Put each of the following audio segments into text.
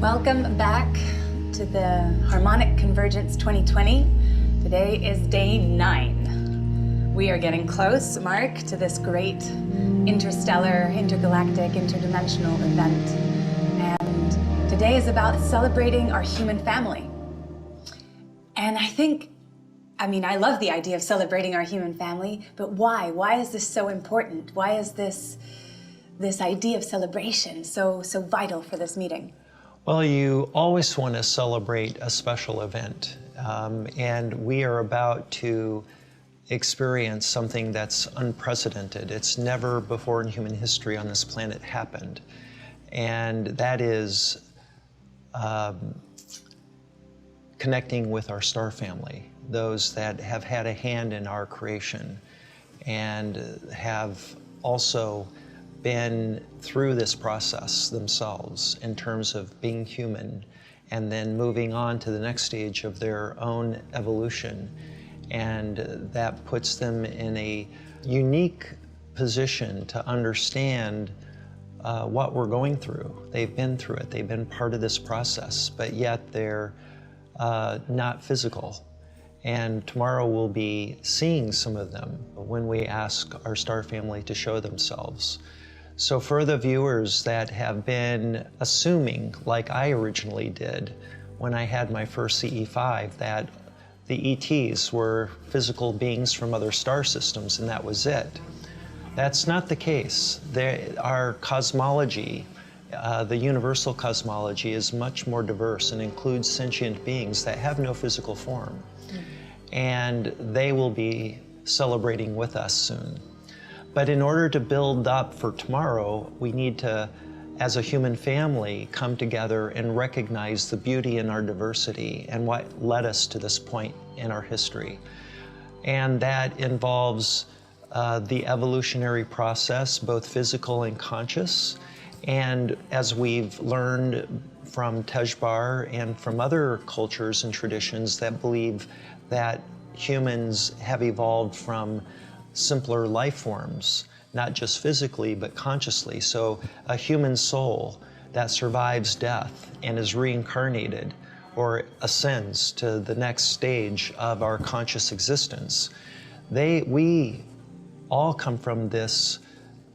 Welcome back to the Harmonic Convergence 2020. Today is day 9. We are getting close, Mark, to this great interstellar, intergalactic, interdimensional event. And today is about celebrating our human family. And I love the idea of celebrating our human family, but why? Why is this so important? Why is this idea of celebration so vital for this meeting? Well, you always want to celebrate a special event, and we are about to experience something that's unprecedented. It's never before in human history on this planet happened, and that is connecting with our star family, those that have had a hand in our creation and have also been through this process themselves in terms of being human and then moving on to the next stage of their own evolution. And that puts them in a unique position to understand what we're going through. They've been through it, they've been part of this process, but yet they're not physical. And tomorrow we'll be seeing some of them when we ask our star family to show themselves. So for the viewers that have been assuming, like I originally did when I had my first CE5, that the ETs were physical beings from other star systems and that was it. That's not the case. Our cosmology, the universal cosmology, is much more diverse and includes sentient beings that have no physical form. And they will be celebrating with us soon. But in order to build up for tomorrow, we need to, as a human family, come together and recognize the beauty in our diversity and what led us to this point in our history. And that involves the evolutionary process, both physical and conscious. And as we've learned from Tejbar and from other cultures and traditions that believe that humans have evolved from simpler life forms, not just physically, but consciously. So a human soul that survives death and is reincarnated or ascends to the next stage of our conscious existence. We all come from this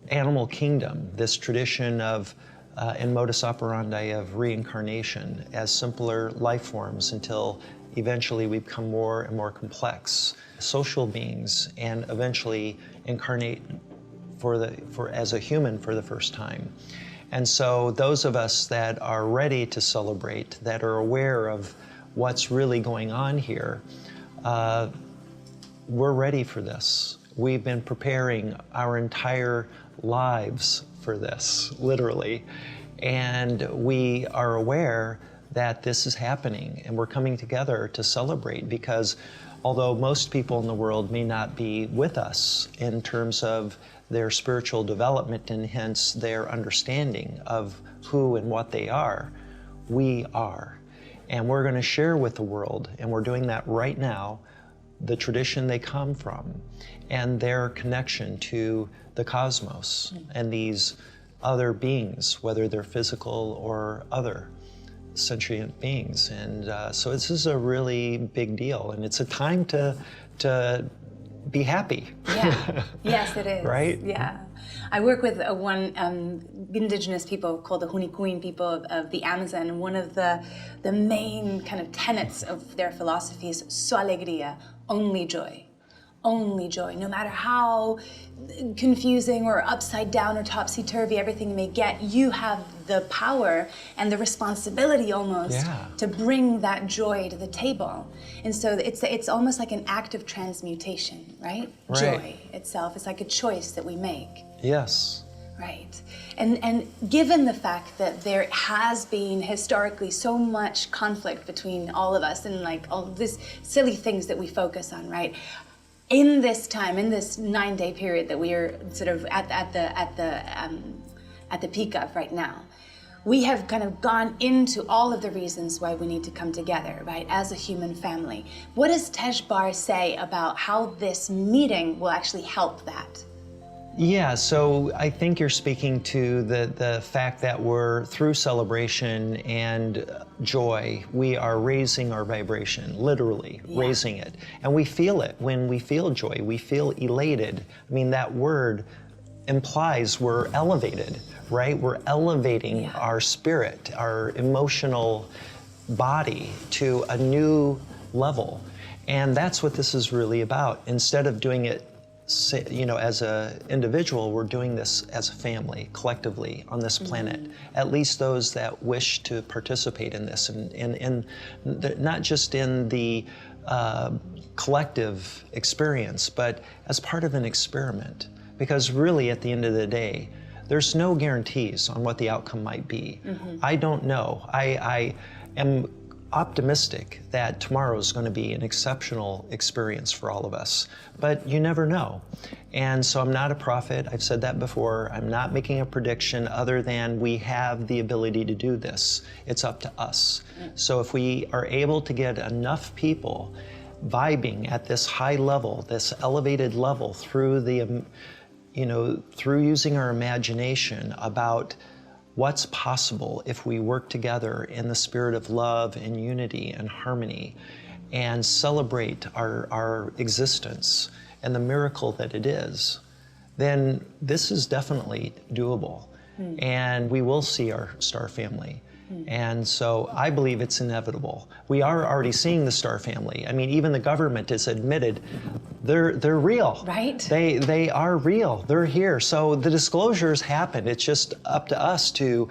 animal kingdom, this tradition of and modus operandi of reincarnation as simpler life forms until eventually we become more and more complex social beings and eventually incarnate as a human for the first time. And so those of us that are ready to celebrate, that are aware of what's really going on here, we're ready for this. We've been preparing our entire lives for this, literally. And we are aware that this is happening and we're coming together to celebrate, because although most people in the world may not be with us in terms of their spiritual development and hence their understanding of who and what they are, we are. And we're going to share with the world, and we're doing that right now, the tradition they come from and their connection to the cosmos and these other beings, whether they're physical or other sentient beings. And so this is a really big deal, and it's a time to be happy. Yeah. Yes, it is. Right? Yeah. I work with one Indigenous people called the Hunikuin people of the Amazon, and one of the main kind of tenets of their philosophy is só alegria, only joy. Only joy, no matter how confusing or upside down or topsy-turvy everything may get, you have the power and the responsibility almost to bring that joy to the table. And so it's almost like an act of transmutation, right? Joy itself is like a choice that we make. Yes. Right. And given the fact that there has been historically so much conflict between all of us and like all these silly things that we focus on, right? In this time, in this 9-day period that we are sort of at the peak of right now, we have kind of gone into all of the reasons why we need to come together, right, as a human family. What does Tejbar say about how this meeting will actually help that? Yeah, so I think you're speaking to the fact that we're, through celebration and joy, we are raising our vibration, literally raising it. And we feel it when we feel joy, we feel elated. I mean, that word implies we're elevated, right? We're elevating our spirit, our emotional body to a new level. And that's what this is really about. Instead of doing it, you know, as an individual, we're doing this as a family, collectively on this planet. At least those that wish to participate in this, and not just in the collective experience, but as part of an experiment. Because really, at the end of the day, there's no guarantees on what the outcome might be. I don't know. I am optimistic that tomorrow is going to be an exceptional experience for all of us, but you never know. And so I'm not a prophet. I've said that before. I'm not making a prediction other than we have the ability to do this. It's up to us. So if we are able to get enough people vibing at this high level, this elevated level through the, you know, through using our imagination about what's possible if we work together in the spirit of love and unity and harmony and celebrate our existence and the miracle that it is, then this is definitely doable. And we will see our star family. And so I believe it's inevitable. We are already seeing the star family. I mean, even the government has admitted they're real. Right. They are real. They're here. So the disclosures happen. It's just up to us to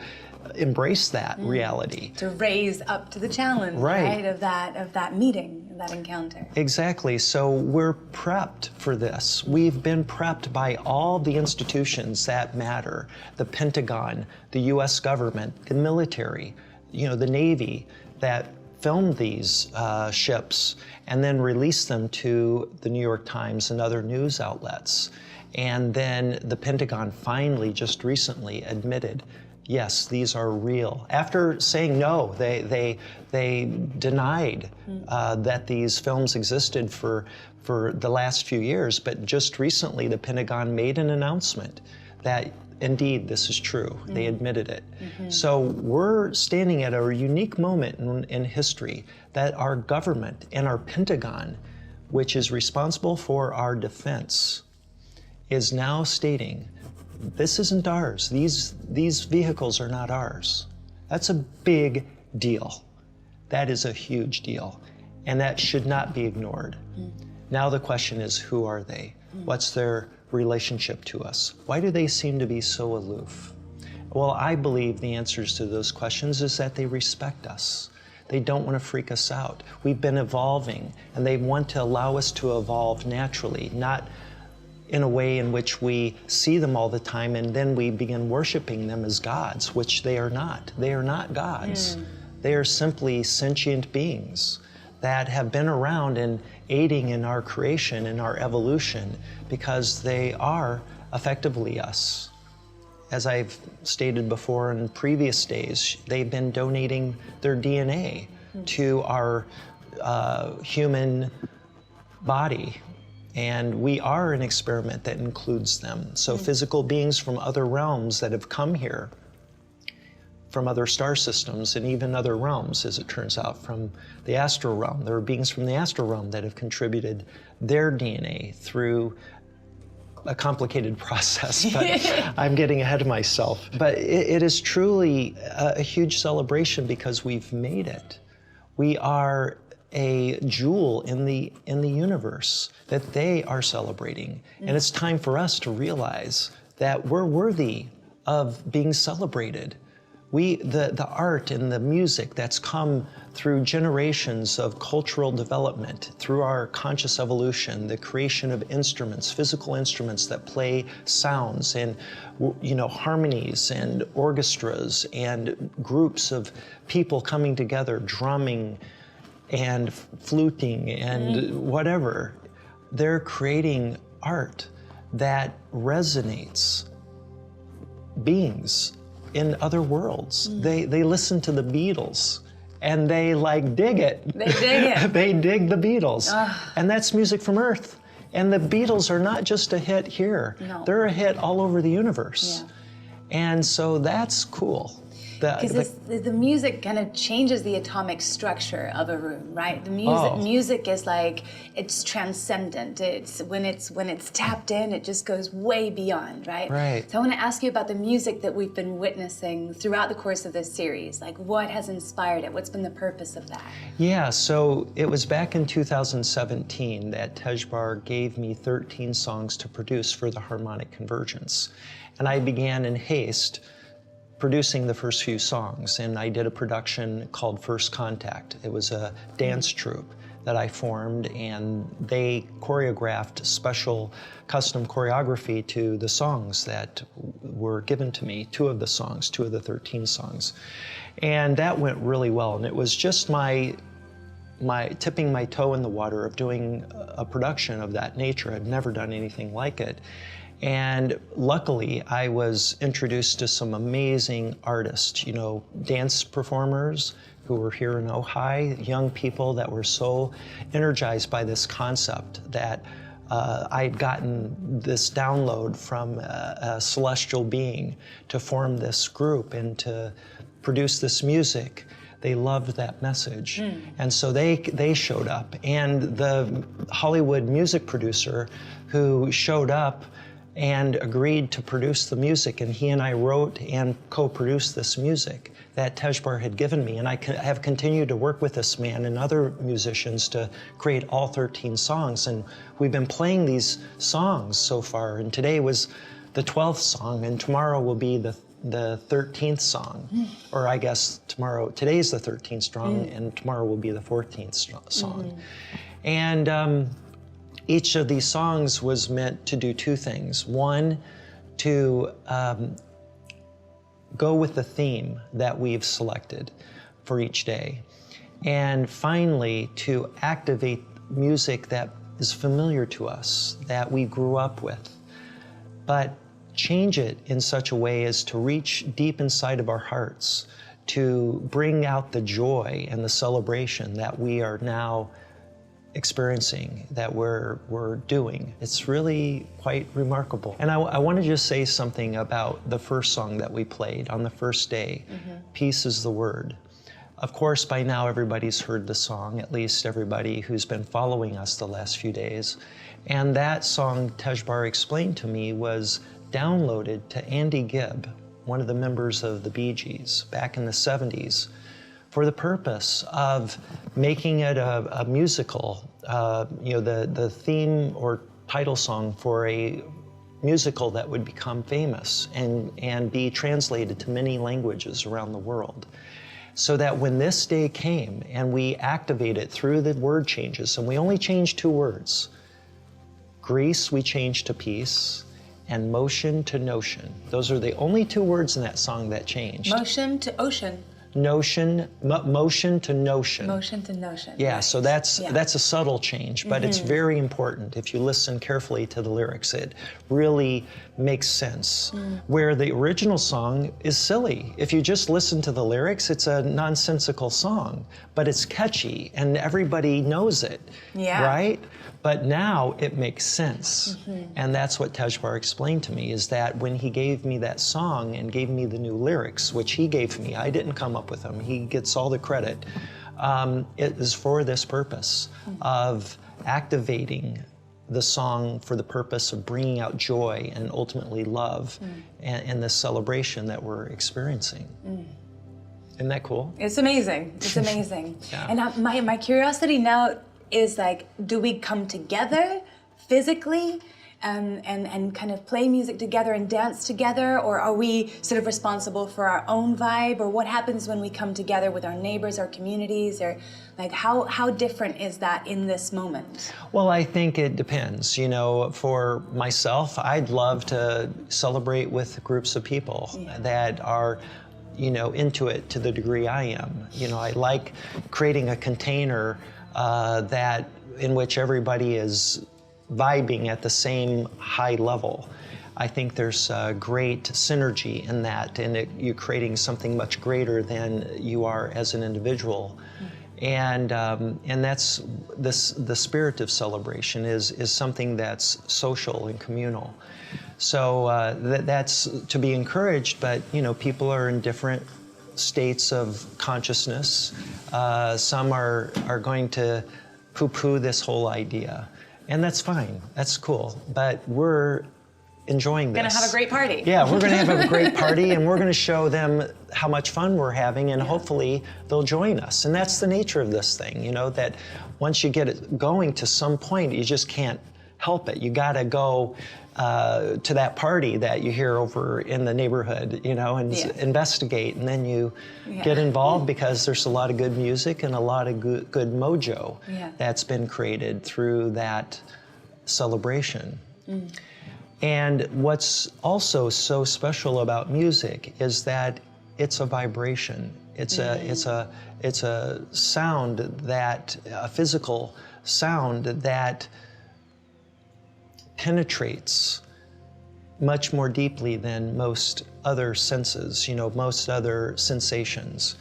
embrace that reality. To raise up to the challenge, right? Of that meeting, that encounter. Exactly. So we're prepped for this. We've been prepped by all the institutions that matter: the Pentagon, the U.S. government, the military, you know, the Navy, that filmed these ships and then released them to the New York Times and other news outlets. And then the Pentagon finally, just recently, admitted, yes, these are real. After saying no, they denied that these films existed for the last few years, but just recently the Pentagon made an announcement that indeed this is true. They admitted it. So we're standing at a unique moment in history that our government and our Pentagon, which is responsible for our defense, is now stating, this isn't ours. These vehicles are not ours. That's a big deal. That is a huge deal. And that should not be ignored. Now the question is, who are they? What's their relationship to us? Why do they seem to be so aloof? Well, I believe the answers to those questions is that they respect us. They don't want to freak us out. We've been evolving, and they want to allow us to evolve naturally, not in a way in which we see them all the time and then we begin worshiping them as gods, which they are not. They are not gods. They are simply sentient beings that have been around and aiding in our creation and our evolution because they are effectively us. As I've stated before in previous days, they've been donating their DNA to our human body. And we are an experiment that includes them. So physical beings from other realms that have come here, from other star systems and even other realms, as it turns out, from the astral realm. There are beings from the astral realm that have contributed their DNA through a complicated process, but I'm getting ahead of myself. But it is truly a huge celebration because we've made it. We are a jewel in the universe that they are celebrating. And it's time for us to realize that we're worthy of being celebrated. The art and the music that's come through generations of cultural development, through our conscious evolution, the creation of instruments, physical instruments that play sounds and, you know, harmonies and orchestras and groups of people coming together, drumming and fluting and whatever. They're creating art that resonates beings in other worlds. They listen to the Beatles and they like dig it. They dig it. They dig the Beatles. And that's music from Earth. And the Beatles are not just a hit here. No. They're a hit all over the universe. Yeah. And so that's cool. Because the music kind of changes the atomic structure of a room, right? The music is like, it's transcendent. It's when it's tapped in, it just goes way beyond, right? Right. So I want to ask you about the music that we've been witnessing throughout the course of this series. Like, what has inspired it? What's been the purpose of that? Yeah, so it was back in 2017 that Tejbar gave me 13 songs to produce for the Harmonic Convergence. And I began in haste producing the first few songs, and I did a production called First Contact. It was a dance troupe that I formed, and they choreographed special custom choreography to the songs that were given to me, two of the 13 songs. And that went really well, and it was just my tipping my toe in the water of doing a production of that nature. I'd never done anything like it. And luckily, I was introduced to some amazing artists, dance performers who were here in Ojai, young people that were so energized by this concept that I'd gotten this download from a celestial being to form this group and to produce this music. They loved that message. And so they showed up. And the Hollywood music producer who showed up and agreed to produce the music, and he and I wrote and co-produced this music that Tejbar had given me. And I have continued to work with this man and other musicians to create all 13 songs. And we've been playing these songs so far, and today was the 12th song, and tomorrow will be the 13th song. Or I guess today's the 13th song, and tomorrow will be the 14th song. And each of these songs was meant to do two things. One, to go with the theme that we've selected for each day. And finally, to activate music that is familiar to us, that we grew up with, but change it in such a way as to reach deep inside of our hearts, to bring out the joy and the celebration that we are now experiencing, that we're doing. It's really quite remarkable. And I want to just say something about the first song that we played on the first day, Peace is the Word. Of course, by now everybody's heard the song, at least everybody who's been following us the last few days. And that song, Tejbar explained to me, was downloaded to Andy Gibb, one of the members of the Bee Gees, back in the 70s, for the purpose of making it a musical, the theme or title song for a musical that would become famous and be translated to many languages around the world. So that when this day came and we activate it through the word changes, and we only changed 2 words, Greece we changed to peace, and motion to notion. Those are the only 2 words in that song that changed. Motion to ocean. Motion to notion. Motion to notion. Yeah, right. so that's a subtle change, but it's very important. If you listen carefully to the lyrics, it really makes sense. Where the original song is silly. If you just listen to the lyrics, it's a nonsensical song, but it's catchy and everybody knows it, right? But now it makes sense. And that's what Tejbar explained to me, is that when he gave me that song and gave me the new lyrics, which he gave me, I didn't come up with them, he gets all the credit. It is for this purpose of activating the song for the purpose of bringing out joy and ultimately love and the celebration that we're experiencing. Isn't that cool? It's amazing. It's amazing. Yeah. And my curiosity now is like, do we come together physically and kind of play music together and dance together, or are we sort of responsible for our own vibe, or what happens when we come together with our neighbors, our communities, or like how different is that in this moment? Well, I think it depends. You know, for myself, I'd love to celebrate with groups of people that are, you know, into it to the degree I am. You know, I like creating a container that in which everybody is vibing at the same high level. I think there's great synergy in that, and you're creating something much greater than you are as an individual. And that's this, the spirit of celebration is something that's social and communal. So that's to be encouraged, but people are in different states of consciousness. Some are going to poo-poo this whole idea, and that's fine, that's cool, but we're enjoying this. Gonna have a great party. Yeah, we're gonna have a great party, and we're gonna show them how much fun we're having, and hopefully they'll join us. And that's the nature of this thing, that once you get it going to some point, you just can't help it. You gotta go to that party that you hear over in the neighborhood, and investigate, and then you get involved because there's a lot of good music and a lot of good mojo that's been created through that celebration. And what's also so special about music is that it's a vibration. It's a sound that, a physical sound that penetrates much more deeply than most other senses, most other sensations.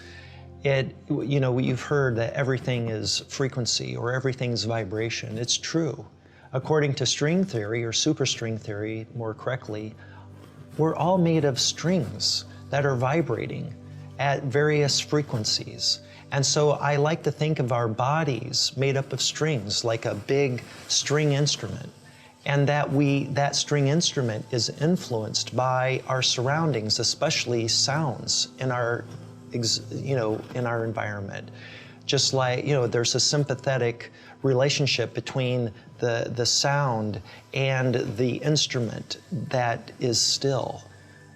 You've heard that everything is frequency or everything's vibration. It's true. According to string theory, or superstring theory more correctly, we're all made of strings that are vibrating at various frequencies. And so I like to think of our bodies made up of strings, like a big string instrument. And that string instrument is influenced by our surroundings, especially sounds in our environment. Just like, there's a sympathetic relationship between the sound and the instrument that is still,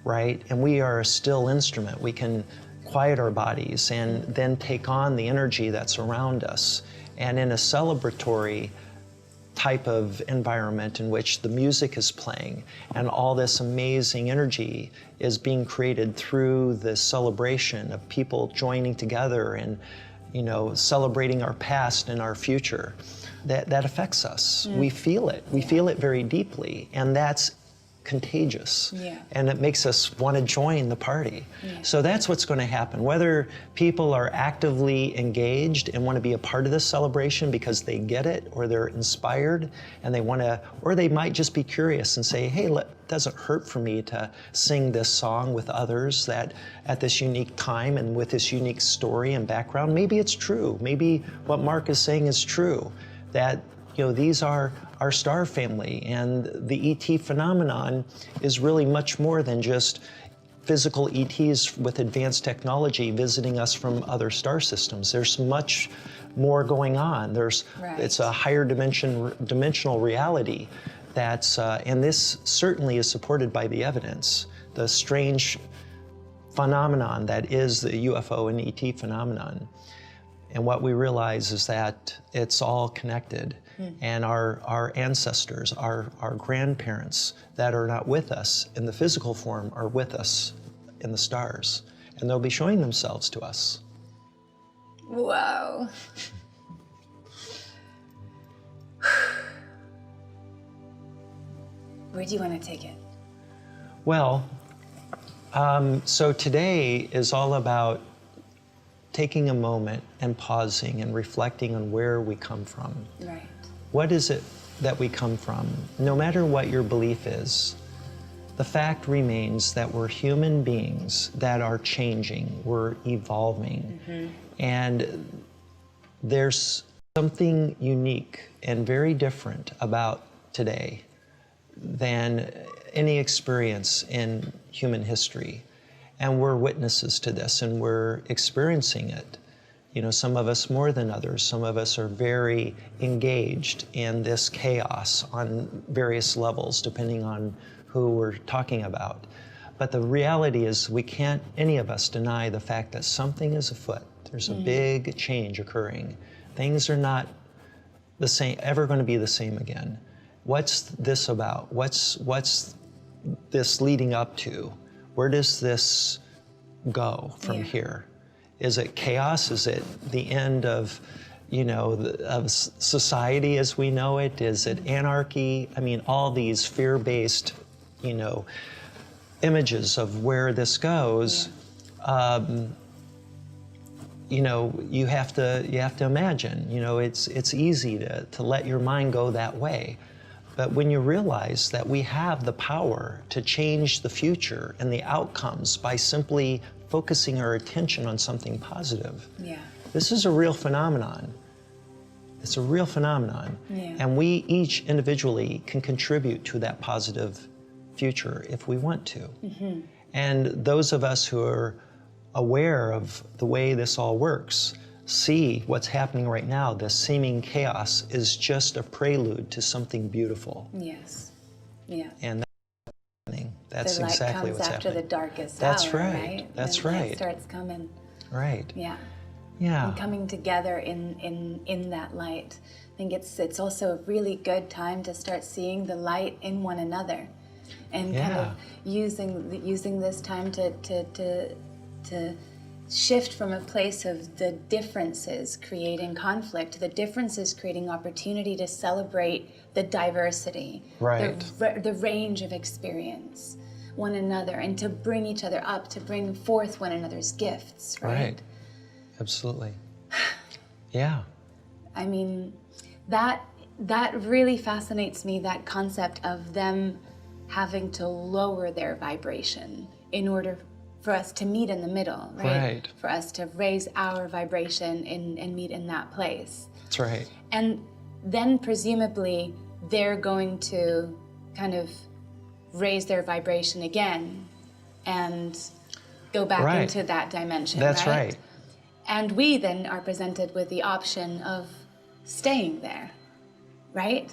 right? And we are a still instrument. We can quiet our bodies and then take on the energy that's around us. And in a celebratory type of environment in which the music is playing and all this amazing energy is being created through the celebration of people joining together and celebrating our past and our future, that affects us. We feel it. We feel it very deeply, and that's contagious. And it makes us want to join the party. So that's what's going to happen. Whether people are actively engaged and want to be a part of this celebration because they get it, or they're inspired and they want to, or they might just be curious and say, hey, it doesn't hurt for me to sing this song with others that at this unique time and with this unique story and background. Maybe it's true. Maybe what Mark is saying is true, that these are our star family, and the ET phenomenon is really much more than just physical ETs with advanced technology visiting us from other star systems. There's much more going on. It's a higher dimensional reality that's, and this certainly is supported by the evidence. The strange phenomenon that is the UFO and ET phenomenon. And what we realize is that it's all connected. And our ancestors, our grandparents that are not with us in the physical form are with us in the stars. And they'll be showing themselves to us. Wow. Where do you want to take it? Well, so today is all about taking a moment and pausing and reflecting on where we come from. Right. What is it that we come from? No matter what your belief is, the fact remains that we're human beings that are changing, we're evolving. And there's something unique and very different about today than any experience in human history. And we're witnesses to this, and we're experiencing it. Some of us more than others. Some of us are very engaged in this chaos on various levels, depending on who we're talking about. But the reality is we can't, any of us, deny the fact that something is afoot. There's a big change occurring. Things are not the same, ever going to be the same again. What's this about? What's this leading up to? Where does this go from here? Is it chaos? Is it the end of, of society as we know it? Is it anarchy? I mean, all these fear-based, images of where this goes. you know, you have to imagine, you know, it's easy to let your mind go that way. But when you realize that we have the power to change the future and the outcomes by simply focusing our attention on something positive, this is a real phenomenon. It's a real phenomenon. And we each individually can contribute to that positive future if we want to. And those of us who are aware of the way this all works see what's happening right now. This seeming chaos is just a prelude to something beautiful. Yes. Yeah. And that's the light exactly comes what's after happening. the darkest That's hour, right. That's And the light right. starts coming. Right. Yeah. Yeah. And coming together in that light. I think it's also a really good time to start seeing the light in one another, and kind of using this time to shift from a place of the differences creating conflict to the differences creating opportunity to celebrate the diversity, the range of experience, one another, and to bring each other up, to bring forth one another's gifts, right? Absolutely. Yeah. I mean, that really fascinates me, that concept of them having to lower their vibration in order for us to meet in the middle, right? For us to raise our vibration and meet in that place. That's right. And then presumably they're going to kind of raise their vibration again and go back into that dimension, That's right. And we then are presented with the option of staying there, right?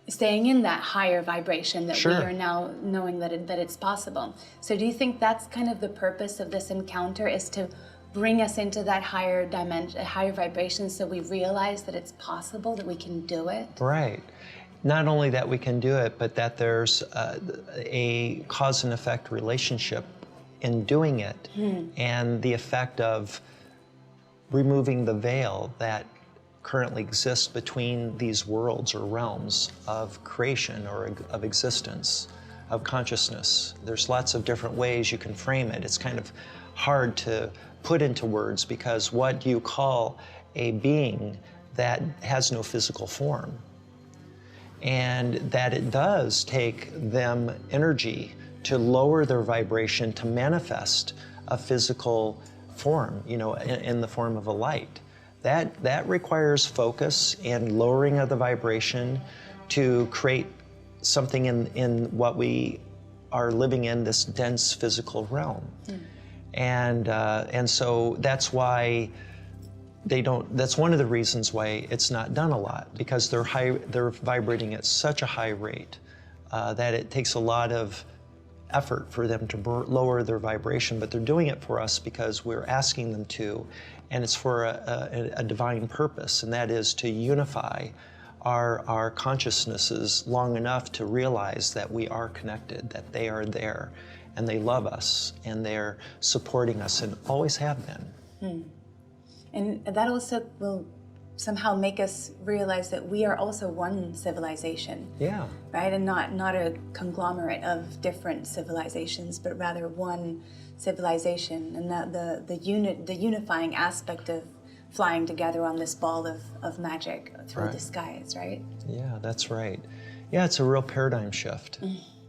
Staying in that higher vibration that we are now knowing that it's possible. So do you think that's kind of the purpose of this encounter, is to bring us into that higher dimension, higher vibration, so we realize that it's possible, that we can do it? Right. Not only that we can do it, but that there's a cause and effect relationship in doing it, and the effect of removing the veil that currently exists between these worlds or realms of creation or of existence, of consciousness. There's lots of different ways you can frame it. It's kind of hard to put into words, because what do you call a being that has no physical form? And that it does take them energy to lower their vibration to manifest a physical form, you know, in the form of a light. That requires focus and lowering of the vibration to create something in what we are living in, this dense physical realm. And so that's why that's one of the reasons why it's not done a lot, because they're vibrating at such a high rate that it takes a lot of effort for them to lower their vibration, but they're doing it for us because we're asking them to, and it's for a divine purpose, and that is to unify our consciousnesses long enough to realize that we are connected, that they are there, and they love us, and they're supporting us, and always have been. And that also will somehow make us realize that we are also one civilization. Yeah. Right? And not a conglomerate of different civilizations, but rather one civilization. And that the unifying aspect of flying together on this ball of magic through the skies, right? Yeah, that's right. Yeah, it's a real paradigm shift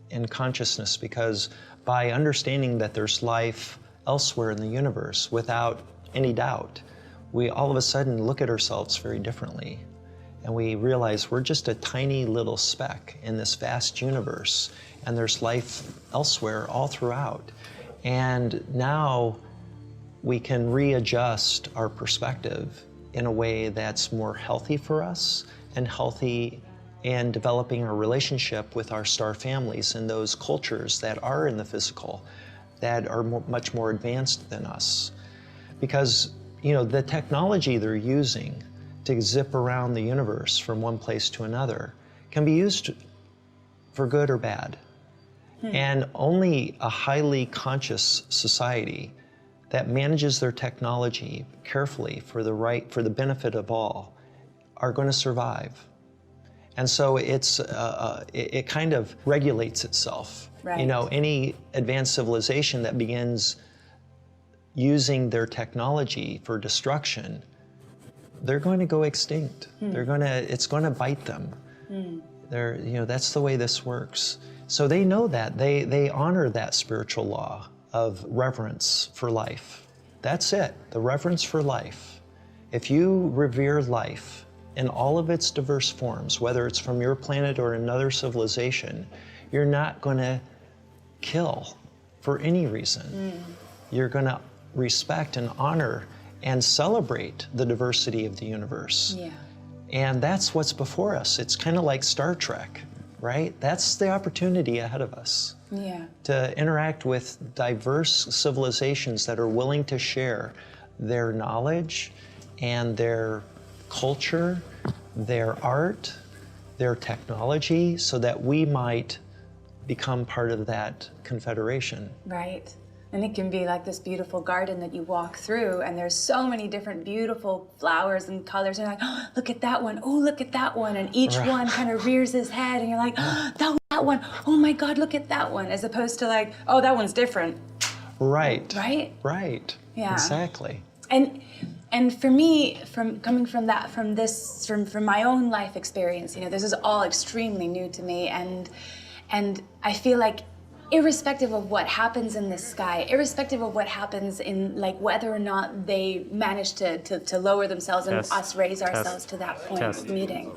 in consciousness, because by understanding that there's life elsewhere in the universe without any doubt, we all of a sudden look at ourselves very differently, and we realize we're just a tiny little speck in this vast universe, and there's life elsewhere all throughout. And now we can readjust our perspective in a way that's more healthy for us, and healthy in developing a relationship with our star families and those cultures that are in the physical, that are much more advanced than us. Because you know, the technology they're using to zip around the universe from one place to another can be used for good or bad. And only a highly conscious society that manages their technology carefully for the benefit of all are going to survive. And so it kind of regulates itself. Right. You know, any advanced civilization that begins using their technology for destruction, they're going to go extinct. It's going to bite them. That's the way this works. So they know that. They honor that spiritual law of reverence for life. That's it, the reverence for life. If you revere life in all of its diverse forms, whether it's from your planet or another civilization, you're not going to kill for any reason. You're going to respect and honor and celebrate the diversity of the universe. Yeah. And that's what's before us. It's kind of like Star Trek, right? That's the opportunity ahead of us. Yeah. To interact with diverse civilizations that are willing to share their knowledge and their culture, their art, their technology, so that we might become part of that confederation. Right. And it can be like this beautiful garden that you walk through, and there's so many different beautiful flowers and colors. And you're like, oh, look at that one. Oh, look at that one. And each one kind of rears his head, and you're like, oh, that one. Oh my God, look at that one. As opposed to like, oh, that one's different. Right. Right? Right. Yeah. Exactly. And for me, from my own life experience, this is all extremely new to me, and I feel like, irrespective of what happens in the sky, irrespective of what happens in, like, whether or not they manage to lower themselves and us raise ourselves to that point of meeting.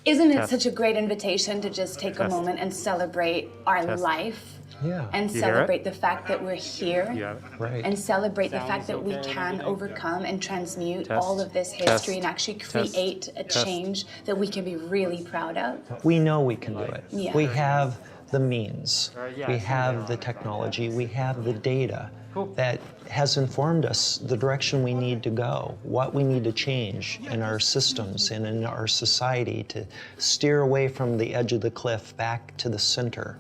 Isn't it such a great invitation to just take a moment and celebrate our life? Yeah. And celebrate the fact that we're here, Right. and celebrate the fact that we can overcome and transmute all of this history and actually create a change that we can be really proud of. We know we can do it. Yeah. We have the means, we have the technology, we have the data that has informed us the direction we need to go, what we need to change in our systems and in our society to steer away from the edge of the cliff back to the center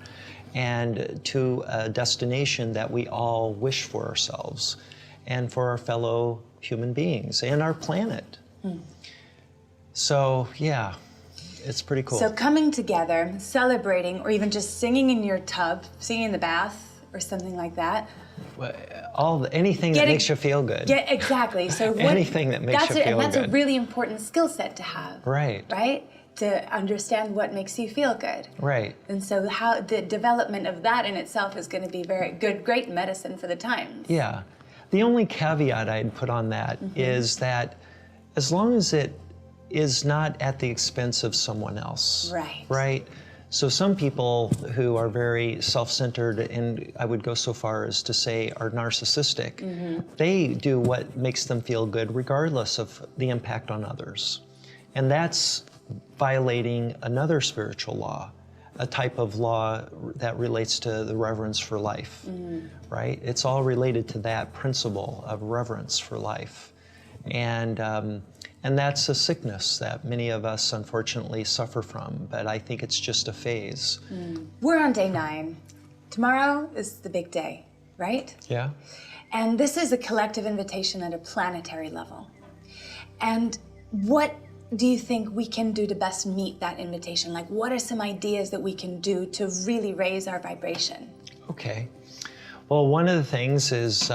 and to a destination that we all wish for ourselves and for our fellow human beings and our planet. So, yeah. It's pretty cool. So coming together, celebrating, or even just singing in your tub, singing in the bath, or something like that. Anything that makes you feel good. Yeah, exactly. So anything that makes you feel good. That's a really important skill set to have. Right. Right? To understand what makes you feel good. Right. And so how the development of that in itself is going to be very good, great medicine for the times. Yeah. The only caveat I'd put on that is that as long as it is not at the expense of someone else. Right. Right? So some people who are very self-centered, and I would go so far as to say are narcissistic, they do what makes them feel good regardless of the impact on others. And that's violating another spiritual law, a type of law that relates to the reverence for life, right? It's all related to that principle of reverence for life. And that's a sickness that many of us unfortunately suffer from, but I think it's just a phase. We're on day 9. Tomorrow is the big day, right? Yeah. And this is a collective invitation at a planetary level. And what do you think we can do to best meet that invitation? Like, what are some ideas that we can do to really raise our vibration? Okay. Well, one of the things is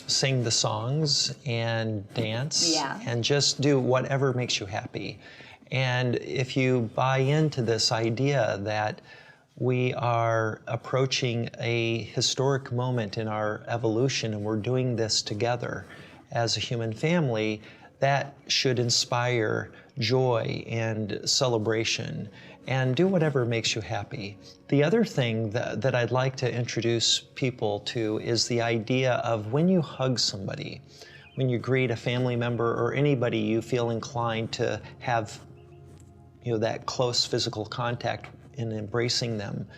sing the songs and dance and just do whatever makes you happy. And if you buy into this idea that we are approaching a historic moment in our evolution and we're doing this together as a human family, that should inspire joy and celebration, and do whatever makes you happy. The other thing that I'd like to introduce people to is the idea of when you hug somebody, when you greet a family member or anybody you feel inclined to have that close physical contact in embracing them,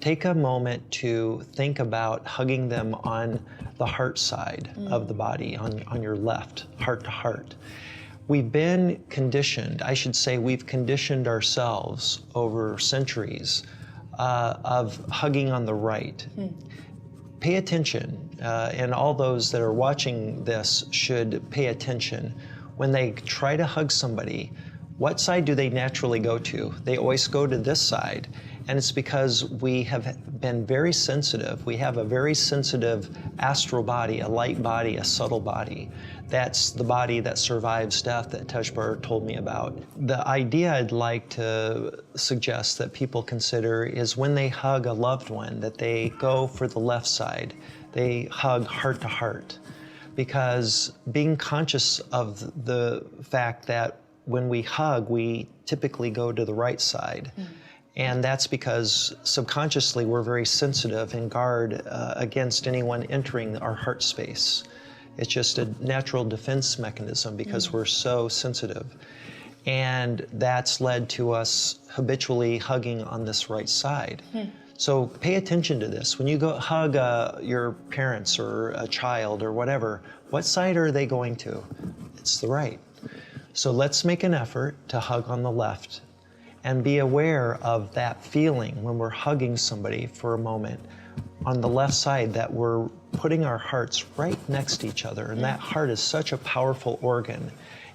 take a moment to think about hugging them on the heart side of the body, on your left, heart to heart. We've been conditioned, I should say we've conditioned ourselves over centuries of hugging on the right. Pay attention, and all those that are watching this should pay attention. When they try to hug somebody, what side do they naturally go to? They always go to this side. And it's because we have been very sensitive. We have a very sensitive astral body, a light body, a subtle body. That's the body that survives death that Tejbar told me about. The idea I'd like to suggest that people consider is when they hug a loved one, that they go for the left side. They hug heart to heart. Because being conscious of the fact that when we hug, we typically go to the right side. And that's because subconsciously we're very sensitive and guard against anyone entering our heart space. It's just a natural defense mechanism because we're so sensitive. And that's led to us habitually hugging on this right side. So pay attention to this. When you go hug your parents or a child or whatever, what side are they going to? It's the right. So let's make an effort to hug on the left and be aware of that feeling when we're hugging somebody for a moment on the left side, that we're putting our hearts right next to each other. And that heart is such a powerful organ.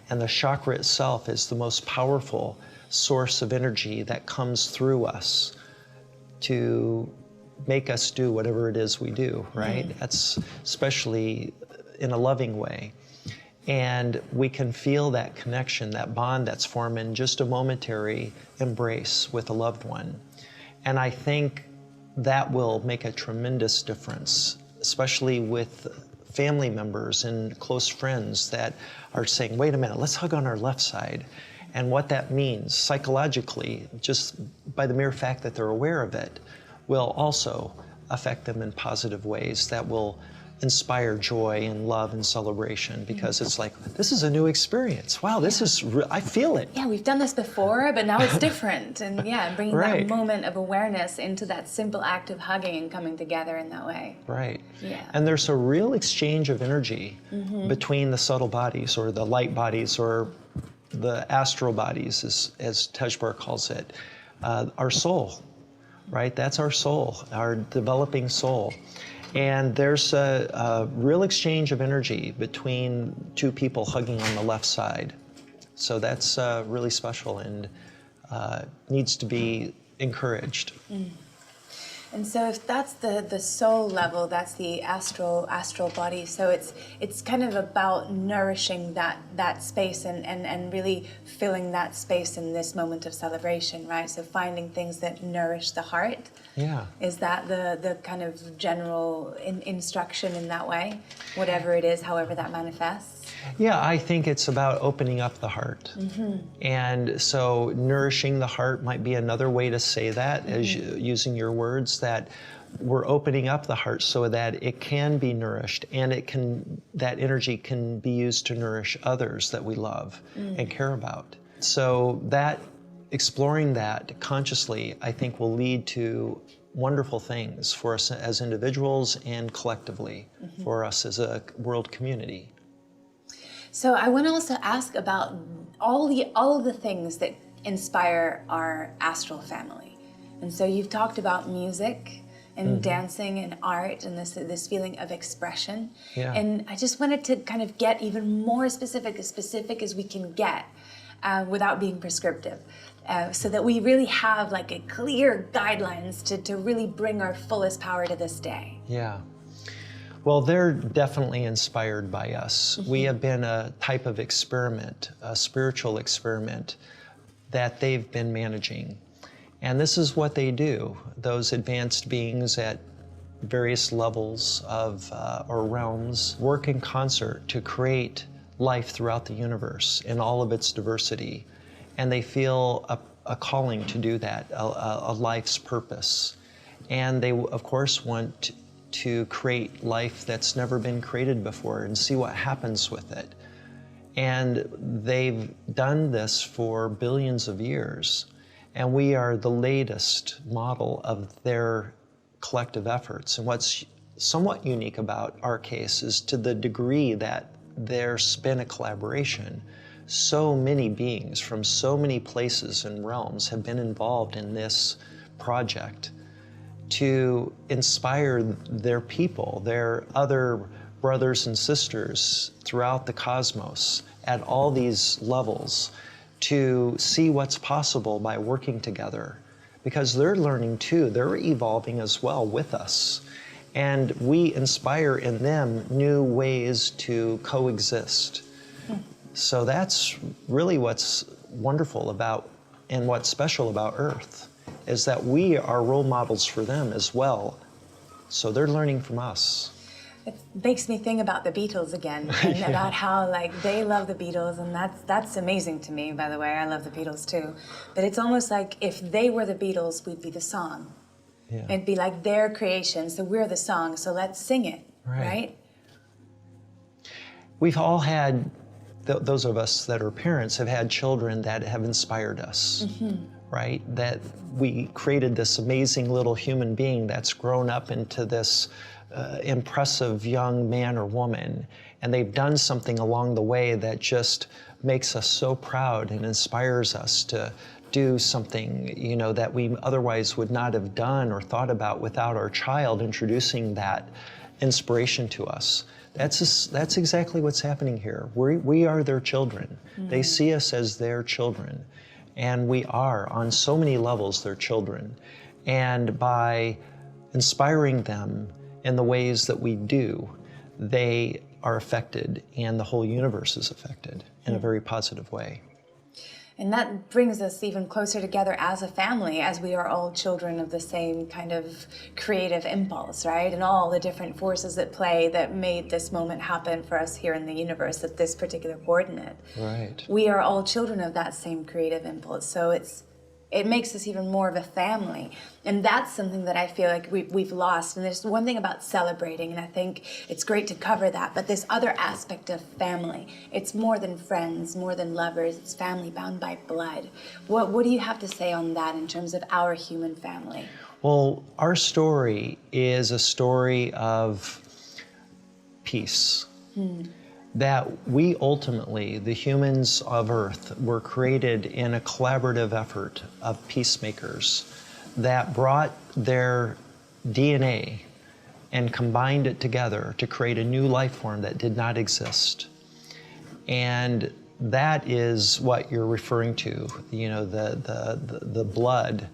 And the chakra itself is the most powerful source of energy that comes through us to make us do whatever it is we do, right? That's especially in a loving way. And we can feel that connection, that bond that's formed in just a momentary embrace with a loved one. And I think that will make a tremendous difference, especially with family members and close friends that are saying, wait a minute, let's hug on our left side. And what that means psychologically, just by the mere fact that they're aware of it, will also affect them in positive ways that will inspire joy and love and celebration, because it's like, this is a new experience. Wow, this is, I feel it. Yeah, we've done this before, but now it's different. And bringing that moment of awareness into that simple act of hugging and coming together in that way. Right. Yeah. And there's a real exchange of energy between the subtle bodies or the light bodies or the astral bodies, as Tejbar calls it. Our soul, right? That's our soul, our developing soul. And there's a real exchange of energy between two people hugging on the left side. So that's really special and needs to be encouraged. And so if that's the soul level, that's the astral body. So it's kind of about nourishing that space and really filling that space in this moment of celebration, right? So finding things that nourish the heart. Yeah. Is that the kind of general instruction in that way? Whatever it is, however that manifests? Yeah, I think it's about opening up the heart. And so nourishing the heart might be another way to say that, as using your words, that we're opening up the heart so that it can be nourished, and that energy can be used to nourish others that we love and care about. So that exploring that consciously, I think, will lead to wonderful things for us as individuals and collectively for us as a world community. So I want to also ask about all of the things that inspire our astral family. And so you've talked about music and dancing and art and this feeling of expression. Yeah. And I just wanted to kind of get even more specific as we can get without being prescriptive. So that we really have like a clear guidelines to really bring our fullest power to this day. Yeah. Well, they're definitely inspired by us. We have been a type of experiment, a spiritual experiment that they've been managing. And this is what they do. Those advanced beings at various levels of or realms work in concert to create life throughout the universe in all of its diversity. And they feel a calling to do that, a life's purpose. And they, of course, want to create life that's never been created before and see what happens with it. And they've done this for billions of years. And we are the latest model of their collective efforts. And what's somewhat unique about our case is to the degree that there's been a collaboration. So many beings from so many places and realms have been involved in this project to inspire their people, their other brothers and sisters throughout the cosmos at all these levels, to see what's possible by working together, because they're learning too. They're evolving as well with us. And we inspire in them new ways to coexist. So that's really what's wonderful about and what's special about Earth, is that we are role models for them as well. So they're learning from us. It makes me think about the Beatles again, and Yeah. about how like they love the Beatles, and that's amazing to me. By the way, I love the Beatles too. But it's almost like if they were the Beatles, we'd be the song. Yeah. It'd be like their creation, so we're the song. So let's sing it, right? We've all had, those of us that are parents have had children that have inspired us, right? That we created this amazing little human being that's grown up into this impressive young man or woman, and they've done something along the way that just makes us so proud and inspires us to do something, you know, that we otherwise would not have done or thought about without our child introducing that inspiration to us. That's exactly what's happening here. We are their children. They see us as their children, and we are on so many levels their children. And by inspiring them in the ways that we do, they are affected, and the whole universe is affected in a very positive way. And that brings us even closer together as a family, as we are all children of the same kind of creative impulse, right? And all the different forces at play that made this moment happen for us here in the universe at this particular coordinate. Right. We are all children of that same creative impulse. So it makes us even more of a family. And that's something that I feel like we've lost. And there's one thing about celebrating, and I think it's great to cover that, but this other aspect of family, it's more than friends, more than lovers, it's family bound by blood. What do you have to say on that in terms of our human family? Well, our story is a story of peace. That we ultimately, the humans of Earth, were created in a collaborative effort of peacemakers that brought their DNA and combined it together to create a new life form that did not exist. And that is what you're referring to, you know, the blood,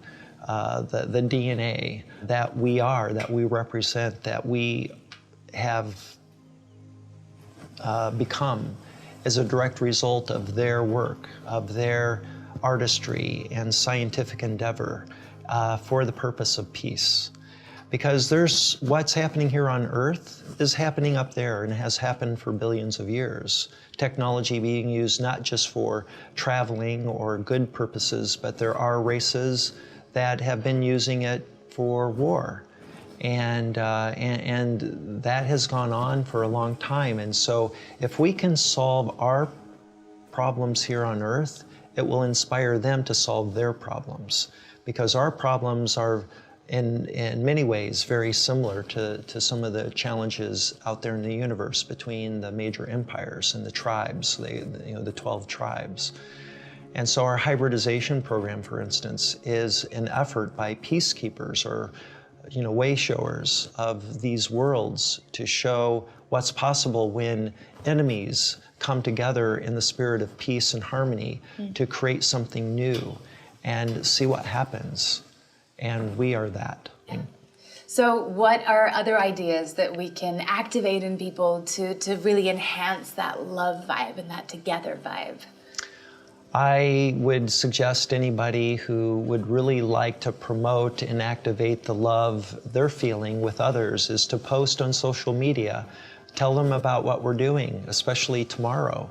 the DNA that we are, that we represent, that we have become as a direct result of their work, of their artistry and scientific endeavor for the purpose of peace. Because there's what's happening here on Earth is happening up there, and has happened for billions of years. Technology being used not just for traveling or good purposes, but there are races that have been using it for war. And that has gone on for a long time. And so if we can solve our problems here on Earth, it will inspire them to solve their problems. Because our problems are, in many ways, very similar to some of the challenges out there in the universe between the major empires and the tribes, the 12 tribes. And so our hybridization program, for instance, is an effort by peacekeepers or way showers of these worlds to show what's possible when enemies come together in the spirit of peace and harmony to create something new and see what happens. And we are that. Yeah. So what are other ideas that we can activate in people to really enhance that love vibe and that together vibe? I would suggest anybody who would really like to promote and activate the love they're feeling with others is to post on social media. Tell them about what we're doing, especially tomorrow,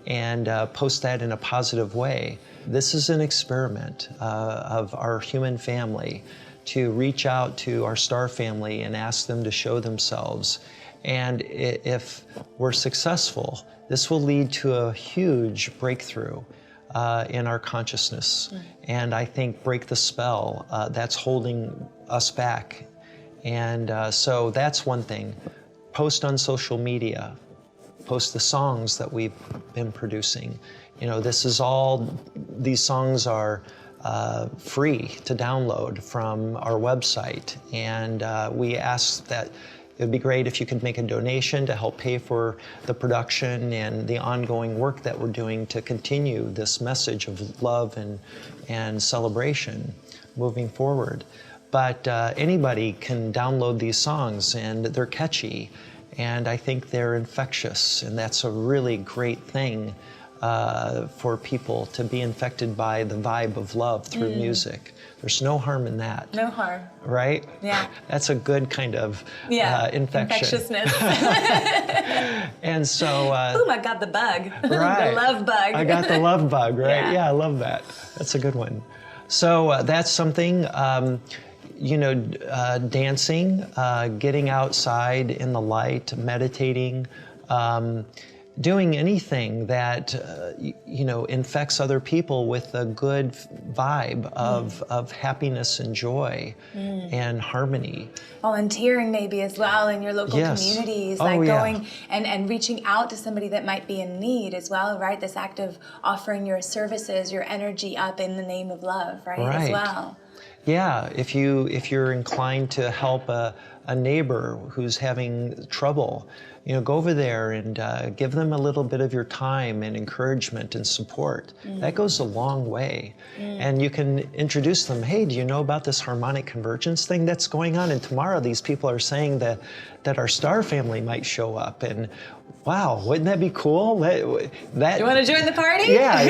and post that in a positive way. This is an experiment of our human family to reach out to our star family and ask them to show themselves. And if we're successful, this will lead to a huge breakthrough in our consciousness, and I think break the spell that's holding us back. And so that's one thing. Post on social media, post the songs that we've been producing. These songs are free to download from our website, and we ask that it'd be great if you could make a donation to help pay for the production and the ongoing work that we're doing to continue this message of love and celebration. moving forward. But anybody can download these songs, and they're catchy, and I think they're infectious, and that's a really great thing for people to be infected by the vibe of love through music. There's no harm in that. No harm. Right? Yeah. That's a good kind of infection. Infectiousness. And so... Boom, I got the bug. Right. The love bug. I got the love bug, right? Yeah. I love that. That's a good one. So that's something, dancing, getting outside in the light, meditating, doing anything that, infects other people with a good vibe of happiness and joy and harmony. Volunteering maybe as well in your local communities, like going and reaching out to somebody that might be in need as well, right? This act of offering your services, your energy up in the name of love, right? As well. Yeah, if you're inclined to help a neighbor who's having trouble, go over there and give them a little bit of your time and encouragement and support. That goes a long way. And you can introduce them, hey, do you know about this harmonic convergence thing that's going on? And tomorrow these people are saying that our star family might show up. And wow, wouldn't that be cool? That you want to join the party? Yeah,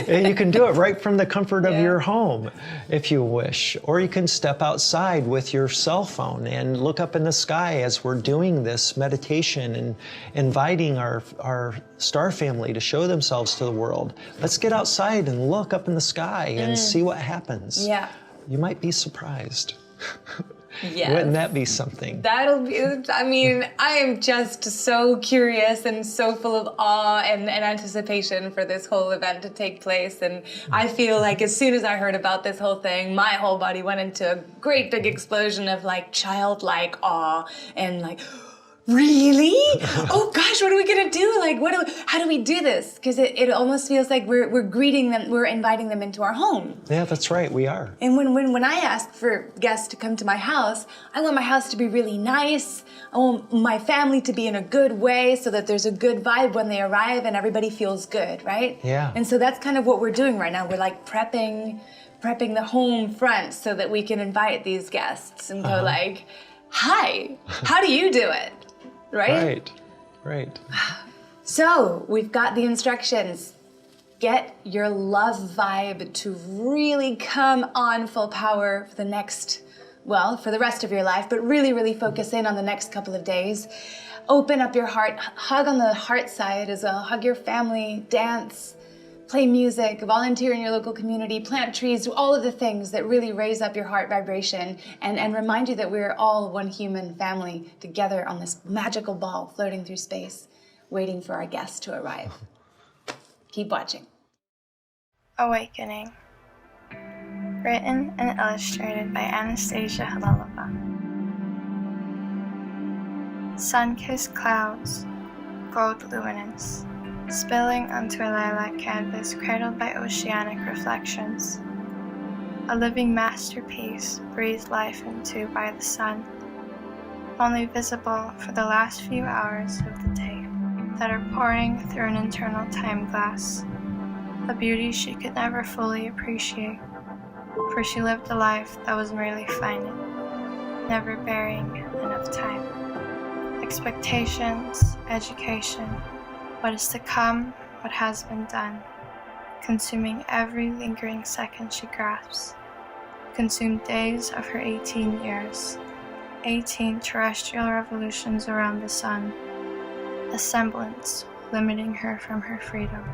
you can do it right from the comfort of your home if you wish. Or you can step outside with your cell phone and look up in the sky as we're doing this meditation and inviting our star family to show themselves to the world. Let's get outside and look up in the sky and see what happens. Yeah. You might be surprised. Yes. Wouldn't that be something? That'll be, I am just so curious and so full of awe and anticipation for this whole event to take place. And I feel like as soon as I heard about this whole thing, my whole body went into a great big explosion of like childlike awe and like, really? Oh gosh, what are we gonna do? Like, how do we do this? Because it almost feels like we're greeting them, we're inviting them into our home. Yeah, that's right, we are. And when I ask for guests to come to my house, I want my house to be really nice. I want my family to be in a good way so that there's a good vibe when they arrive and everybody feels good, right? Yeah. And so that's kind of what we're doing right now. We're like prepping the home front so that we can invite these guests and go like, hi, how do you do it? Right? Right. So we've got the instructions. Get your love vibe to really come on full power for for the rest of your life, but really, really focus in on the next couple of days. Open up your heart, hug on the heart side as well, hug your family, dance, play music, volunteer in your local community, plant trees, do all of the things that really raise up your heart vibration and remind you that we're all one human family together on this magical ball floating through space, waiting for our guests to arrive. Keep watching. Awakening. Written and illustrated by Anastasia Halalova. Sun-kissed clouds, gold luminance, spilling onto a lilac canvas cradled by oceanic reflections. A living masterpiece breathed life into by the sun, only visible for the last few hours of the day that are pouring through an internal time glass, a beauty she could never fully appreciate, for she lived a life that was merely finite, never bearing enough time. Expectations, education, what is to come, what has been done, consuming every lingering second she grasps, consumed days of her 18 years, 18 terrestrial revolutions around the sun, a semblance limiting her from her freedom.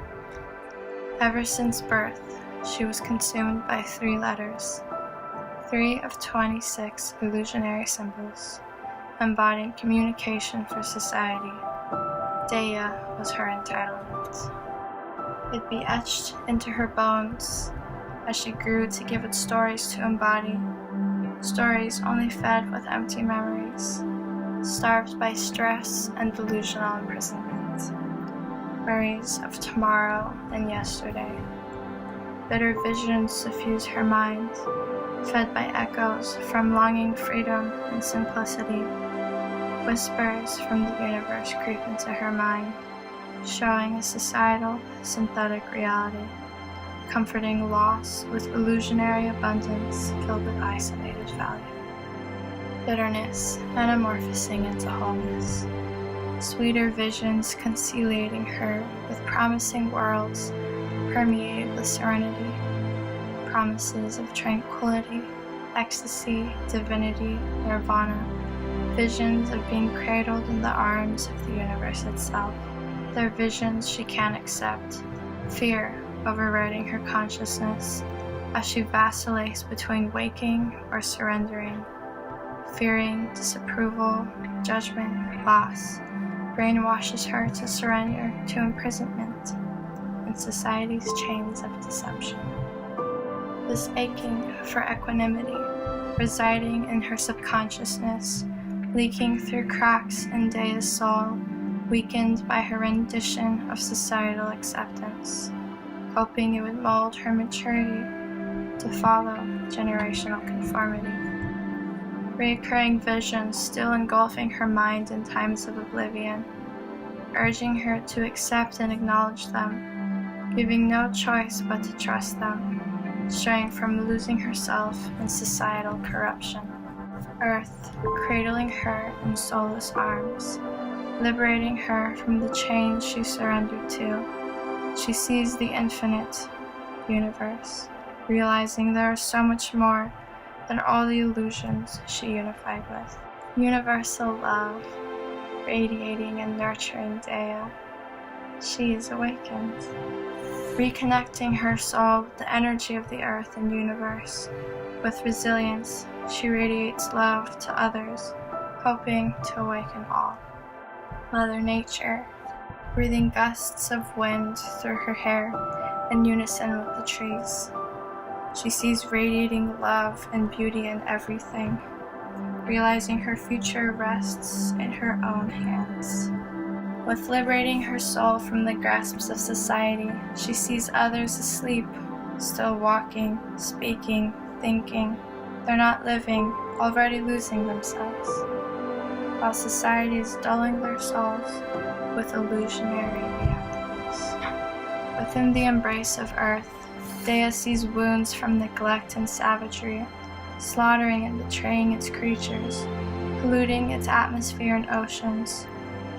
Ever since birth, she was consumed by 3 letters, 3 of 26 illusionary symbols, embodying communication for society. Dea was her entitlement. It'd be etched into her bones as she grew to give it stories to embody, stories only fed with empty memories, starved by stress and delusional imprisonment, memories of tomorrow and yesterday. Bitter visions suffuse her mind, fed by echoes from longing freedom and simplicity. Whispers from the universe creep into her mind, showing a societal, synthetic reality, comforting loss with illusionary abundance filled with isolated value. Bitterness metamorphosing into wholeness. Sweeter visions conciliating her with promising worlds permeated with serenity. Promises of tranquility, ecstasy, divinity, nirvana. Visions of being cradled in the arms of the universe itself. They're visions she can't accept. Fear overriding her consciousness as she vacillates between waking or surrendering. Fearing disapproval, judgment, loss, brainwashes her to surrender to imprisonment in society's chains of deception. This aching for equanimity, residing in her subconsciousness, leaking through cracks in Dea's soul, weakened by her rendition of societal acceptance, hoping it would mold her maturity to follow generational conformity. Reoccurring visions still engulfing her mind in times of oblivion, urging her to accept and acknowledge them, giving no choice but to trust them, straying from losing herself in societal corruption. Earth cradling her in soulless arms, liberating her from the chains she surrendered to. She sees the infinite universe, realizing there is so much more than all the illusions she unified with. Universal love, radiating and nurturing Dea. She is awakened, reconnecting her soul with the energy of the earth and universe. With resilience, she radiates love to others, hoping to awaken all. Mother Nature, breathing gusts of wind through her hair in unison with the trees. She sees radiating love and beauty in everything, realizing her future rests in her own hands. With liberating her soul from the grasps of society, she sees others asleep, still walking, speaking, thinking. They're not living, already losing themselves, while society is dulling their souls with illusionary realities. Within the embrace of earth, Dea sees wounds from neglect and savagery, slaughtering and betraying its creatures, polluting its atmosphere and oceans,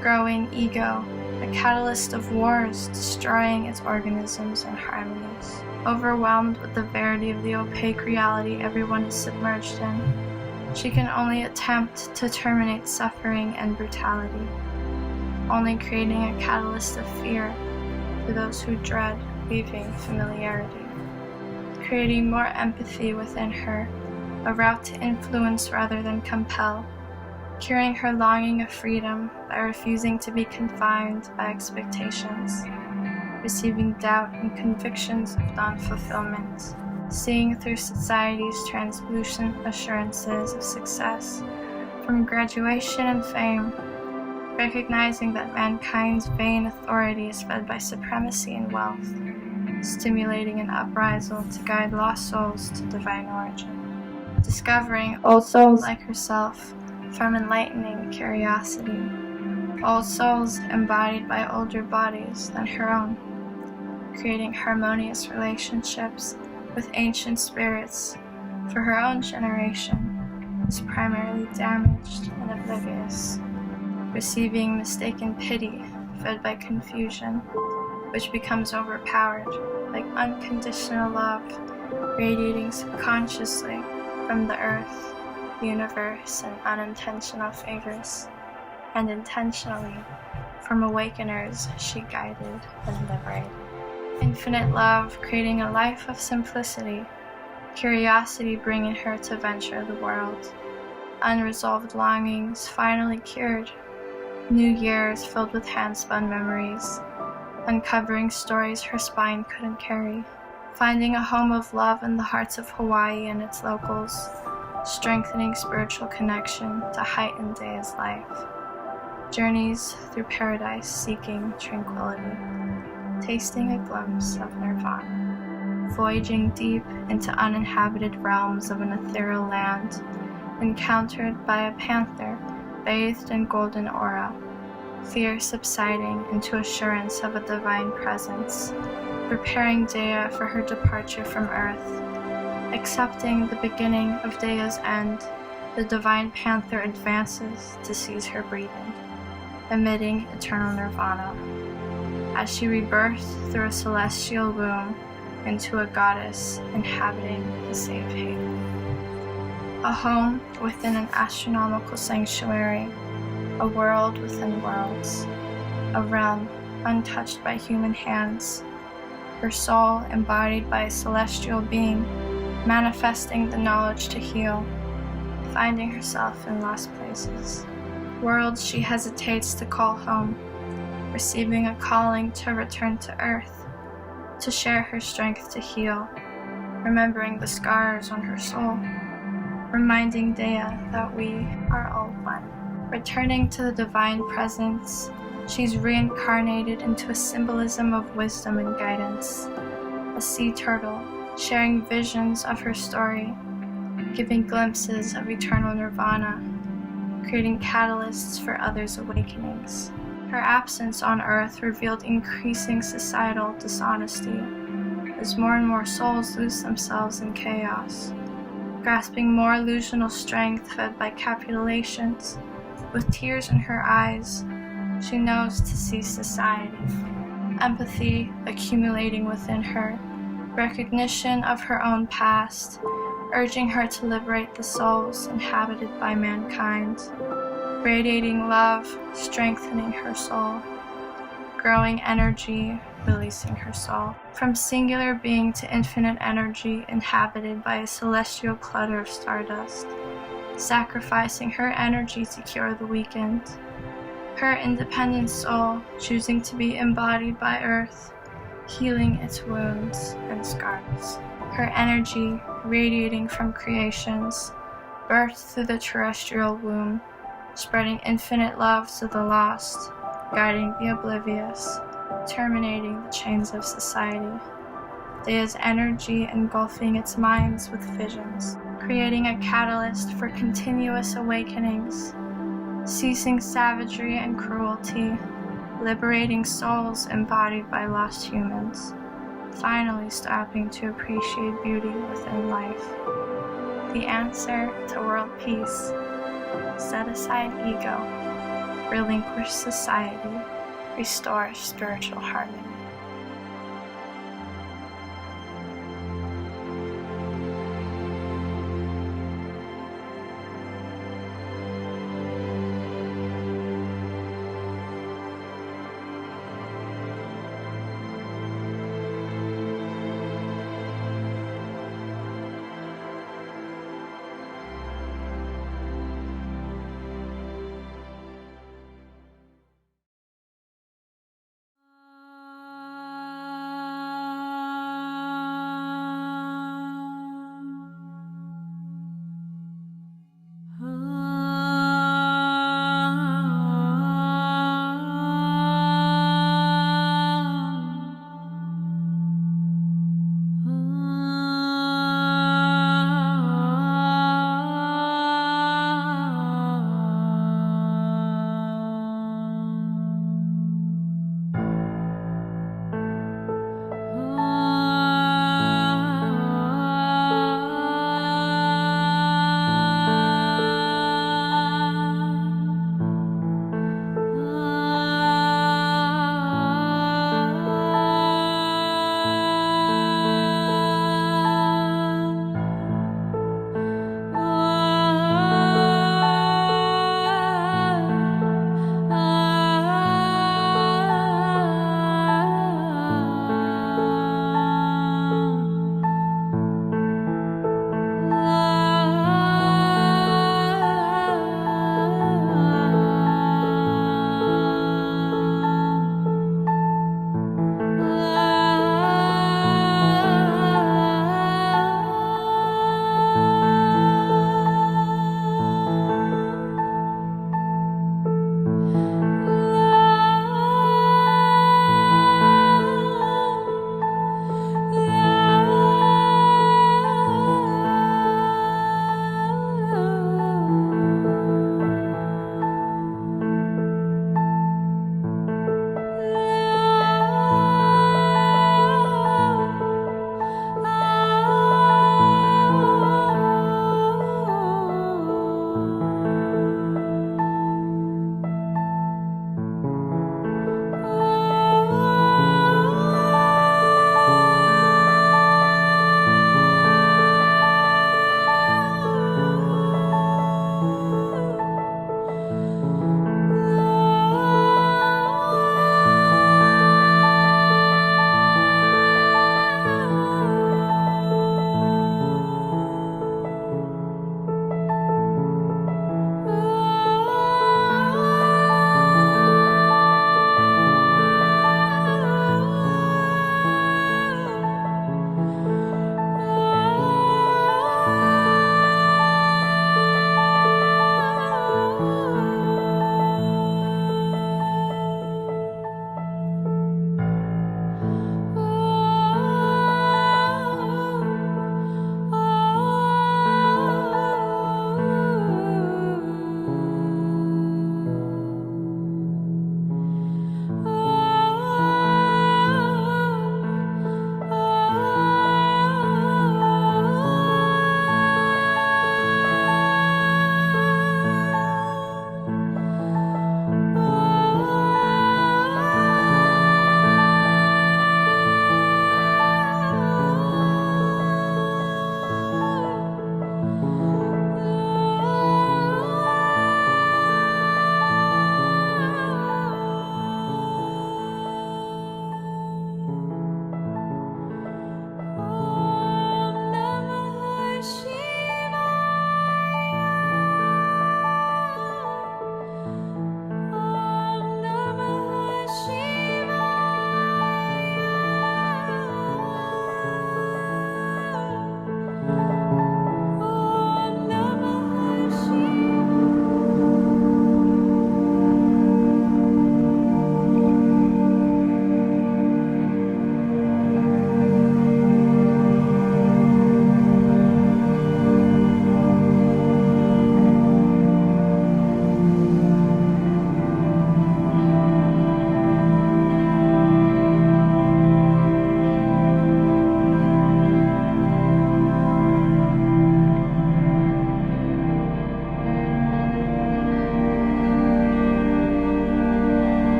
growing ego, the catalyst of wars, destroying its organisms and harmonies. Overwhelmed with the verity of the opaque reality everyone is submerged in, she can only attempt to terminate suffering and brutality, only creating a catalyst of fear for those who dread leaving familiarity. Creating more empathy within her, a route to influence rather than compel, curing her longing of freedom by refusing to be confined by expectations, receiving doubt and convictions of non-fulfillment, seeing through society's translucent assurances of success from graduation and fame, recognizing that mankind's vain authority is fed by supremacy and wealth, stimulating an uprisal to guide lost souls to divine origin, discovering old souls like herself from enlightening curiosity, old souls embodied by older bodies than her own, creating harmonious relationships with ancient spirits, for her own generation is primarily damaged and oblivious, receiving mistaken pity fed by confusion, which becomes overpowered like unconditional love radiating subconsciously from the earth, universe, and unintentional favors, and intentionally from awakeners she guided and liberated. Infinite love creating a life of simplicity, curiosity bringing her to venture the world, unresolved longings finally cured, new years filled with hand-spun memories, uncovering stories her spine couldn't carry, finding a home of love in the hearts of Hawaii and its locals, strengthening spiritual connection to heighten Dea's life, journeys through paradise seeking tranquility, tasting a glimpse of nirvana, voyaging deep into uninhabited realms of an ethereal land, encountered by a panther bathed in golden aura, fear subsiding into assurance of a divine presence, preparing Dea for her departure from Earth. Accepting the beginning of Dea's end, the divine panther advances to seize her breathing, emitting eternal nirvana, as she rebirthed through a celestial womb into a goddess inhabiting the safe haven. A home within an astronomical sanctuary, a world within worlds, a realm untouched by human hands, her soul embodied by a celestial being, manifesting the knowledge to heal, finding herself in lost places, worlds she hesitates to call home, receiving a calling to return to Earth, to share her strength to heal, remembering the scars on her soul, reminding Dea that we are all one. Returning to the divine presence, she's reincarnated into a symbolism of wisdom and guidance, a sea turtle sharing visions of her story, giving glimpses of eternal nirvana, creating catalysts for others' awakenings. Her absence on Earth revealed increasing societal dishonesty as more and more souls lose themselves in chaos, grasping more illusional strength fed by capitulations. With tears in her eyes, she knows to see society, empathy accumulating within her, recognition of her own past, urging her to liberate the souls inhabited by mankind, radiating love, strengthening her soul, growing energy, releasing her soul, from singular being to infinite energy inhabited by a celestial clutter of stardust, sacrificing her energy to cure the weakened, her independent soul choosing to be embodied by Earth, healing its wounds and scars. Her energy radiating from creations, birthed through the terrestrial womb, spreading infinite love to the lost, guiding the oblivious, terminating the chains of society. Dea's energy engulfing its minds with visions, creating a catalyst for continuous awakenings, ceasing savagery and cruelty, liberating souls embodied by lost humans, finally stopping to appreciate beauty within life. The answer to world peace: set aside ego, relinquish society, restore spiritual harmony.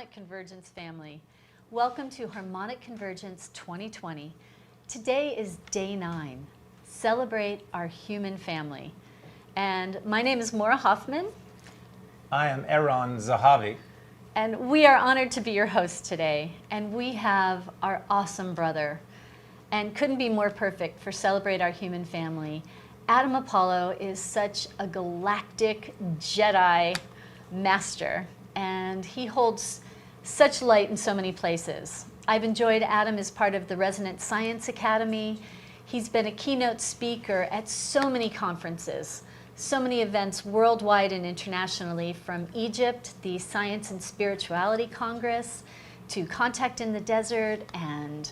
Harmonic Convergence family. Welcome to Harmonic Convergence 2020. Today is day 9. Celebrate our human family. And my name is Maura Hoffman. I am Aaron Zahavi. And we are honored to be your host today. And we have our awesome brother, and couldn't be more perfect for Celebrate Our Human Family. Adam Apollo is such a galactic Jedi master, and he holds such light in so many places. I've enjoyed Adam as part of the Resonant Science Academy. He's been a keynote speaker at so many conferences, so many events worldwide and internationally, from Egypt, the Science and Spirituality Congress, to Contact in the Desert, and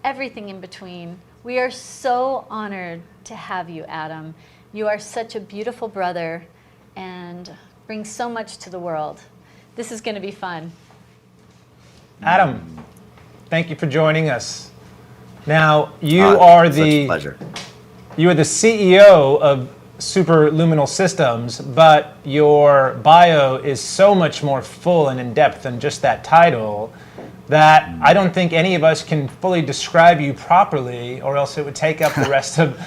everything in between. We are so honored to have you, Adam. You are such a beautiful brother and bring so much to the world. This is going to be fun. Adam, thank you for joining us. Now, you are such a pleasure. You are the CEO of Superluminal Systems, but your bio is so much more full and in-depth than just that title that I don't think any of us can fully describe you properly, or else it would take up the rest of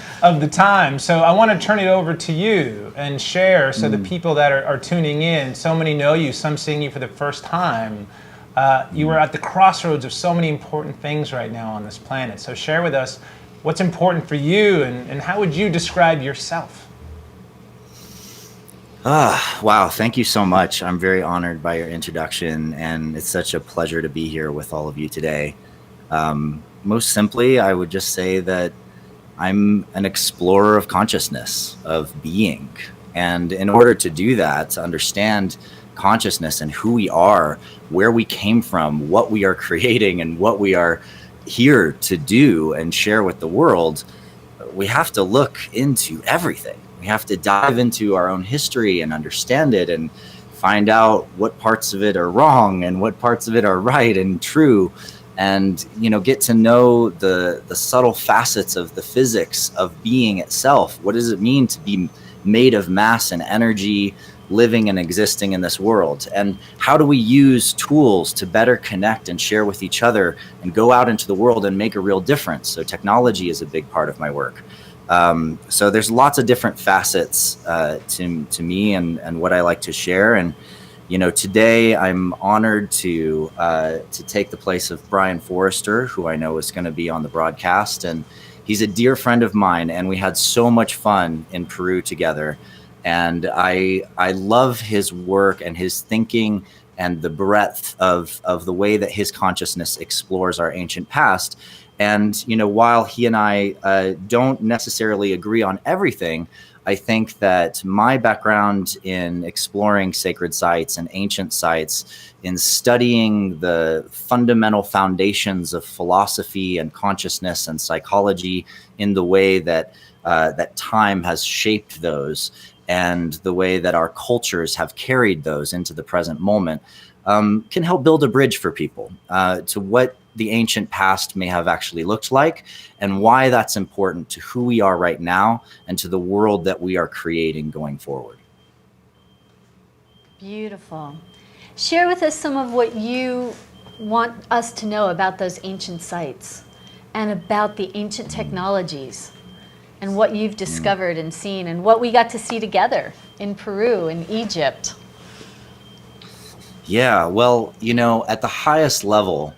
the time. So I want to turn it over to you and share, so the people that are tuning in, so many know you, some seeing you for the first time. You are at the crossroads of so many important things right now on this planet. So share with us what's important for you, and how would you describe yourself? Wow, thank you so much. I'm very honored by your introduction, and it's such a pleasure to be here with all of you today. Most simply, I would just say that I'm an explorer of consciousness, of being. And in order to do that, to understand consciousness and who we are, where we came from, what we are creating, and what we are here to do and share with the world, we have to look into everything. We have to dive into our own history and understand it, and find out what parts of it are wrong and what parts of it are right and true, and get to know the subtle facets of the physics of being itself. What does it mean to be made of mass and energy, living and existing in this world? And how do we use tools to better connect and share with each other and go out into the world and make a real difference? So technology is a big part of my work. So there's lots of different facets to me and what I like to share. And today I'm honored to take the place of Brian Forrester, who I know is going to be on the broadcast. And he's a dear friend of mine, and we had so much fun in Peru together. And I love his work and his thinking and the breadth of the way that his consciousness explores our ancient past. And, while he and I don't necessarily agree on everything, I think that my background in exploring sacred sites and ancient sites, in studying the fundamental foundations of philosophy and consciousness and psychology in the way that that time has shaped those, and the way that our cultures have carried those into the present moment, can help build a bridge for people to what the ancient past may have actually looked like, and why that's important to who we are right now and to the world that we are creating going forward. Beautiful. Share with us some of what you want us to know about those ancient sites and about the ancient technologies and what you've discovered and seen and what we got to see together in Peru and Egypt. Yeah, well, at the highest level,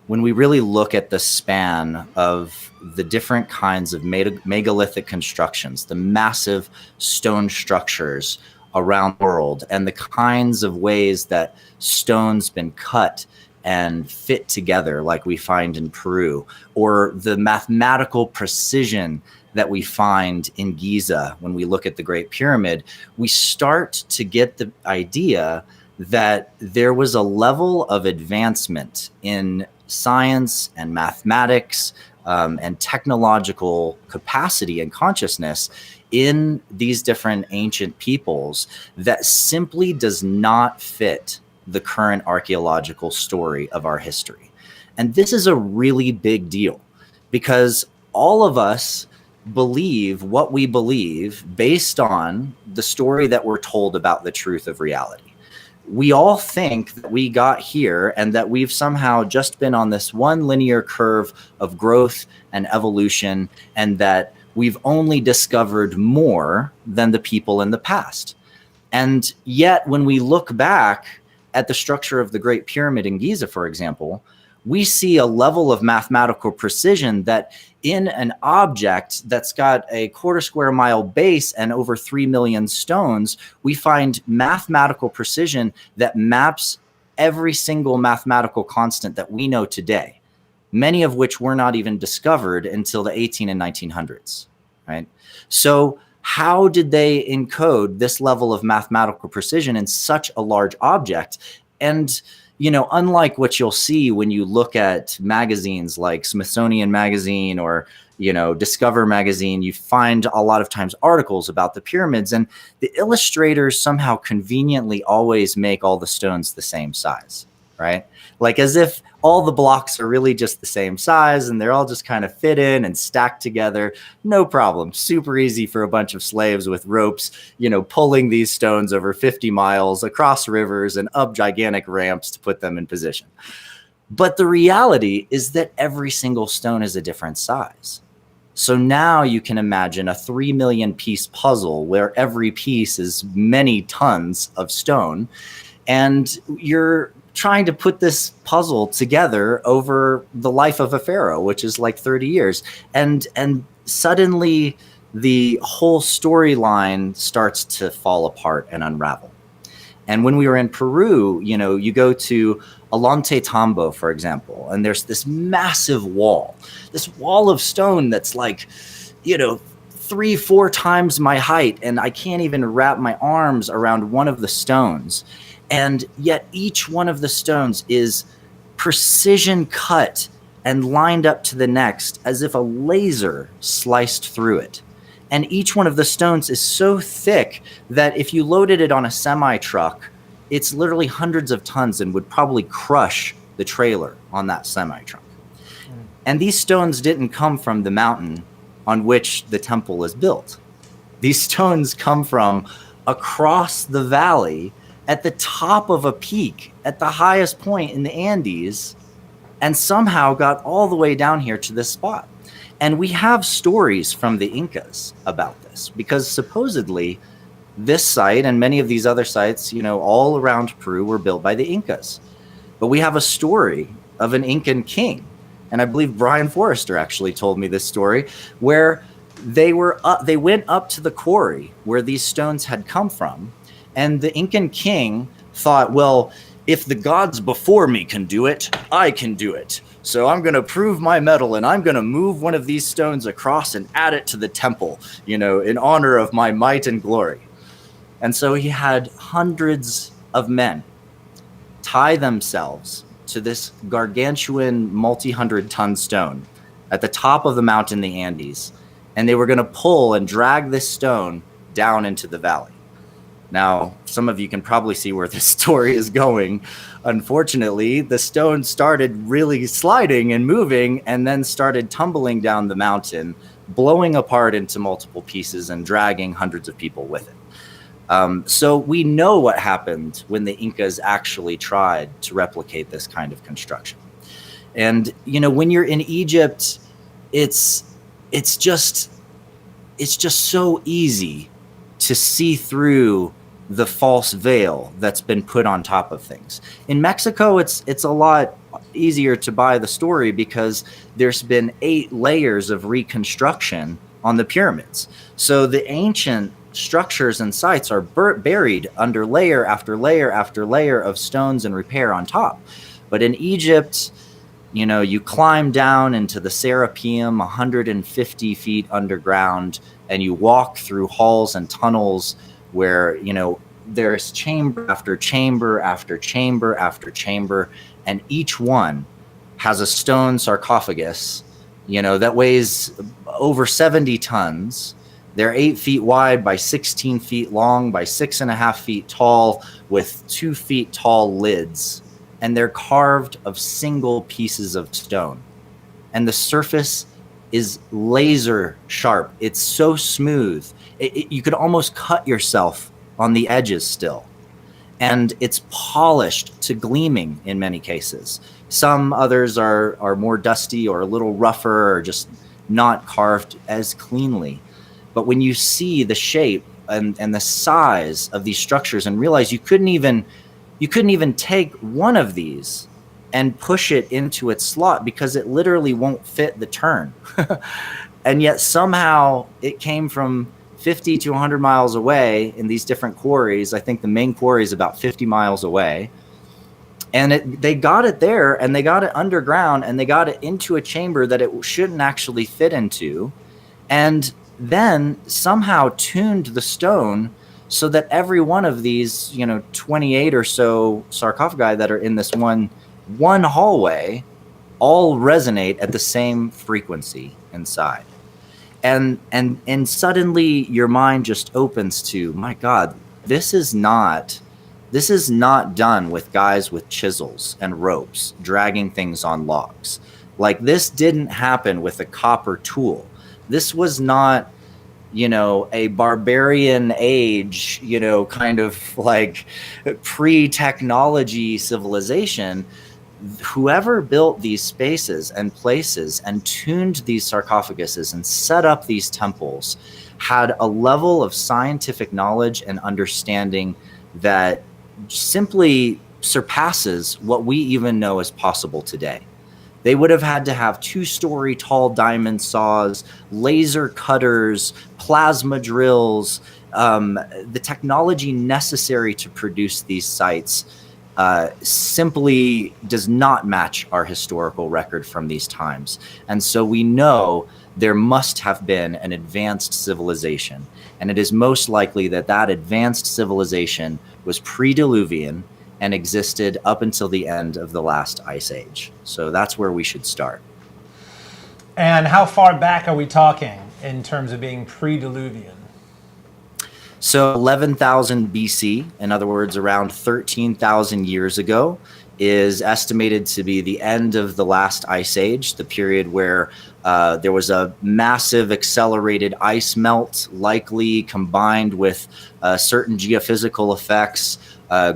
when we really look at the span of the different kinds of megalithic constructions, the massive stone structures around the world, and the kinds of ways that stone's been cut and fit together, like we find in Peru, or the mathematical precision that we find in Giza when we look at the Great Pyramid, we start to get the idea that there was a level of advancement in science and mathematics and technological capacity and consciousness in these different ancient peoples that simply does not fit the current archaeological story of our history. And this is a really big deal, because all of us believe what we believe based on the story that we're told about the truth of reality. we all think that we got here and that we've somehow just been on this one linear curve of growth and evolution, and that we've only discovered more than the people in the past. And yet, when we look back at the structure of the Great Pyramid in Giza, for example, we see a level of mathematical precision that in an object that's got a 1/4 square mile base and over 3 million stones, we find mathematical precision that maps every single mathematical constant that we know today, many of which were not even discovered until the 18 and 1900s, right? So how did they encode this level of mathematical precision in such a large object? And unlike what you'll see when you look at magazines like Smithsonian Magazine or, Discover Magazine, you find a lot of times articles about the pyramids, and the illustrators somehow conveniently always make all the stones the same size, right? Like as if all the blocks are really just the same size and they're all just kind of fit in and stacked together. No problem. Super easy for a bunch of slaves with ropes, pulling these stones over 50 miles across rivers and up gigantic ramps to put them in position. But the reality is that every single stone is a different size. So now you can imagine a 3 million piece puzzle where every piece is many tons of stone, and you're trying to put this puzzle together over the life of a pharaoh, which is like 30 years. And suddenly the whole storyline starts to fall apart and unravel. And when we were in Peru, you go to Ollantaytambo, for example, and there's this massive wall of stone that's like, 3-4 times my height, and I can't even wrap my arms around one of the stones. And yet each one of the stones is precision cut and lined up to the next as if a laser sliced through it. And each one of the stones is so thick that if you loaded it on a semi-truck, it's literally hundreds of tons and would probably crush the trailer on that semi-truck. And these stones didn't come from the mountain on which the temple is built. These stones come from across the valley at the top of a peak, at the highest point in the Andes, and somehow got all the way down here to this spot. And we have stories from the Incas about this, because supposedly this site and many of these other sites, all around Peru were built by the Incas. But we have a story of an Incan king, and I believe Brian Forrester actually told me this story, where they went up to the quarry where these stones had come from, and the Incan king thought, well, if the gods before me can do it, I can do it. So I'm going to prove my mettle, and I'm going to move one of these stones across and add it to the temple, in honor of my might and glory. And so he had hundreds of men tie themselves to this gargantuan multi-hundred-ton stone at the top of the mountain, the Andes, and they were going to pull and drag this stone down into the valley. Now, some of you can probably see where this story is going. Unfortunately, the stone started really sliding and moving and then started tumbling down the mountain, blowing apart into multiple pieces and dragging hundreds of people with it. So we know what happened when the Incas actually tried to replicate this kind of construction. And, when you're in Egypt, it's just so easy to see through the false veil that's been put on top of things. In Mexico, it's a lot easier to buy the story because there's been 8 layers of reconstruction on the pyramids. So the ancient structures and sites are buried under layer after layer after layer of stones and repair on top. But in Egypt, you climb down into the Serapeum 150 feet underground, and you walk through halls and tunnels where, there's chamber after chamber after chamber after chamber, and each one has a stone sarcophagus, that weighs over 70 tons. They're 8 feet wide by 16 feet long by 6.5 feet tall with 2 feet tall lids. And they're carved of single pieces of stone. And the surface is laser sharp. It's so smooth. You could almost cut yourself on the edges still. and it's polished to gleaming in many cases. Some others are more dusty or a little rougher or just not carved as cleanly. But when you see the shape and the size of these structures and realize you couldn't even take one of these and push it into its slot because it literally won't fit the turn. And yet somehow it came from 50 to 100 miles away in these different quarries. I think the main quarry is about 50 miles away. And they got it there, and they got it underground, and they got it into a chamber that it shouldn't actually fit into, and then somehow tuned the stone so that every one of these, 28 or so sarcophagi that are in this one hallway all resonate at the same frequency inside. And suddenly your mind just opens to, my God, this is not done with guys with chisels and ropes dragging things on logs. Like, this didn't happen with a copper tool. This was not, a barbarian age, kind of like pre-technology civilization. Whoever built these spaces and places and tuned these sarcophaguses and set up these temples had a level of scientific knowledge and understanding that simply surpasses what we even know is possible today. They would have had to have 2-story tall diamond saws, laser cutters, plasma drills, the technology necessary to produce these sites simply does not match our historical record from these times. And so we know there must have been an advanced civilization. And it is most likely that that advanced civilization was pre-Diluvian and existed up until the end of the last ice age. So that's where we should start. And how far back are we talking in terms of being pre-Diluvian? So 11,000 BC, in other words, around 13,000 years ago, is estimated to be the end of the last ice age, the period where there was a massive accelerated ice melt, likely combined with certain geophysical effects,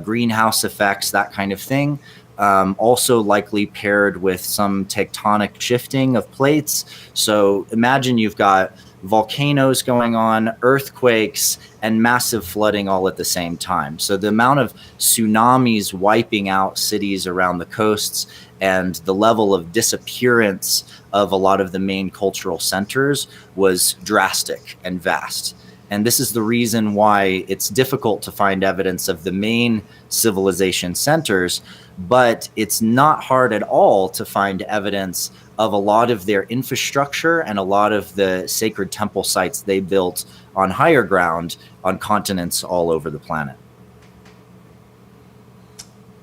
greenhouse effects, that kind of thing. Also likely paired with some tectonic shifting of plates. So imagine you've got volcanoes going on, earthquakes, and massive flooding all at the same time. So the amount of tsunamis wiping out cities around the coasts and the level of disappearance of a lot of the main cultural centers was drastic and vast. And this is the reason why it's difficult to find evidence of the main civilization centers, but it's not hard at all to find evidence of a lot of their infrastructure and a lot of the sacred temple sites they built on higher ground on continents all over the planet.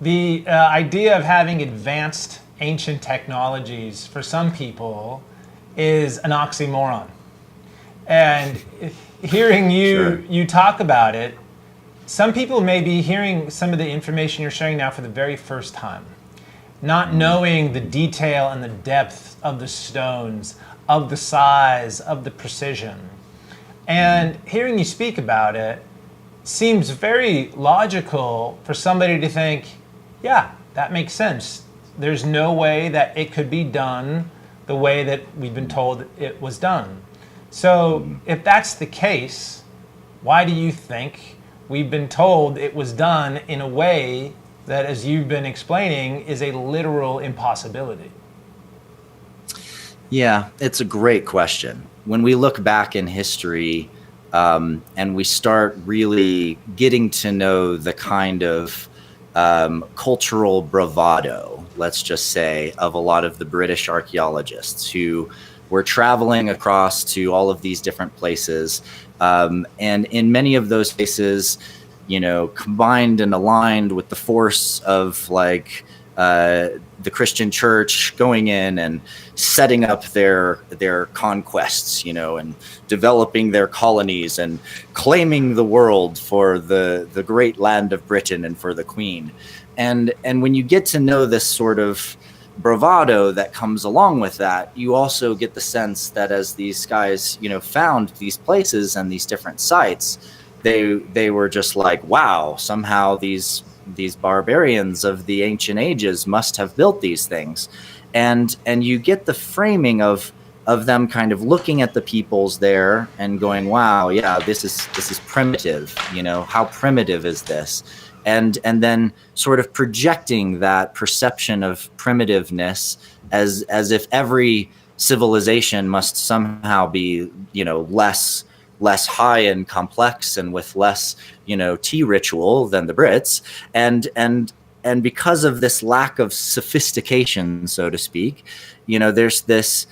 The idea of having advanced ancient technologies for some people is an oxymoron. And hearing you talk about it, some people may be hearing some of the information you're sharing now for the very first time, not knowing the detail and the depth of the stones, of the size, of the precision. And hearing you speak about it seems very logical for somebody to think, yeah, that makes sense. There's no way that it could be done the way that we've been told it was done. So if that's the case, why do you think we've been told it was done in a way that, as you've been explaining, is a literal impossibility? Yeah, it's a great question. When we look back in history and we start really getting to know the kind of cultural bravado, let's just say, of a lot of the British archaeologists who were traveling across to all of these different places. And in many of those places, combined and aligned with the force of the Christian church going in and setting up their conquests, and developing their colonies and claiming the world for the great land of Britain and for the Queen. And when you get to know this sort of bravado that comes along with that, you also get the sense that as these guys, found these places and these different sites, they were just like, wow, somehow these these barbarians of the ancient ages must have built these things. And you get the framing of them kind of looking at the peoples there and going, wow, yeah, this is primitive, you know, how primitive is this? And then sort of projecting that perception of primitiveness as if every civilization must somehow be, you know, less high and complex and with less, you know, tea ritual than the Brits. And because of this lack of sophistication, so to speak, you know, there's this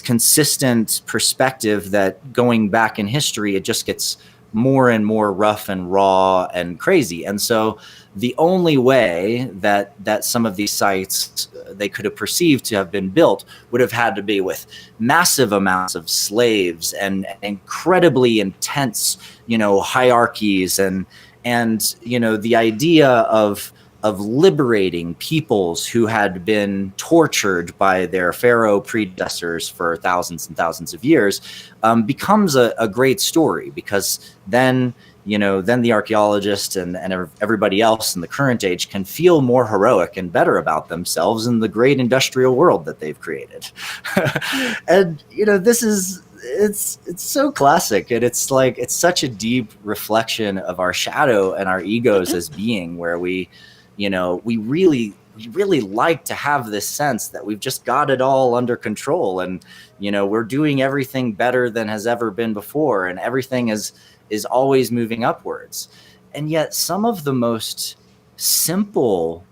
consistent perspective that going back in history, it just gets more and more rough and raw and crazy. And so the only way that some of these sites they could have perceived to have been built would have had to be with massive amounts of slaves and incredibly intense, you know, hierarchies and you know, the idea of liberating peoples who had been tortured by their pharaoh predecessors for thousands and thousands of years becomes a great story, because then, you know, then the archaeologists and everybody else in the current age can feel more heroic and better about themselves in the great industrial world that they've created. And, you know, it's so classic, and it's like, it's such a deep reflection of our shadow and our egos as being, where we, you know, we really like to have this sense that we've just got it all under control, and, you know, we're doing everything better than has ever been before, and everything is always moving upwards. And yet some of the most simple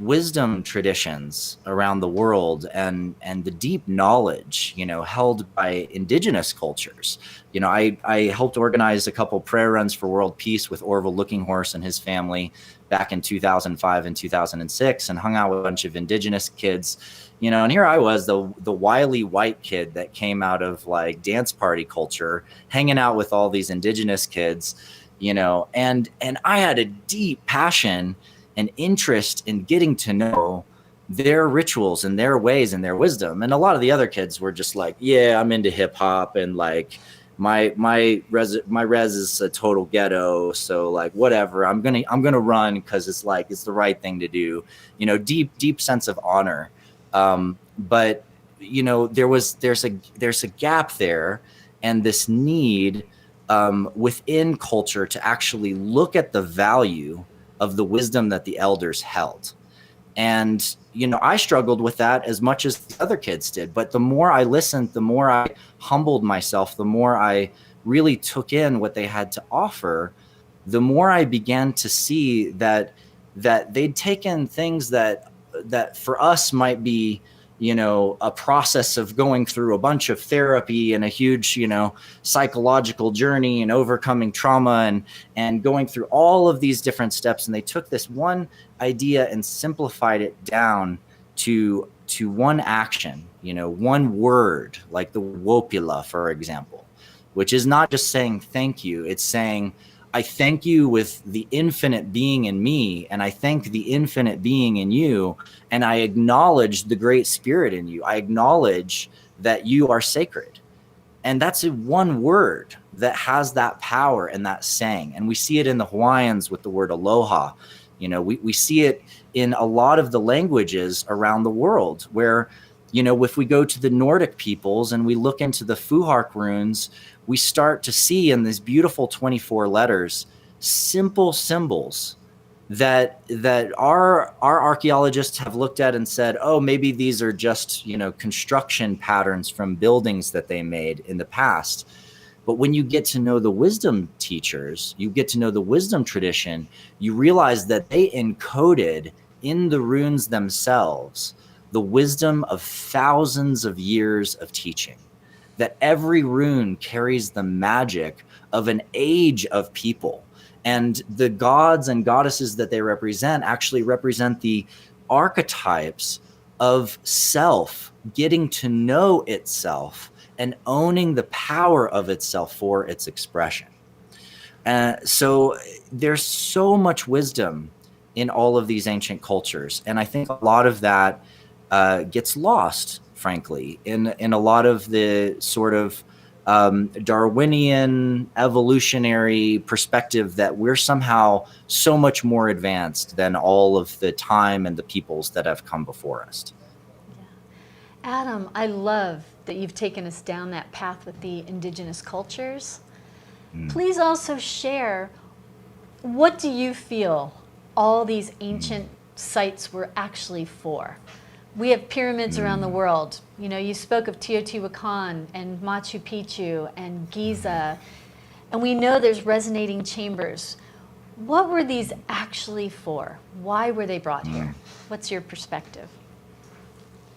wisdom traditions around the world and the deep knowledge, you know, held by indigenous cultures. You know, I helped organize a couple prayer runs for world peace with Orville Lookinghorse and his family back in 2005 and 2006, and hung out with a bunch of indigenous kids, you know, and here I was, the wily white kid that came out of like dance party culture, hanging out with all these indigenous kids, you know, and I had a deep passion and interest in getting to know their rituals and their ways and their wisdom. And a lot of the other kids were just like, yeah, I'm into hip hop, and like my res is a total ghetto, so like whatever, I'm gonna run because it's like it's the right thing to do, you know, deep sense of honor. But you know, there's a gap there, and this need within culture to actually look at the value of the wisdom that the elders held. And, you know, I struggled with that as much as the other kids did. But the more I listened, the more I humbled myself, the more I really took in what they had to offer, the more I began to see that they'd taken things that for us might be, you know, a process of going through a bunch of therapy and a huge, you know, psychological journey and overcoming trauma and going through all of these different steps. And they took this one idea and simplified it down to one action, you know, one word, like the wopila, for example, which is not just saying thank you. It's saying, I thank you with the infinite being in me, and I thank the infinite being in you, and I acknowledge the great spirit in you. I acknowledge that you are sacred. And that's one word that has that power and that saying. And we see it in the Hawaiians with the word aloha. You know, we see it in a lot of the languages around the world where, you know, if we go to the Nordic peoples and we look into the Fuhark runes, we start to see in these beautiful 24 letters, simple symbols that our archaeologists have looked at and said, oh, maybe these are just, you know, construction patterns from buildings that they made in the past. But when you get to know the wisdom teachers, you get to know the wisdom tradition, you realize that they encoded in the runes themselves the wisdom of thousands of years of teaching. That every rune carries the magic of an age of people. And the gods and goddesses that they represent actually represent the archetypes of self, getting to know itself and owning the power of itself for its expression. So there's so much wisdom in all of these ancient cultures. And I think a lot of that gets lost, frankly, in a lot of the sort of Darwinian evolutionary perspective that we're somehow so much more advanced than all of the time and the peoples that have come before us. Adam, I love that you've taken us down that path with the indigenous cultures. Please also share, what do you feel all these ancient sites were actually for? We have pyramids around the world. You know, you spoke of Teotihuacan and Machu Picchu and Giza, and we know there's resonating chambers. What were these actually for? Why were they brought here? What's your perspective?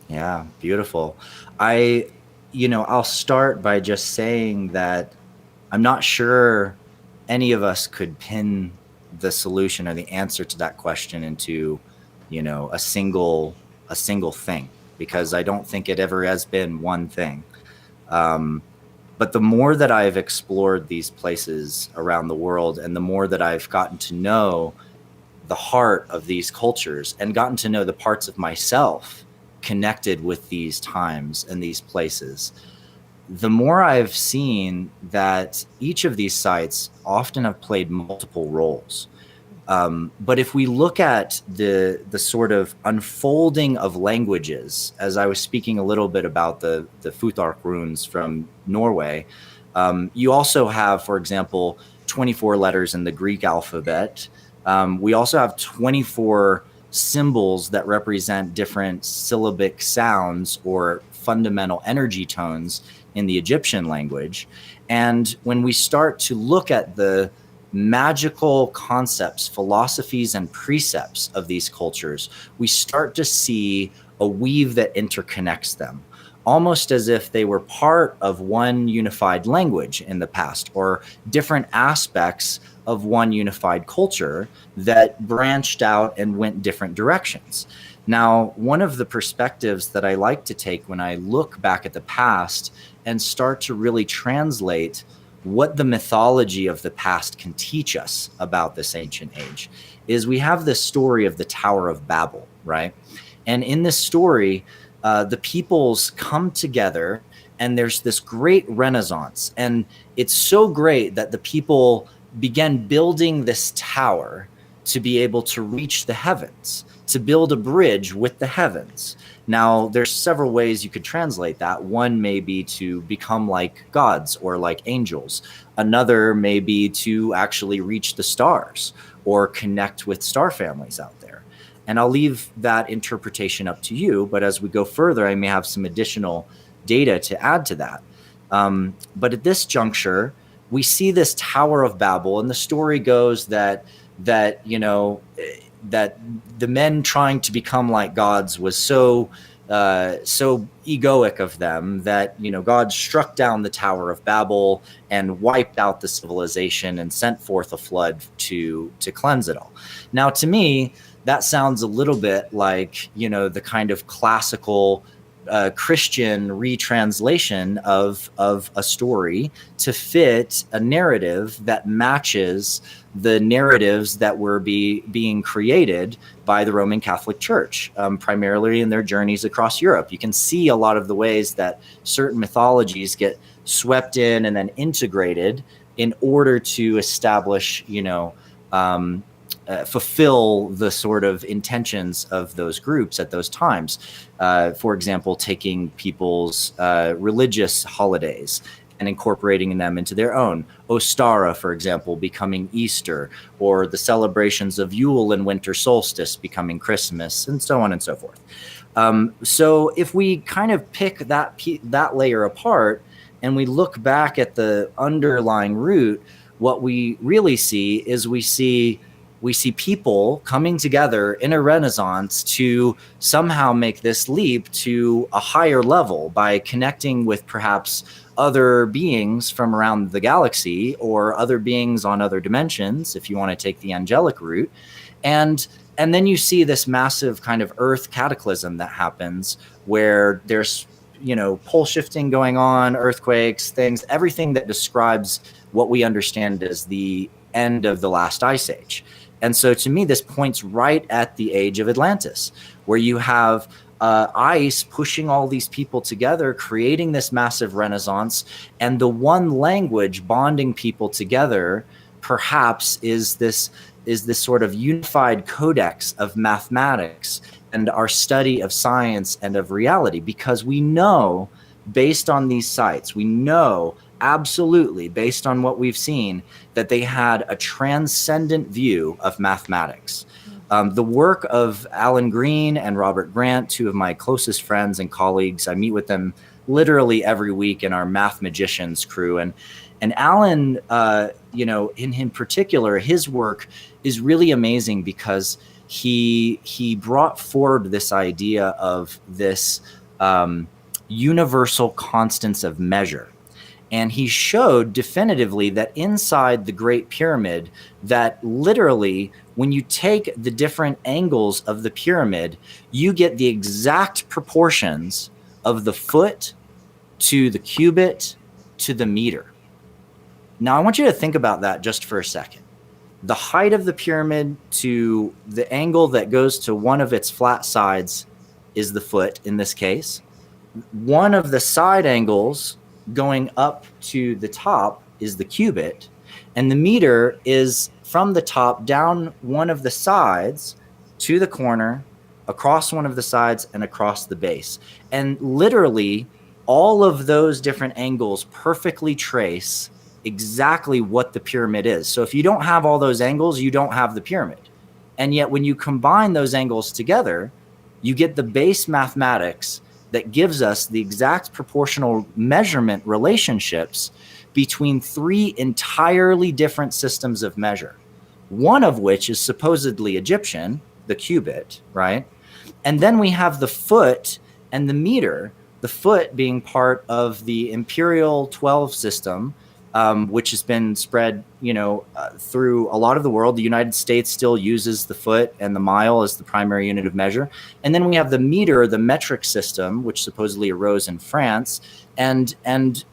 Yeah, beautiful. I'll start by just saying that I'm not sure any of us could pin the solution or the answer to that question into, a single thing, because I don't think it ever has been one thing. But the more that I've explored these places around the world, and the more that I've gotten to know the heart of these cultures and gotten to know the parts of myself connected with these times and these places, the more I've seen that each of these sites often have played multiple roles. But if we look at the sort of unfolding of languages, as I was speaking a little bit about the Futhark runes from Norway, you also have, for example, 24 letters in the Greek alphabet. We also have 24 symbols that represent different syllabic sounds or fundamental energy tones in the Egyptian language. And when we start to look at the magical concepts, philosophies, and precepts of these cultures, we start to see a weave that interconnects them, almost as if they were part of one unified language in the past, or different aspects of one unified culture that branched out and went different directions. Now, one of the perspectives that I like to take when I look back at the past and start to really translate what the mythology of the past can teach us about this ancient age is, we have this story of the Tower of Babel, right? And in this story, the peoples come together and there's this great renaissance. And it's so great that the people began building this tower to be able to reach the heavens, to build a bridge with the heavens. Now, there's several ways you could translate that. One may be to become like gods or like angels. Another may be to actually reach the stars or connect with star families out there. And I'll leave that interpretation up to you. But as we go further, I may have some additional data to add to that. But at this juncture, we see this Tower of Babel, and the story goes that the men trying to become like gods was so egoic of them that God struck down the Tower of Babel and wiped out the civilization and sent forth a flood to cleanse it all. Now, to me, that sounds a little bit like the kind of classical Christian retranslation of a story to fit a narrative that matches the narratives that were being created by the Roman Catholic Church, primarily in their journeys across Europe. You can see a lot of the ways that certain mythologies get swept in and then integrated in order to establish, fulfill the sort of intentions of those groups at those times. For example, taking people's religious holidays and incorporating them into their own. Ostara, for example, becoming Easter, or the celebrations of Yule and winter solstice becoming Christmas, and so on and so forth. So if we kind of pick that layer apart and we look back at the underlying root, what we really see is we see people coming together in a renaissance to somehow make this leap to a higher level by connecting with perhaps other beings from around the galaxy, or other beings on other dimensions, if you want to take the angelic route. And then you see this massive kind of earth cataclysm that happens, where there's pole shifting going on, earthquakes, things, everything that describes what we understand as the end of the last ice age. And so to me, this points right at the age of Atlantis, where you have ice pushing all these people together, creating this massive renaissance, and the one language bonding people together perhaps is this sort of unified codex of mathematics and our study of science and of reality, because we know, based on these sites, we know absolutely, based on what we've seen, that they had a transcendent view of mathematics. The work of Alan Green and Robert Grant, two of my closest friends and colleagues, I meet with them literally every week in our Math Magicians crew. And Alan, in particular, his work is really amazing because he brought forward this idea of this universal constants of measure. And he showed definitively that inside the Great Pyramid, that literally when you take the different angles of the pyramid, you get the exact proportions of the foot to the cubit to the meter. Now, I want you to think about that just for a second. The height of the pyramid to the angle that goes to one of its flat sides is the foot in this case. One of the side angles going up to the top is the cubit, and the meter is from the top down one of the sides to the corner, across one of the sides, and across the base. And literally all of those different angles perfectly trace exactly what the pyramid is. So if you don't have all those angles, you don't have the pyramid. And yet when you combine those angles together, you get the base mathematics that gives us the exact proportional measurement relationships between three entirely different systems of measure, one of which is supposedly Egyptian, the cubit, right? And then we have the foot and the meter, the foot being part of the imperial 12 system, which has been spread, through a lot of the world. The United States still uses the foot and the mile as the primary unit of measure. And then we have the meter, the metric system, which supposedly arose in France and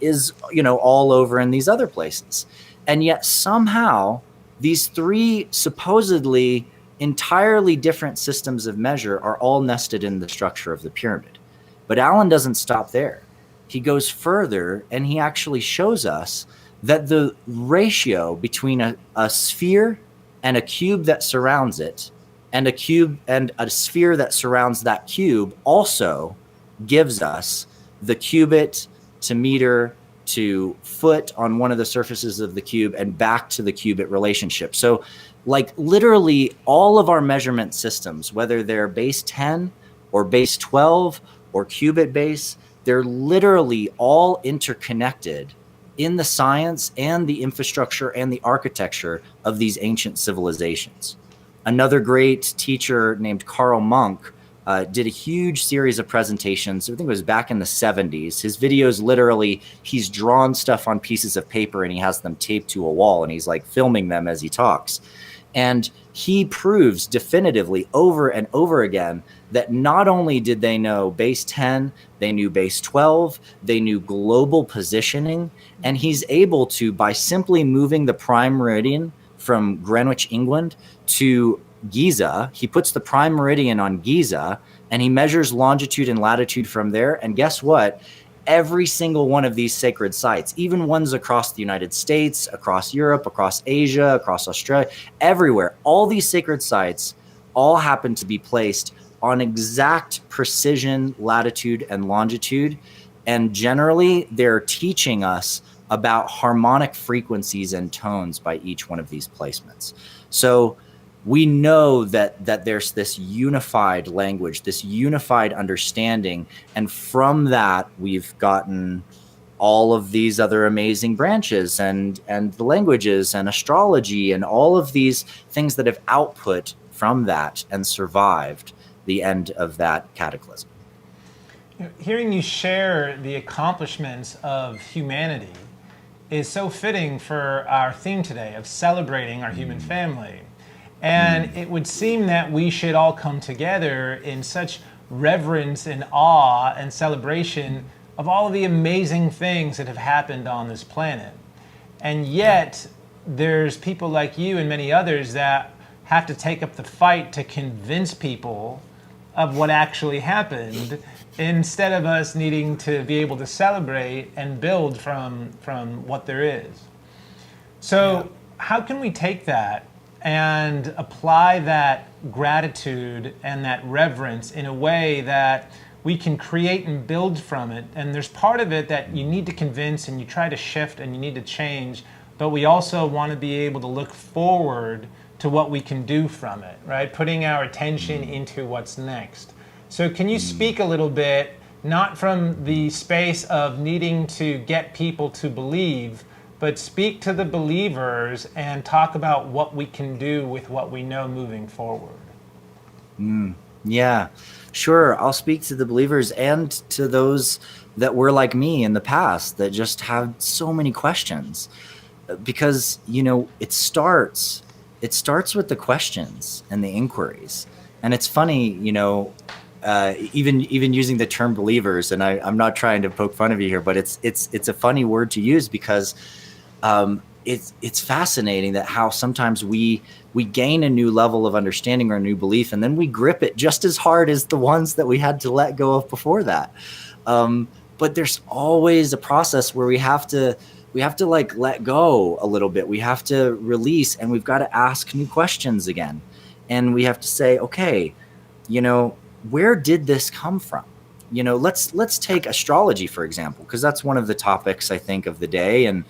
is, all over in these other places. And yet somehow these three supposedly entirely different systems of measure are all nested in the structure of the pyramid. But Alan doesn't stop there. He goes further and he actually shows us that the ratio between a sphere and a cube that surrounds it, and a cube and a sphere that surrounds that cube, also gives us the cubit to meter to foot on one of the surfaces of the cube and back to the cubit relationship. So like literally all of our measurement systems, whether they're base 10 or base 12 or cubit base, they're literally all interconnected in the science and the infrastructure and the architecture of these ancient civilizations. Another great teacher named Carl Monk did a huge series of presentations. I think it was back in the 70s. His videos, literally, he's drawn stuff on pieces of paper and he has them taped to a wall and he's like filming them as he talks. And he proves definitively over and over again that not only did they know base 10, they knew base 12, they knew global positioning, and he's able to, by simply moving the prime meridian from Greenwich, England to Giza, he puts the prime meridian on Giza and he measures longitude and latitude from there. And guess what? Every single one of these sacred sites, even ones across the United States, across Europe, across Asia, across Australia, everywhere, all these sacred sites all happen to be placed on exact precision, latitude, and longitude. And generally, they're teaching us about harmonic frequencies and tones by each one of these placements. So we know that there's this unified language, this unified understanding, and from that we've gotten all of these other amazing branches and the languages and astrology and all of these things that have output from that and survived the end of that cataclysm. Hearing you share the accomplishments of humanity is so fitting for our theme today of celebrating our human family. And it would seem that we should all come together in such reverence and awe and celebration of all of the amazing things that have happened on this planet. And yet, there's people like you and many others that have to take up the fight to convince people of what actually happened, instead of us needing to be able to celebrate and build from what there is. So how can we take that and apply that gratitude and that reverence in a way that we can create and build from it? And there's part of it that you need to convince and you try to shift and you need to change, but we also want to be able to look forward to what we can do from it, right? Putting our attention into what's next. So can you speak a little bit, not from the space of needing to get people to believe, but speak to the believers and talk about what we can do with what we know moving forward? Yeah, sure. I'll speak to the believers and to those that were like me in the past that just have so many questions. Because, it starts with the questions and the inquiries. And it's funny, even using the term believers, and I'm not trying to poke fun of you here, but it's a funny word to use because it's fascinating that how sometimes we gain a new level of understanding or a new belief, and then we grip it just as hard as the ones that we had to let go of before that. But there's always a process where we have to like let go a little bit. We have to release, and we've got to ask new questions again. And we have to say, okay, where did this come from? Let's take astrology, for example, because that's one of the topics I think of the day. And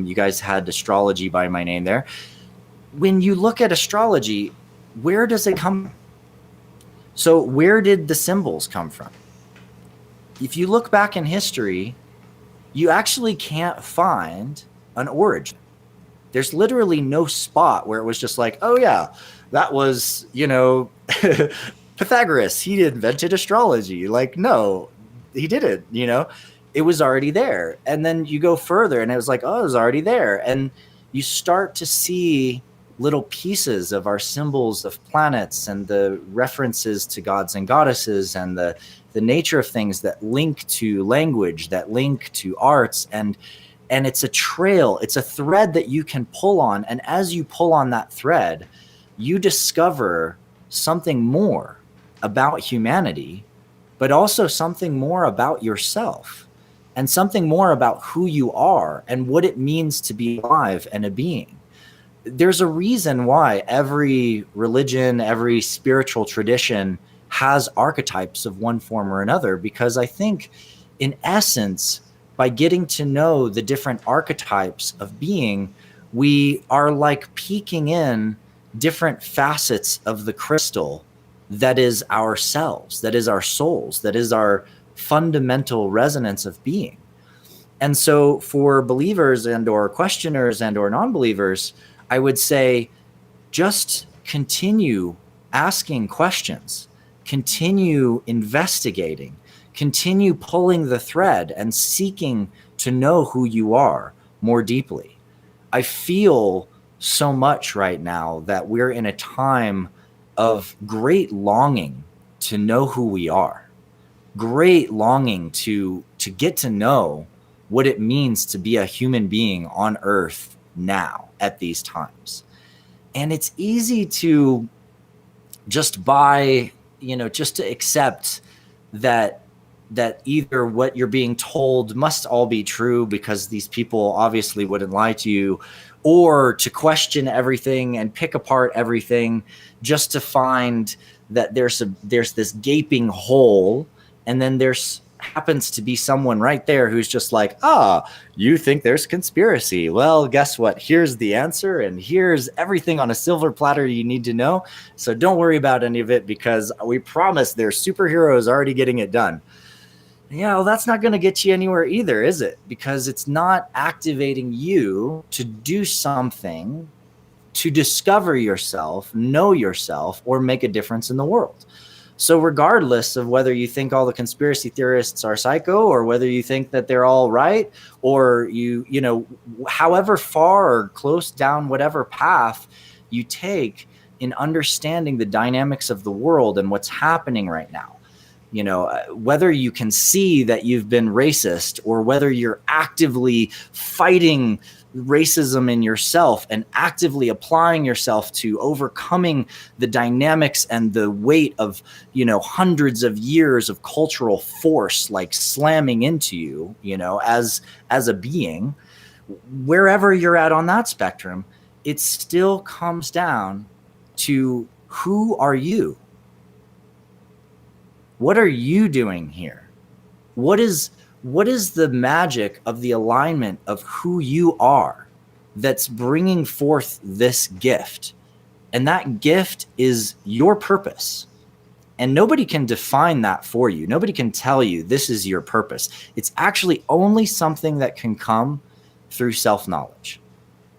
you guys had astrology by my name there. When you look at astrology, where does it come? So where did the symbols come from? If you look back in history, you actually can't find an origin. There's literally no spot where it was just like, oh yeah, that was, Pythagoras, he invented astrology. Like, no, he didn't, it was already there. And then you go further and it was like, oh, it was already there. And you start to see little pieces of our symbols of planets and the references to gods and goddesses and the nature of things that link to language, that link to arts. And it's a trail, it's a thread that you can pull on. And as you pull on that thread, you discover something more about humanity, but also something more about yourself and something more about who you are and what it means to be alive and a being. There's a reason why every religion, every spiritual tradition has archetypes of one form or another, because I think in essence, by getting to know the different archetypes of being, we are like peeking in different facets of the crystal that is ourselves, that is our souls, that is our fundamental resonance of being. And so for believers and or questioners and or non-believers, I would say just continue asking questions, continue investigating, continue pulling the thread and seeking to know who you are more deeply. I feel so much right now that we're in a time of great longing to know who we are, great longing to get to know what it means to be a human being on earth now at these times. And it's easy to just just to accept that either what you're being told must all be true because these people obviously wouldn't lie to you, or to question everything and pick apart everything just to find that there's this gaping hole, and then there's happens to be someone right there who's just like, you think there's conspiracy. Well, guess what? Here's the answer, and here's everything on a silver platter you need to know. So don't worry about any of it because we promise there's superheroes already getting it done. Yeah, well, that's not going to get you anywhere either, is it? Because it's not activating you to do something, to discover yourself, know yourself, or make a difference in the world. So regardless of whether you think all the conspiracy theorists are psycho, or whether you think that they're all right, or however far or close down whatever path you take in understanding the dynamics of the world and what's happening right now, whether you can see that you've been racist, or whether you're actively fighting racism in yourself and actively applying yourself to overcoming the dynamics and the weight of, you know, hundreds of years of cultural force, like slamming into you, you know, as a being, wherever you're at on that spectrum, it still comes down to, who are you? What are you doing here? What is the magic of the alignment of who you are that's bringing forth this gift? And that gift is your purpose. And nobody can define that for you. Nobody can tell you this is your purpose. It's actually only something that can come through self-knowledge.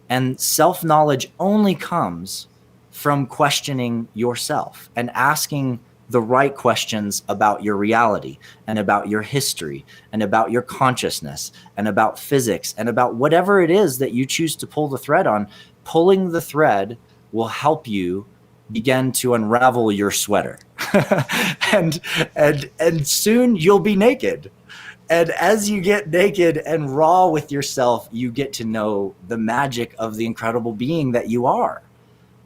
And self-knowledge only comes from questioning yourself and asking the right questions about your reality and about your history and about your consciousness and about physics and about whatever it is that you choose to pull the thread on. Pulling the thread will help you begin to unravel your sweater. and soon you'll be naked. And as you get naked and raw with yourself, you get to know the magic of the incredible being that you are.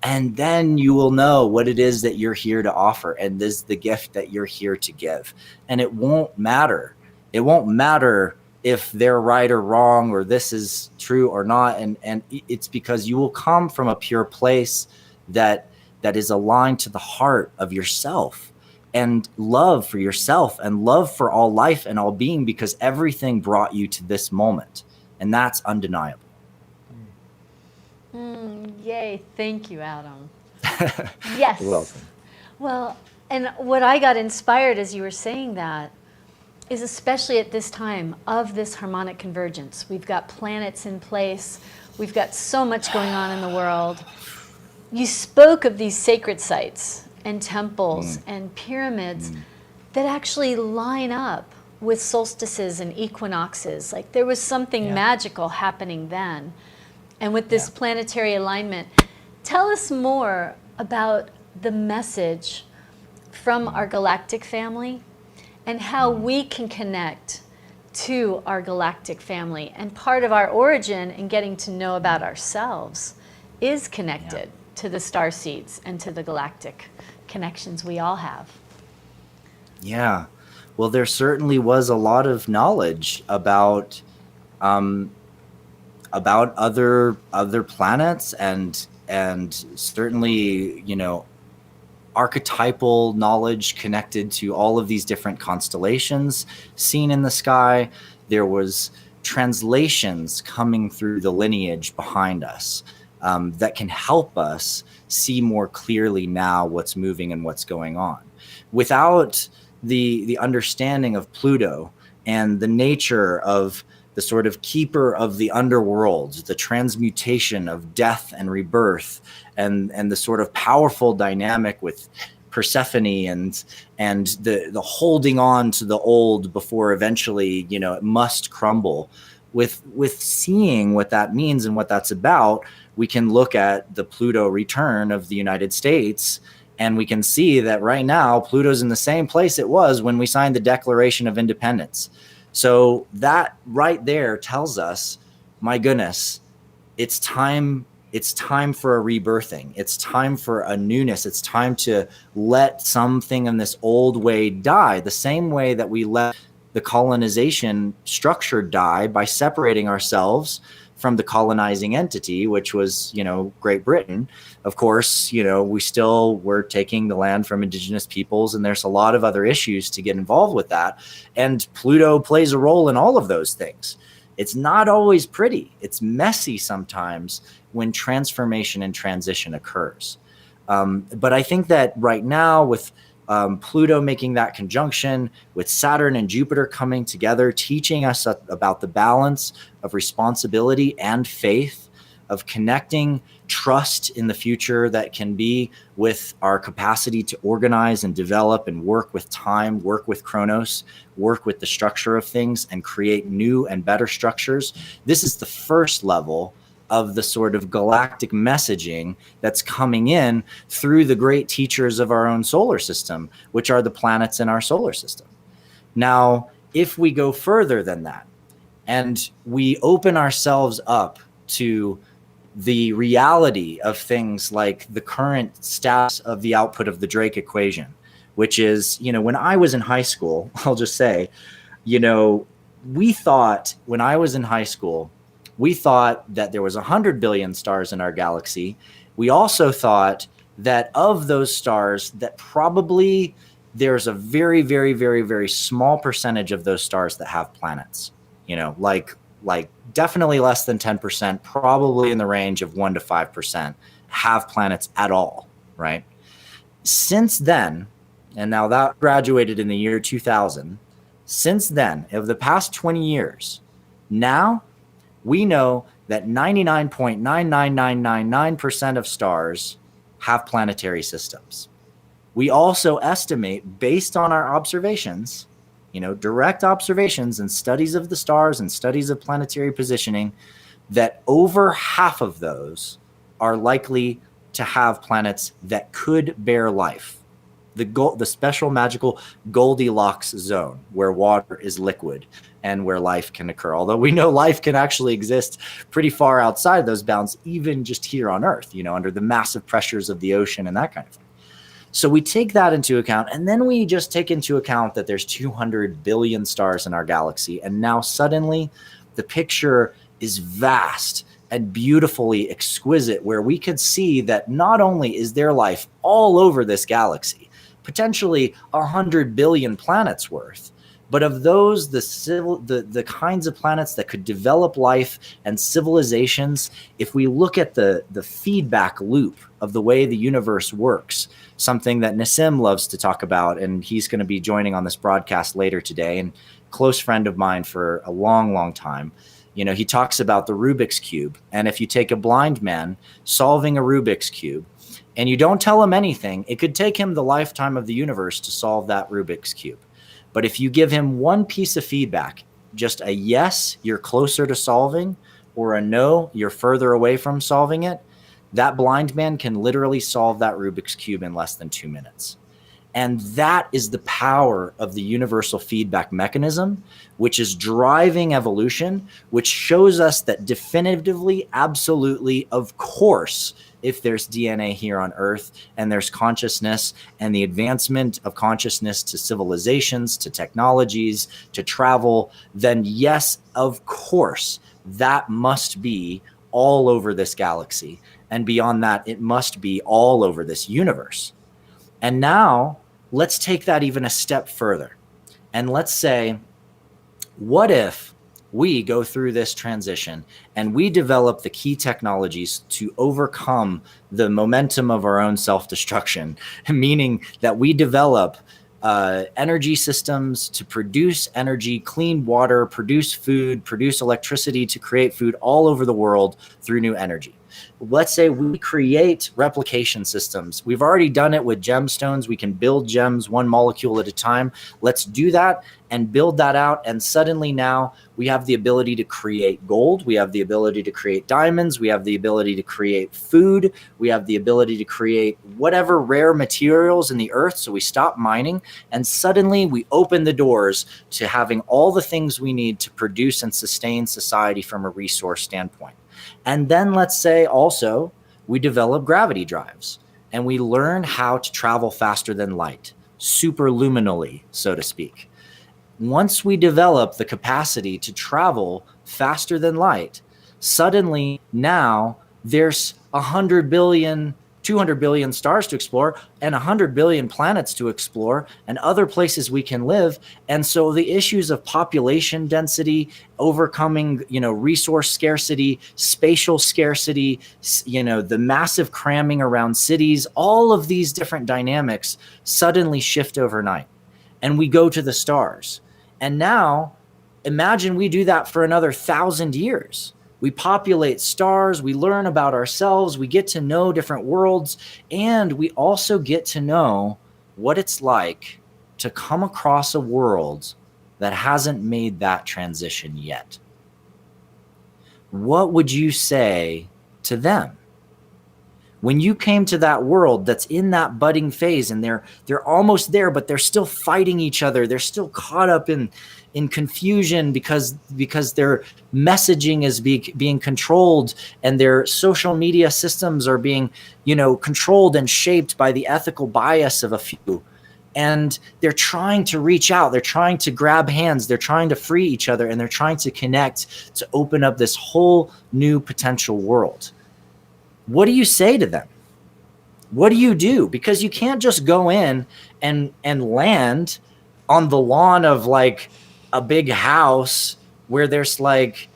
And then you will know what it is that you're here to offer, and this is the gift that you're here to give. And it won't matter. It won't matter if they're right or wrong, or this is true or not. And it's because you will come from a pure place that is aligned to the heart of yourself, and love for yourself and love for all life and all being, because everything brought you to this moment. And that's undeniable. Yay, thank you, Adam. Yes. You're welcome. Well, and what I got inspired as you were saying that is, especially at this time of this harmonic convergence, we've got planets in place, we've got so much going on in the world. You spoke of these sacred sites and temples and pyramids that actually line up with solstices and equinoxes. Like there was something magical happening then. And with this planetary alignment, tell us more about the message from our galactic family and how we can connect to our galactic family. And part of our origin in getting to know about ourselves is connected to the star seeds and to the galactic connections we all have. Yeah. Well, there certainly was a lot of knowledge about other planets, and certainly, you know, archetypal knowledge connected to all of these different constellations seen in the sky. There was translations coming through the lineage behind us that can help us see more clearly now what's moving and what's going on. Without the understanding of Pluto and the nature of the sort of keeper of the underworld, the transmutation of death and rebirth, and the sort of powerful dynamic with Persephone and the holding on to the old before eventually, you know, it must crumble. With seeing what that means and what that's about, we can look at the Pluto return of the United States, and we can see that right now Pluto's in the same place it was when we signed the Declaration of Independence. So that right there tells us, my goodness, it's time for a rebirthing. It's time for a newness. It's time to let something in this old way die, the same way that we let the colonization structure die by separating ourselves from the colonizing entity, which was, you know, Great Britain. Of course, you know, we still were taking the land from indigenous peoples, and there's a lot of other issues to get involved with that. And Pluto plays a role in all of those things. It's not always pretty. It's messy sometimes when transformation and transition occurs. But I think that right now, with Pluto making that conjunction with Saturn and Jupiter coming together, teaching us about the balance of responsibility and faith, of connecting trust in the future that can be with our capacity to organize and develop and work with time, work with Chronos, work with the structure of things and create new and better structures. This is the first level of the sort of galactic messaging that's coming in through the great teachers of our own solar system, which are the planets in our solar system. Now, if we go further than that and we open ourselves up to the reality of things like the current status of the output of the Drake equation, which is, when I was in high school, I'll just say, we thought when I was in high school, we thought that there was 100 billion stars in our galaxy. We also thought that of those stars, that probably there's a very, very, very, very small percentage of those stars that have planets, like definitely less than 10%, probably in the range of 1 to 5% have planets at all, right? Since then, and now that graduated in the year 2000, since then, of the past 20 years, now we know that 99.99999% of stars have planetary systems. We also estimate, based on our observations, direct observations and studies of the stars and studies of planetary positioning, that over half of those are likely to have planets that could bear life. The special magical Goldilocks zone, where water is liquid and where life can occur. Although we know life can actually exist pretty far outside those bounds, even just here on Earth, under the massive pressures of the ocean and that kind of thing. So we take that into account, and then we just take into account that there's 200 billion stars in our galaxy. And now suddenly the picture is vast and beautifully exquisite, where we could see that not only is there life all over this galaxy, potentially 100 billion planets worth, but of those, the kinds of planets that could develop life and civilizations, if we look at the feedback loop of the way the universe works, something that Nassim loves to talk about, and he's going to be joining on this broadcast later today, and close friend of mine for a long, long time. He talks about the Rubik's Cube. And if you take a blind man solving a Rubik's Cube, and you don't tell him anything, it could take him the lifetime of the universe to solve that Rubik's Cube. But if you give him one piece of feedback, just a yes, you're closer to solving, or a no, you're further away from solving it, that blind man can literally solve that Rubik's Cube in less than 2 minutes. And that is the power of the universal feedback mechanism, which is driving evolution, which shows us that definitively, absolutely, of course, if there's DNA here on Earth and there's consciousness and the advancement of consciousness to civilizations, to technologies, to travel, then yes, of course, that must be all over this galaxy. And beyond that, it must be all over this universe. And now let's take that even a step further. And let's say, what if we go through this transition and we develop the key technologies to overcome the momentum of our own self-destruction, meaning that we develop energy systems to produce energy, clean water, produce food, produce electricity to create food all over the world through new energy. Let's say we create replication systems. We've already done it with gemstones. We can build gems one molecule at a time. Let's do that and build that out. And suddenly now we have the ability to create gold. We have the ability to create diamonds. We have the ability to create food. We have the ability to create whatever rare materials in the earth. So we stop mining, and suddenly we open the doors to having all the things we need to produce and sustain society from a resource standpoint. And then let's say also we develop gravity drives and we learn how to travel faster than light, superluminally, so to speak. Once we develop the capacity to travel faster than light, suddenly now there's 100 billion, 200 billion stars to explore and 100 billion planets to explore and other places we can live. And so the issues of population density, overcoming, resource scarcity, spatial scarcity, the massive cramming around cities, all of these different dynamics suddenly shift overnight. And we go to the stars. And now imagine we do that for another 1,000 years. We populate stars, we learn about ourselves, we get to know different worlds, and we also get to know what it's like to come across a world that hasn't made that transition yet. What would you say to them? When you came to that world that's in that budding phase, and they're almost there, but they're still fighting each other. They're still caught up in confusion because their messaging is being controlled, and their social media systems are being, controlled and shaped by the ethical bias of a few. And they're trying to reach out. They're trying to grab hands. They're trying to free each other, and they're trying to connect to open up this whole new potential world. What do you say to them? What do you do? Because you can't just go in and land on the lawn of like a big house where there's like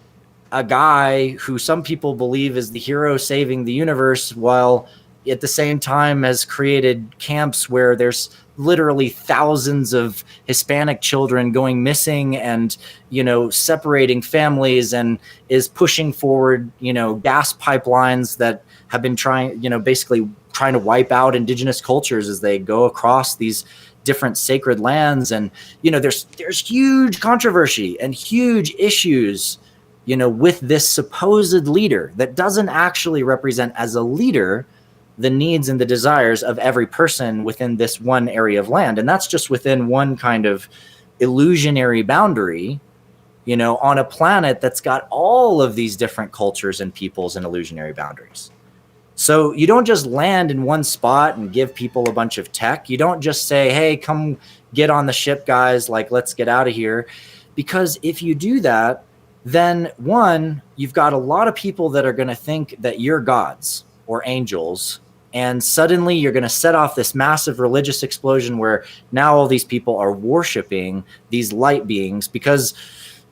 a guy who some people believe is the hero saving the universe, while at the same time has created camps where there's literally thousands of Hispanic children going missing, and, separating families, and is pushing forward, gas pipelines that have been basically trying to wipe out indigenous cultures as they go across these different sacred lands. And, there's huge controversy and huge issues, with this supposed leader that doesn't actually represent as a leader the needs and the desires of every person within this one area of land. And that's just within one kind of illusionary boundary, on a planet that's got all of these different cultures and peoples and illusionary boundaries. So you don't just land in one spot and give people a bunch of tech. You don't just say, hey, come get on the ship, guys, like, let's get out of here. Because if you do that, then one, you've got a lot of people that are going to think that you're gods or angels. And suddenly you're going to set off this massive religious explosion where now all these people are worshiping these light beings because,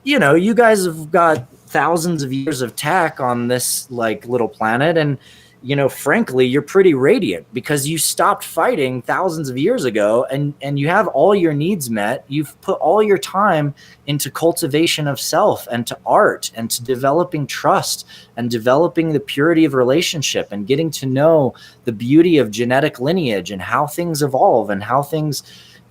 you guys have got thousands of years of tech on this like little planet. And, frankly, you're pretty radiant because you stopped fighting thousands of years ago, and you have all your needs met. You've put all your time into cultivation of self and to art and to developing trust and developing the purity of relationship and getting to know the beauty of genetic lineage and how things evolve and how things,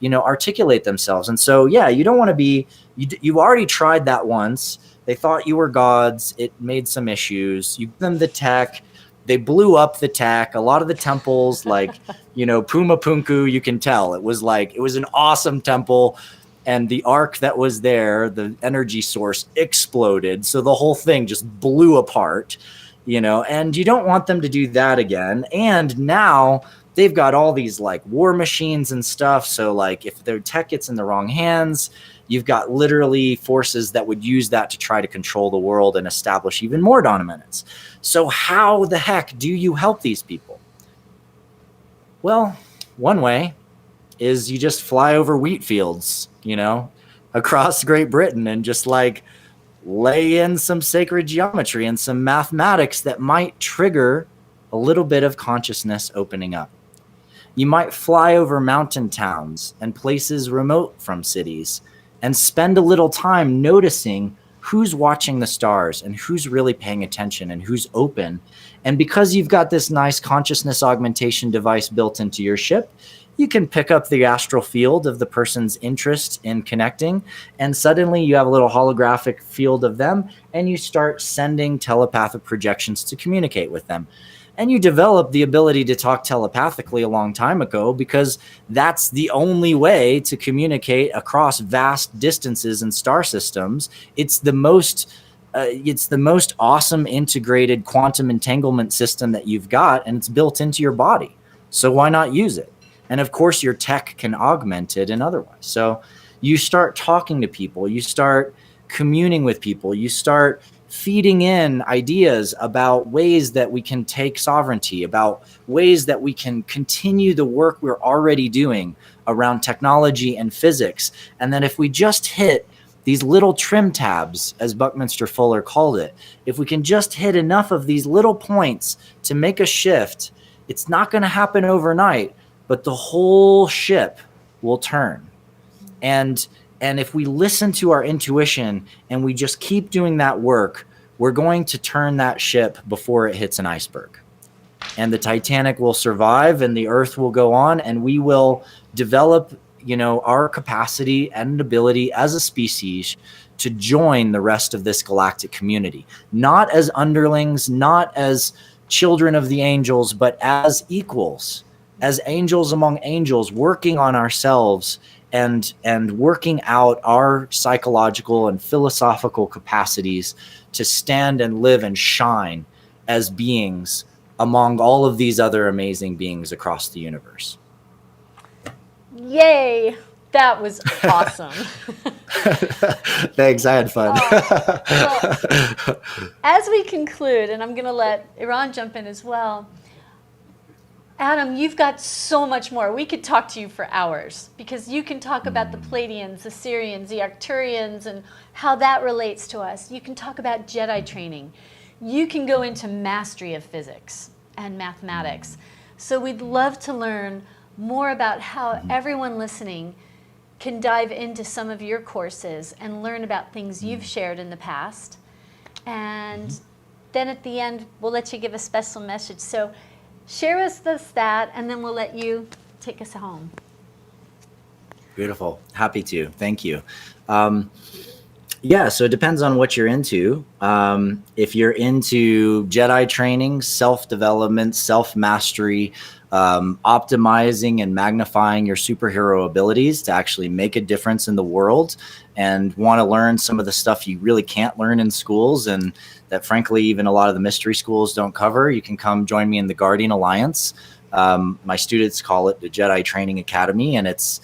articulate themselves. And so, yeah, you don't want to be, you've already tried that once. They thought you were gods. It made some issues. You give them the tech. They blew up the tech. A lot of the temples, like, Puma Punku, you can tell. It was an awesome temple. And the arc that was there, the energy source, exploded. So the whole thing just blew apart, and you don't want them to do that again. And now they've got all these like war machines and stuff. So like if their tech gets in the wrong hands, you've got literally forces that would use that to try to control the world and establish even more dominance. So how the heck do you help these people? Well, one way is you just fly over wheat fields, across Great Britain, and just like lay in some sacred geometry and some mathematics that might trigger a little bit of consciousness opening up. You might fly over mountain towns and places remote from cities and spend a little time noticing who's watching the stars and who's really paying attention and who's open. And because you've got this nice consciousness augmentation device built into your ship, you can pick up the astral field of the person's interest in connecting, and suddenly you have a little holographic field of them, and you start sending telepathic projections to communicate with them. And you develop the ability to talk telepathically a long time ago because that's the only way to communicate across vast distances and star systems. It's the most awesome integrated quantum entanglement system that you've got, and it's built into your body. So why not use it? And of course, your tech can augment it in other ways. So you start talking to people, you start communing with people, you start feeding in ideas about ways that we can take sovereignty, about ways that we can continue the work we're already doing around technology and physics. And then if we just hit these little trim tabs, as Buckminster Fuller called it, if we can just hit enough of these little points to make a shift, it's not going to happen overnight, but the whole ship will turn. And if we listen to our intuition and we just keep doing that work, we're going to turn that ship before it hits an iceberg. And the Titanic will survive and the Earth will go on, and we will develop, our capacity and ability as a species to join the rest of this galactic community. Not as underlings, not as children of the angels, but as equals, as angels among angels, working on ourselves and working out our psychological and philosophical capacities to stand and live and shine as beings among all of these other amazing beings across the universe. Yay! That was awesome. Thanks, I had fun. Well, as we conclude, and I'm going to let Iran jump in as well, Adam, you've got so much more. We could talk to you for hours because you can talk about the Pleiadians, the Sirians, the Arcturians, and how that relates to us. You can talk about Jedi training. You can go into mastery of physics and mathematics. So we'd love to learn more about how everyone listening can dive into some of your courses and learn about things you've shared in the past. And then at the end, we'll let you give a special message. So share with us that, and then we'll let you take us home. Beautiful. Happy to. Thank you. Yeah, so it depends on what you're into. If you're into Jedi training, self-development, self-mastery, optimizing and magnifying your superhero abilities to actually make a difference in the world, and want to learn some of the stuff you really can't learn in schools and that frankly even a lot of the mystery schools don't cover, you can come join me in the Guardian Alliance. My students call it the Jedi Training Academy, and it's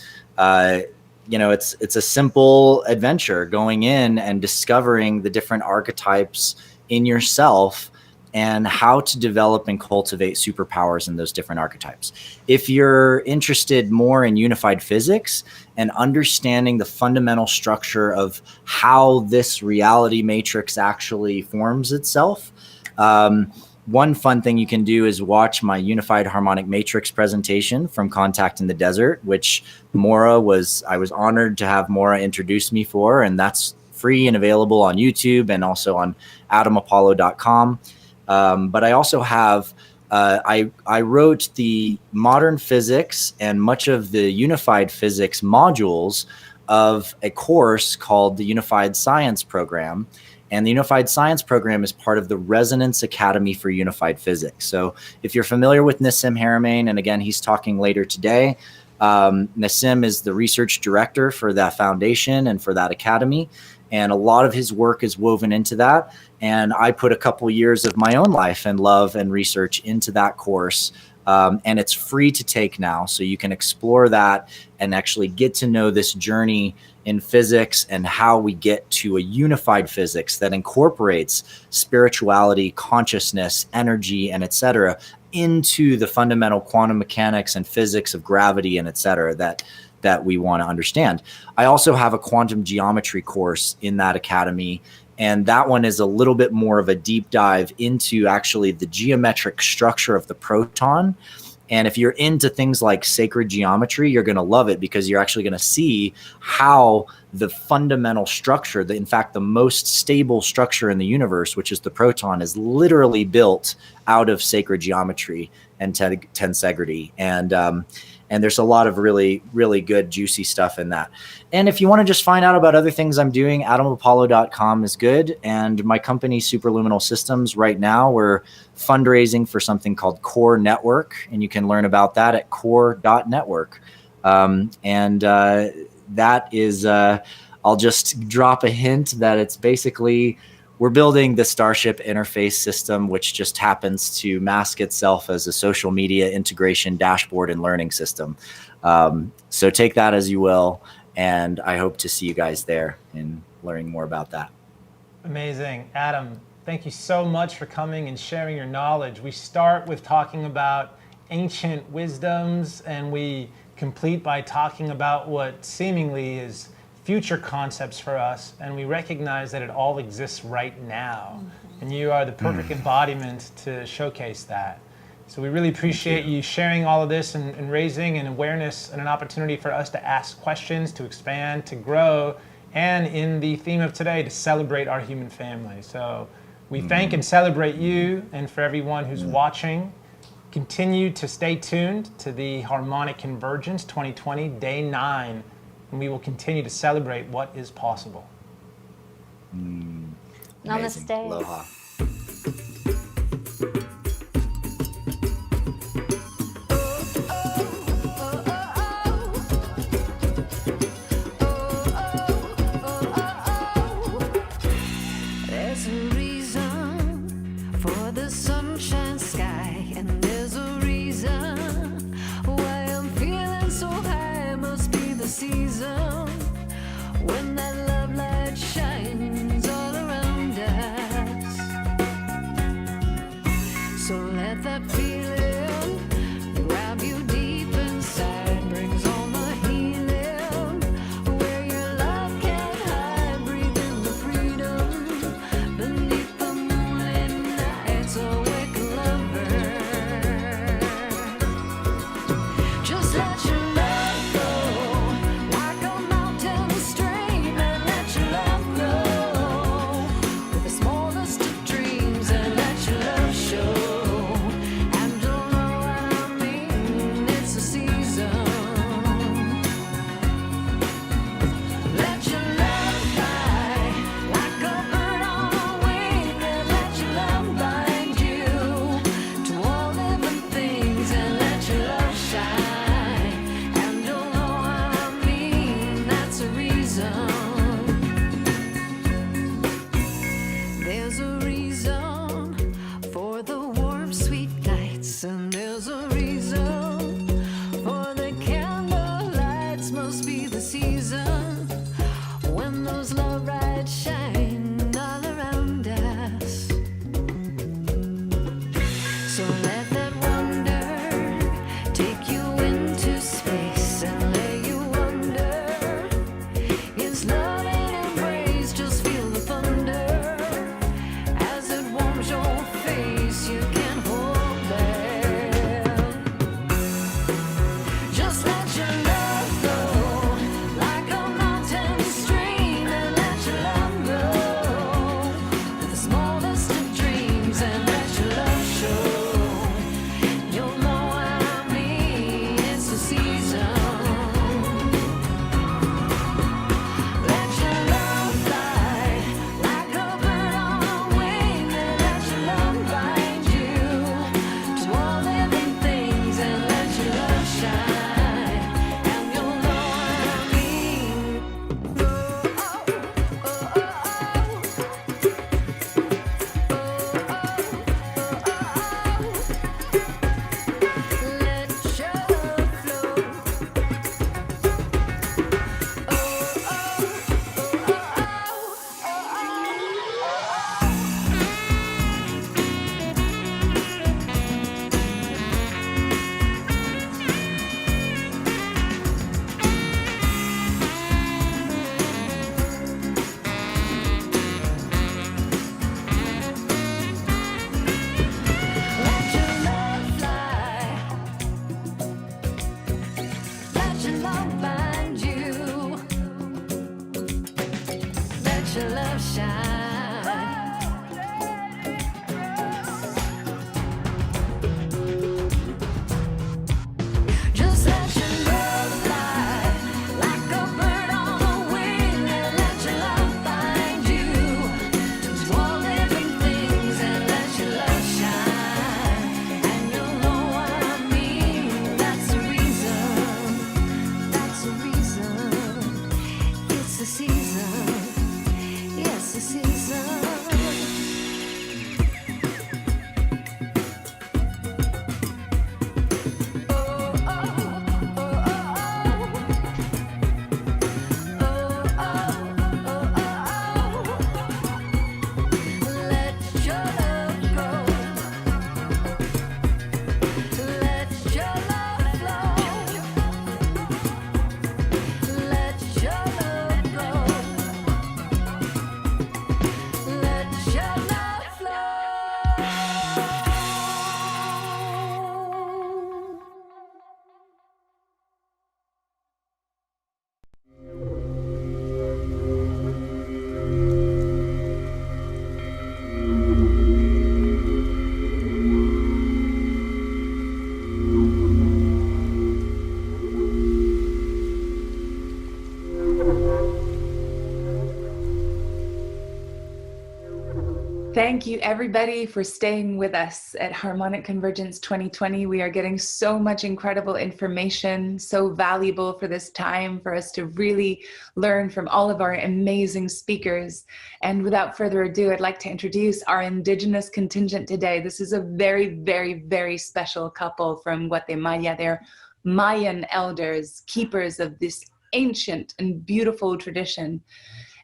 it's a simple adventure going in and discovering the different archetypes in yourself and how to develop and cultivate superpowers in those different archetypes. If you're interested more in unified physics and understanding the fundamental structure of how this reality matrix actually forms itself, one fun thing you can do is watch my Unified Harmonic Matrix presentation from Contact in the Desert, which I was honored to have Maura introduce me for, and that's free and available on YouTube and also on adamapollo.com. But I also have, I wrote the modern physics and much of the unified physics modules of a course called the Unified Science Program. And the Unified Science Program is part of the Resonance Academy for Unified Physics. So if you're familiar with Nassim Haramein, and again, he's talking later today, Nassim is the research director for that foundation and for that academy. And a lot of his work is woven into that. And I put a couple years of my own life and love and research into that course. And it's free to take now. So you can explore that and actually get to know this journey in physics and how we get to a unified physics that incorporates spirituality, consciousness, energy, and et cetera into the fundamental quantum mechanics and physics of gravity and et cetera that we want to understand. I also have a quantum geometry course in that academy, and that one is a little bit more of a deep dive into actually the geometric structure of the proton. And if you're into things like sacred geometry, you're going to love it because you're actually going to see how the fundamental structure, in fact, the most stable structure in the universe, which is the proton, is literally built out of sacred geometry and tensegrity. And there's a lot of really, really good, juicy stuff in that. And if you want to just find out about other things I'm doing, adamapollo.com is good. And my company, Superluminal Systems, right now, we're fundraising for something called Core Network. And you can learn about that at core.network. That is, I'll just drop a hint that it's basically, we're building the Starship interface system, which just happens to mask itself as a social media integration dashboard and learning system. So take that as you will, and I hope to see you guys there and learning more about that. Amazing. Adam, thank you so much for coming and sharing your knowledge. We start with talking about ancient wisdoms, and we complete by talking about what seemingly is future concepts for us, and we recognize that it all exists right now. And you are the perfect embodiment to showcase that. So we really appreciate you sharing all of this and raising an awareness and an opportunity for us to ask questions, to expand, to grow, and in the theme of today, to celebrate our human family. So we thank and celebrate you, and for everyone who's watching, continue to stay tuned to the Harmonic Convergence 2020, Day 9. And we will continue to celebrate what is possible. Namaste. Aloha. let your love shine. Just let your love fly like a bird on the wing, and let your love find you. Do all living things and let your love shine. And you'll know what I mean. That's the reason. That's the reason. It's the season. Yes, the season. Thank you, everybody, for staying with us at Harmonic Convergence 2020. We are getting so much incredible information, so valuable for this time, for us to really learn from all of our amazing speakers. And without further ado, I'd like to introduce our Indigenous contingent today. This is a very, very, very special couple from Guatemala. They're Mayan elders, keepers of this ancient and beautiful tradition.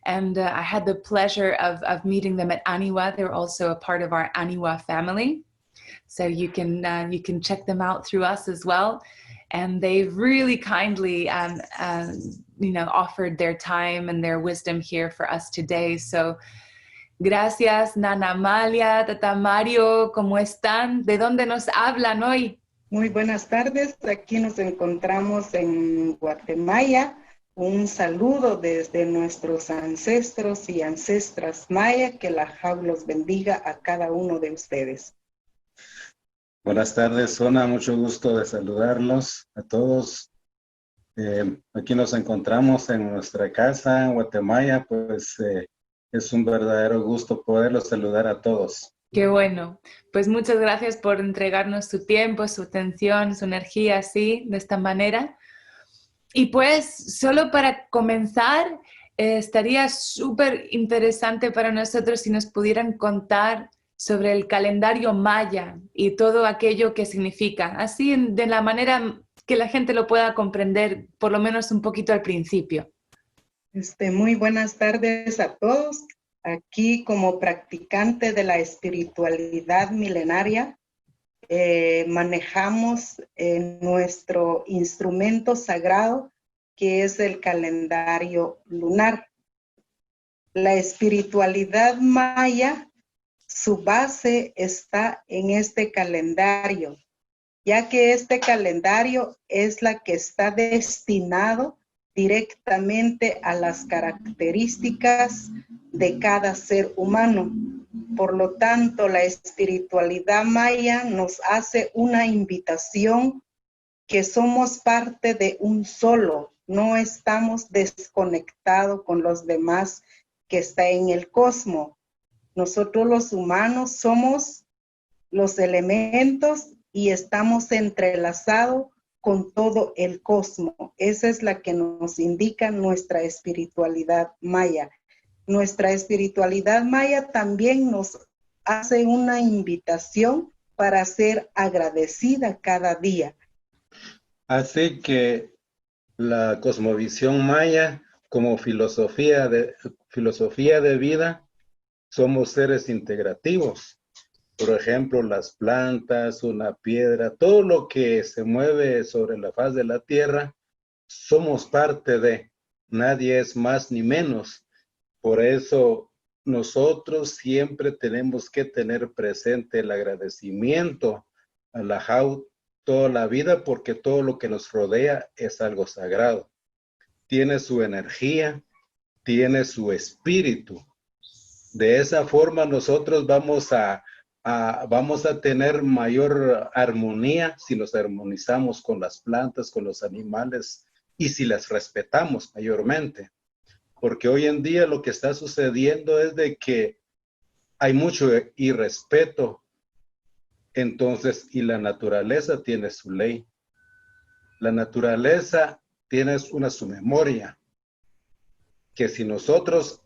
And I had the pleasure of meeting them at Aniwa. They're also a part of our Aniwa family. So you can check them out through us as well. And they've really kindly offered their time and their wisdom here for us today. So gracias, Nana Amalia, Tata Mario, ¿cómo están? ¿De dónde nos hablan hoy? Muy buenas tardes, aquí nos encontramos en Guatemala. Un saludo desde nuestros ancestros y ancestras maya, que la Jau los bendiga a cada uno de ustedes. Buenas tardes, Sona, mucho gusto de saludarlos a todos. Aquí nos encontramos en nuestra casa en Guatemala, pues es un verdadero gusto poderlos saludar a todos. Qué bueno, pues muchas gracias por entregarnos su tiempo, su atención, su energía así, de esta manera. Y pues, solo para comenzar, estaría súper interesante para nosotros si nos pudieran contar sobre el calendario maya y todo aquello que significa, así de la manera que la gente lo pueda comprender, por lo menos un poquito al principio. Muy buenas tardes a todos. Aquí, como practicante de la espiritualidad milenaria, manejamos nuestro instrumento sagrado, que es el calendario lunar. La espiritualidad maya, su base está en este calendario, ya que este calendario es la que está destinado directamente a las características de cada ser humano. Por lo tanto, la espiritualidad maya nos hace una invitación que somos parte de un solo, no estamos desconectados con los demás que está en el cosmos. Nosotros los humanos somos los elementos y estamos entrelazados con todo el cosmos. Esa es la que nos indica nuestra espiritualidad maya. Nuestra espiritualidad maya también nos hace una invitación para ser agradecida cada día. Así que la cosmovisión maya, como filosofía de vida, somos seres integrativos. Por ejemplo, las plantas, una piedra, todo lo que se mueve sobre la faz de la tierra, somos parte de. Nadie es más ni menos. Por eso nosotros siempre tenemos que tener presente el agradecimiento a la Jau toda la vida, porque todo lo que nos rodea es algo sagrado. Tiene su energía tiene su espíritu. De esa forma nosotros vamos a tener mayor armonía si nos armonizamos con las plantas, con los animales y si las respetamos mayormente. Porque hoy en día lo que está sucediendo es de que hay mucho irrespeto. Entonces, y la naturaleza tiene su ley. La naturaleza tiene su memoria. Que si nosotros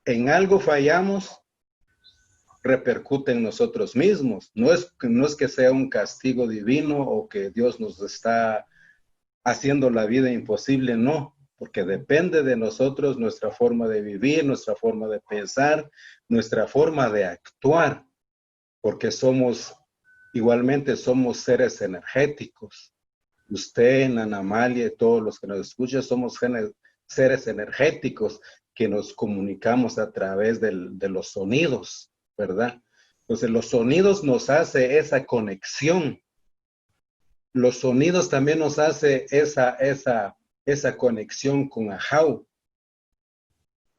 en algo fallamos, repercute en nosotros mismos. No es que sea un castigo divino o que Dios nos está haciendo la vida imposible, no, porque depende de nosotros nuestra forma de vivir, nuestra forma de pensar, nuestra forma de actuar, porque igualmente somos seres energéticos. Usted, Nana Amalia y todos los que nos escuchan somos seres energéticos que nos comunicamos a través de los sonidos, ¿verdad? Entonces los sonidos nos hace esa conexión. Los sonidos también nos hace esa conexión con Ajau.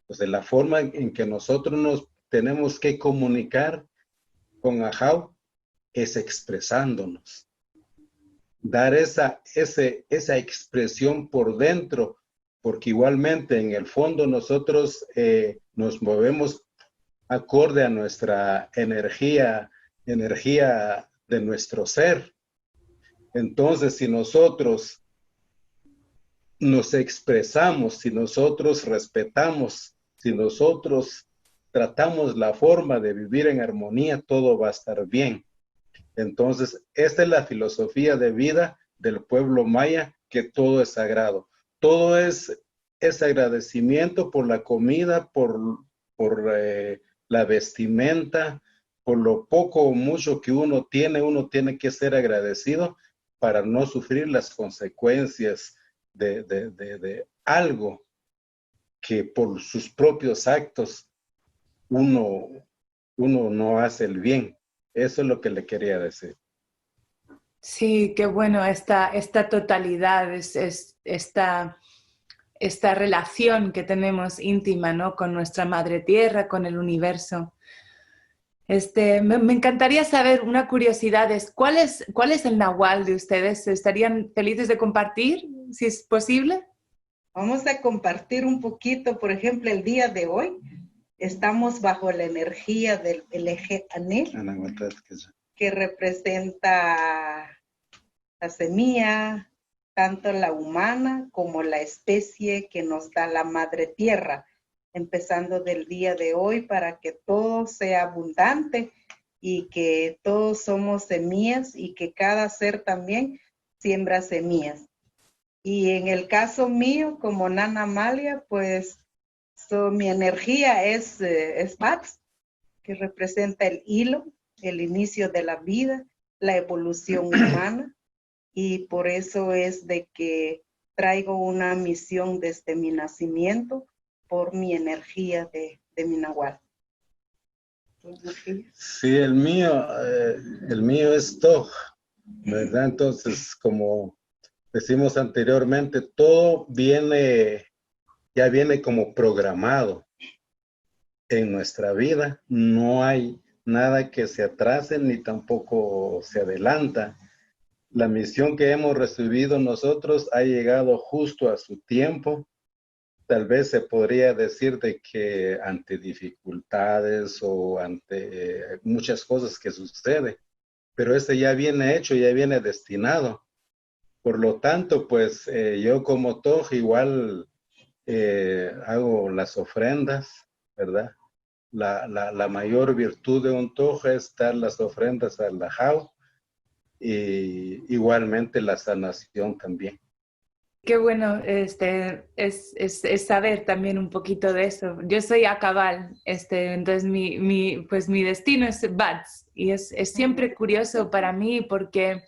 Entonces la forma en que nosotros nos tenemos que comunicar con Ajau es expresándonos. Dar esa expresión por dentro, porque igualmente en el fondo nosotros nos movemos acorde a nuestra energía de nuestro ser. Entonces, si nosotros nos expresamos, si nosotros respetamos, si nosotros tratamos la forma de vivir en armonía, todo va a estar bien. Entonces, esta es la filosofía de vida del pueblo maya, que todo es sagrado. Todo es agradecimiento por la comida, por la vestimenta, por lo poco o mucho que uno tiene que ser agradecido para no sufrir las consecuencias de algo que por sus propios actos uno no hace el bien. Eso es lo que le quería decir. Sí, qué bueno esta totalidad, esta relación que tenemos íntima, ¿no? Con nuestra madre tierra, con el universo. Me encantaría saber, una curiosidad es, ¿cuál es el nahual de ustedes? ¿Estarían felices de compartir, si es posible? Vamos a compartir un poquito, por ejemplo, el día de hoy. Estamos bajo la energía del eje Anel, que representa la semilla, tanto la humana como la especie que nos da la madre tierra, empezando del día de hoy para que todo sea abundante y que todos somos semillas y que cada ser también siembra semillas. Y en el caso mío, como Nana Amalia, pues mi energía es Pax, que representa el hilo, el inicio de la vida, la evolución humana, y por eso es de que traigo una misión desde mi nacimiento por mi energía de mi nahual. Sí, el mío es Toj, ¿verdad? Entonces, como decimos anteriormente, todo ya viene como programado en nuestra vida. No hay nada que se atrase ni tampoco se adelanta. La misión que hemos recibido nosotros ha llegado justo a su tiempo. Tal vez se podría decir de que ante dificultades o ante muchas cosas que suceden, pero ya viene hecho, ya viene destinado. Por lo tanto, pues yo como Toj igual hago las ofrendas, ¿verdad? La mayor virtud de un Toj es dar las ofrendas al Lajau y igualmente la sanación también. Qué bueno es saber también un poquito de eso. Yo soy Acabal, entonces mi destino es Bats, y es siempre curioso para mí porque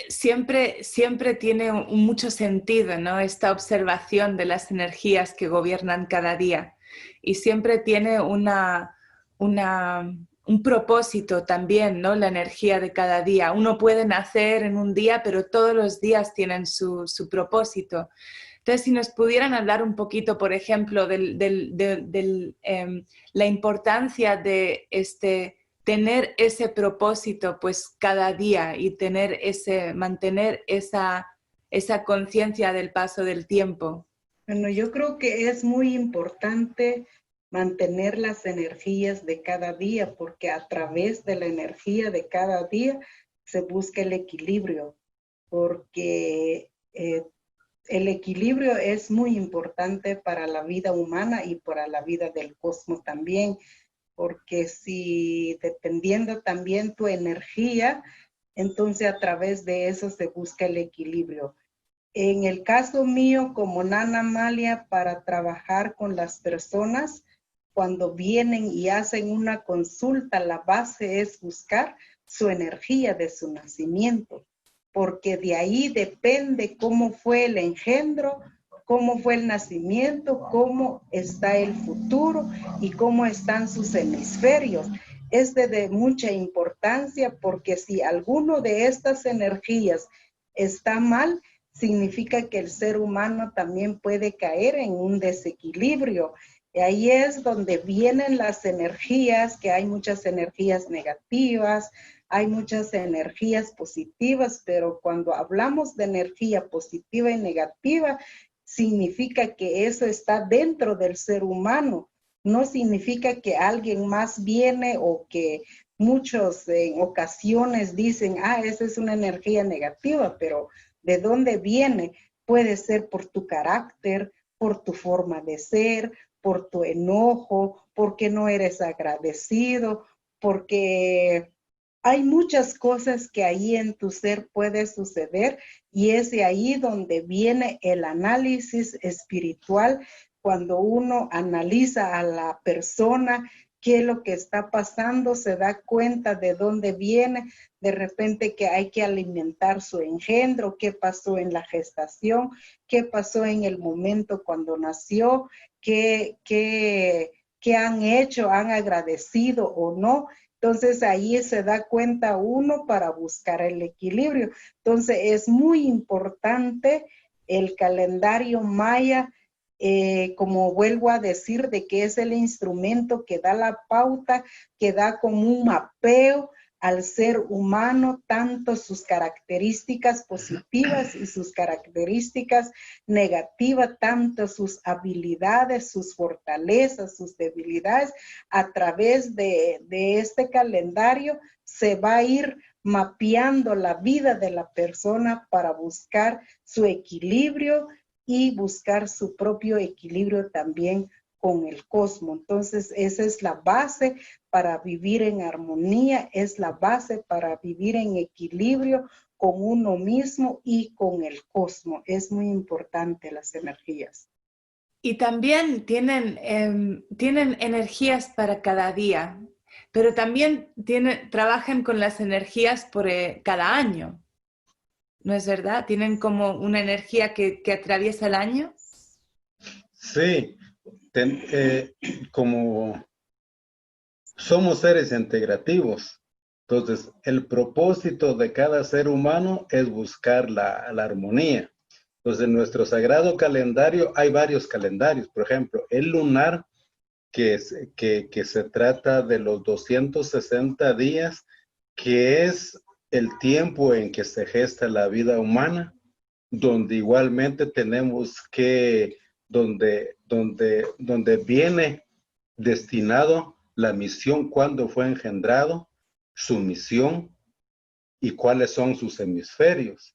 siempre tiene mucho sentido, ¿no? Esta observación de las energías que gobiernan cada día, y siempre tiene un propósito también, ¿no? La energía de cada día. Uno puede nacer en un día, pero todos los días tienen su propósito. Entonces, si nos pudieran hablar un poquito, por ejemplo, la importancia de tener ese propósito pues cada día y mantener esa conciencia del paso del tiempo. Bueno, yo creo que es muy importante mantener las energías de cada día, porque a través de la energía de cada día se busca el equilibrio, porque el equilibrio es muy importante para la vida humana y para la vida del cosmos también, porque si dependiendo también tu energía, entonces a través de eso se busca el equilibrio. En el caso mío, como Nana Amalia, para trabajar con las personas, cuando vienen y hacen una consulta, la base es buscar su energía de su nacimiento, porque de ahí depende cómo fue el engendro, cómo fue el nacimiento, cómo está el futuro y cómo están sus hemisferios. Es de mucha importancia, porque si alguno de estas energías está mal, significa que el ser humano también puede caer en un desequilibrio. Y ahí es donde vienen las energías, que hay muchas energías negativas, hay muchas energías positivas, pero cuando hablamos de energía positiva y negativa, significa que eso está dentro del ser humano. No significa que alguien más viene o que muchos en ocasiones dicen, esa es una energía negativa, pero ¿de dónde viene? Puede ser por tu carácter, por tu forma de ser, por tu enojo, porque no eres agradecido, porque hay muchas cosas que ahí en tu ser puede suceder, y es de ahí donde viene el análisis espiritual, cuando uno analiza a la persona, qué es lo que está pasando, se da cuenta de dónde viene, de repente que hay que alimentar su engendro, qué pasó en la gestación, qué pasó en el momento cuando nació, qué han hecho, han agradecido o no. Entonces ahí se da cuenta uno para buscar el equilibrio. Entonces es muy importante el calendario maya, como vuelvo a decir, de que es el instrumento que da la pauta, que da como un mapeo al ser humano, tanto sus características positivas y sus características negativas, tanto sus habilidades, sus fortalezas, sus debilidades. A través de este calendario se va a ir mapeando la vida de la persona para buscar su equilibrio y buscar su propio equilibrio también con el cosmos. Entonces, esa es la base para vivir en armonía, es la base para vivir en equilibrio con uno mismo y con el cosmos. Es muy importante las energías. Y también tienen energías para cada día, pero también trabajan con las energías por cada año. ¿No es verdad? ¿Tienen como una energía que atraviesa el año? Sí, como somos seres integrativos, entonces el propósito de cada ser humano es buscar la armonía. Entonces en nuestro sagrado calendario hay varios calendarios, por ejemplo, el lunar, que se trata de los 260 días, que es el tiempo en que se gesta la vida humana, donde igualmente tenemos que, donde viene destinado la misión, cuándo fue engendrado, su misión y cuáles son sus hemisferios.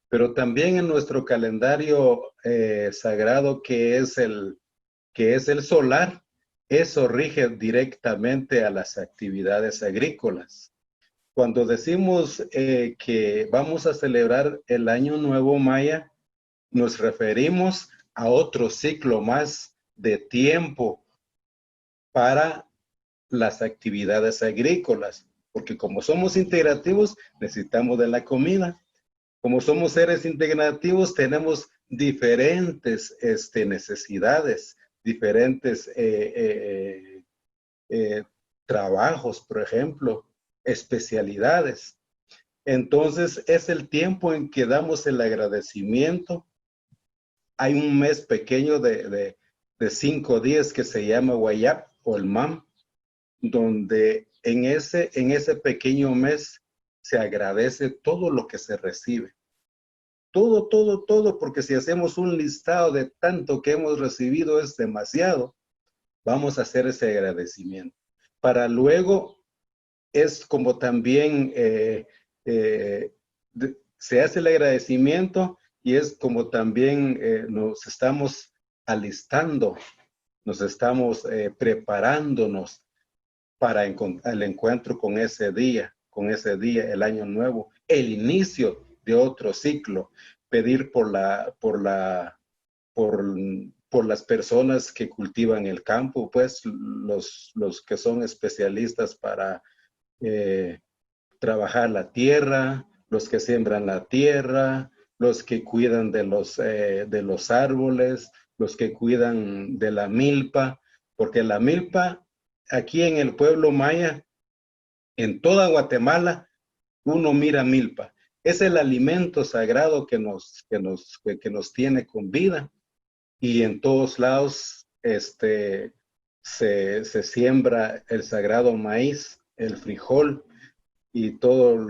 Pero también en nuestro calendario sagrado, que es el solar, eso rige directamente a las actividades agrícolas. Cuando decimos que vamos a celebrar el Año Nuevo Maya, nos referimos a otro ciclo más de tiempo para las actividades agrícolas, porque como somos integrativos, necesitamos de la comida. Como somos seres integrativos, tenemos diferentes necesidades, diferentes trabajos, por ejemplo, especialidades. Entonces, es el tiempo en que damos el agradecimiento hay un mes pequeño de 5 días que se llama Wayap o el Mam, donde en ese pequeño mes se agradece todo lo que se recibe. Todo, todo, todo, porque si hacemos un listado de tanto que hemos recibido es demasiado. Vamos a hacer ese agradecimiento. Para luego es como también se hace el agradecimiento y es como también nos estamos alistando, nos estamos preparándonos para el encuentro con ese día, el año nuevo, el inicio de otro ciclo, pedir por las personas que cultivan el campo, pues los que son especialistas para trabajar la tierra, los que siembran la tierra, los que cuidan de los árboles, los que cuidan de la milpa, porque la milpa aquí en el pueblo maya, en toda Guatemala, uno mira milpa. Es el alimento sagrado que nos tiene con vida. Y en todos lados se siembra el sagrado maíz, el frijol y todas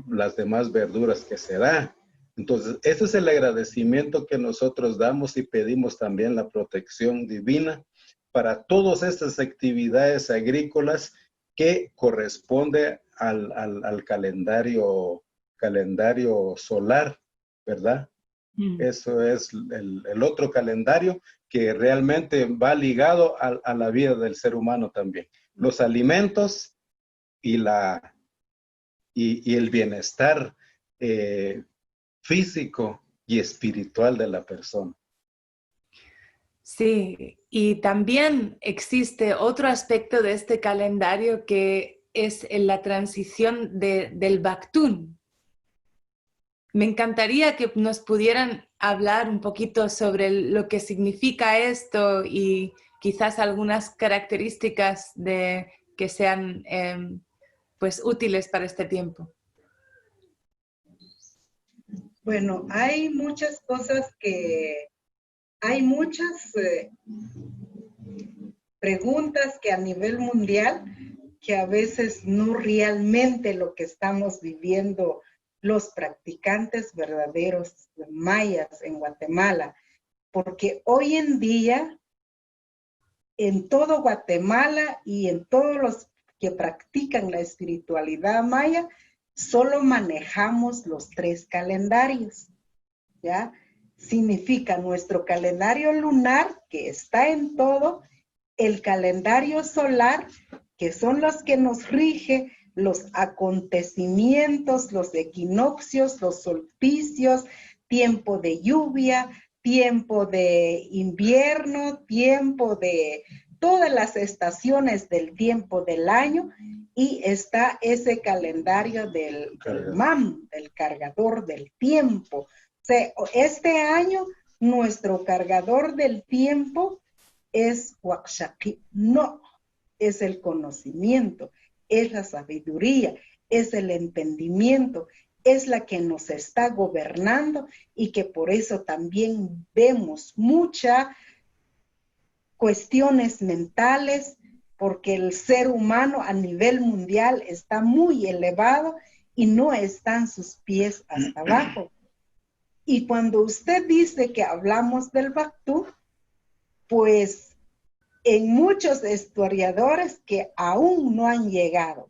las demás verduras que se da. Entonces, ese es el agradecimiento que nosotros damos y pedimos también la protección divina para todas estas actividades agrícolas que corresponde al calendario solar, ¿verdad? Eso es el otro calendario que realmente va ligado a la vida del ser humano también. Los alimentos y el bienestar físico y espiritual de la persona. Sí, y también existe otro aspecto de este calendario que es en la transición del Bactún. Me encantaría que nos pudieran hablar un poquito sobre lo que significa esto y quizás algunas características que sean pues útiles para este tiempo. Bueno, hay muchas cosas hay muchas preguntas que a nivel mundial que a veces no realmente lo que estamos viviendo los practicantes verdaderos mayas en Guatemala, porque hoy en día en todo Guatemala y en todos los que practican la espiritualidad maya, solo manejamos los 3 calendarios, ¿ya? Significa nuestro calendario lunar, que está en todo, el calendario solar, que son los que nos rige los acontecimientos, los equinoccios, los solsticios, tiempo de lluvia, tiempo de invierno, tiempo de todas las estaciones del tiempo del año, y está ese calendario del MAM, del cargador del tiempo. O sea, este año nuestro cargador del tiempo es Huaxaqui, no, es el conocimiento, es la sabiduría, es el entendimiento, es la que nos está gobernando y que por eso también vemos muchas cuestiones mentales, porque el ser humano a nivel mundial está muy elevado y no están sus pies hasta abajo. Y cuando usted dice que hablamos del Bactú, pues en muchos historiadores que aún no han llegado,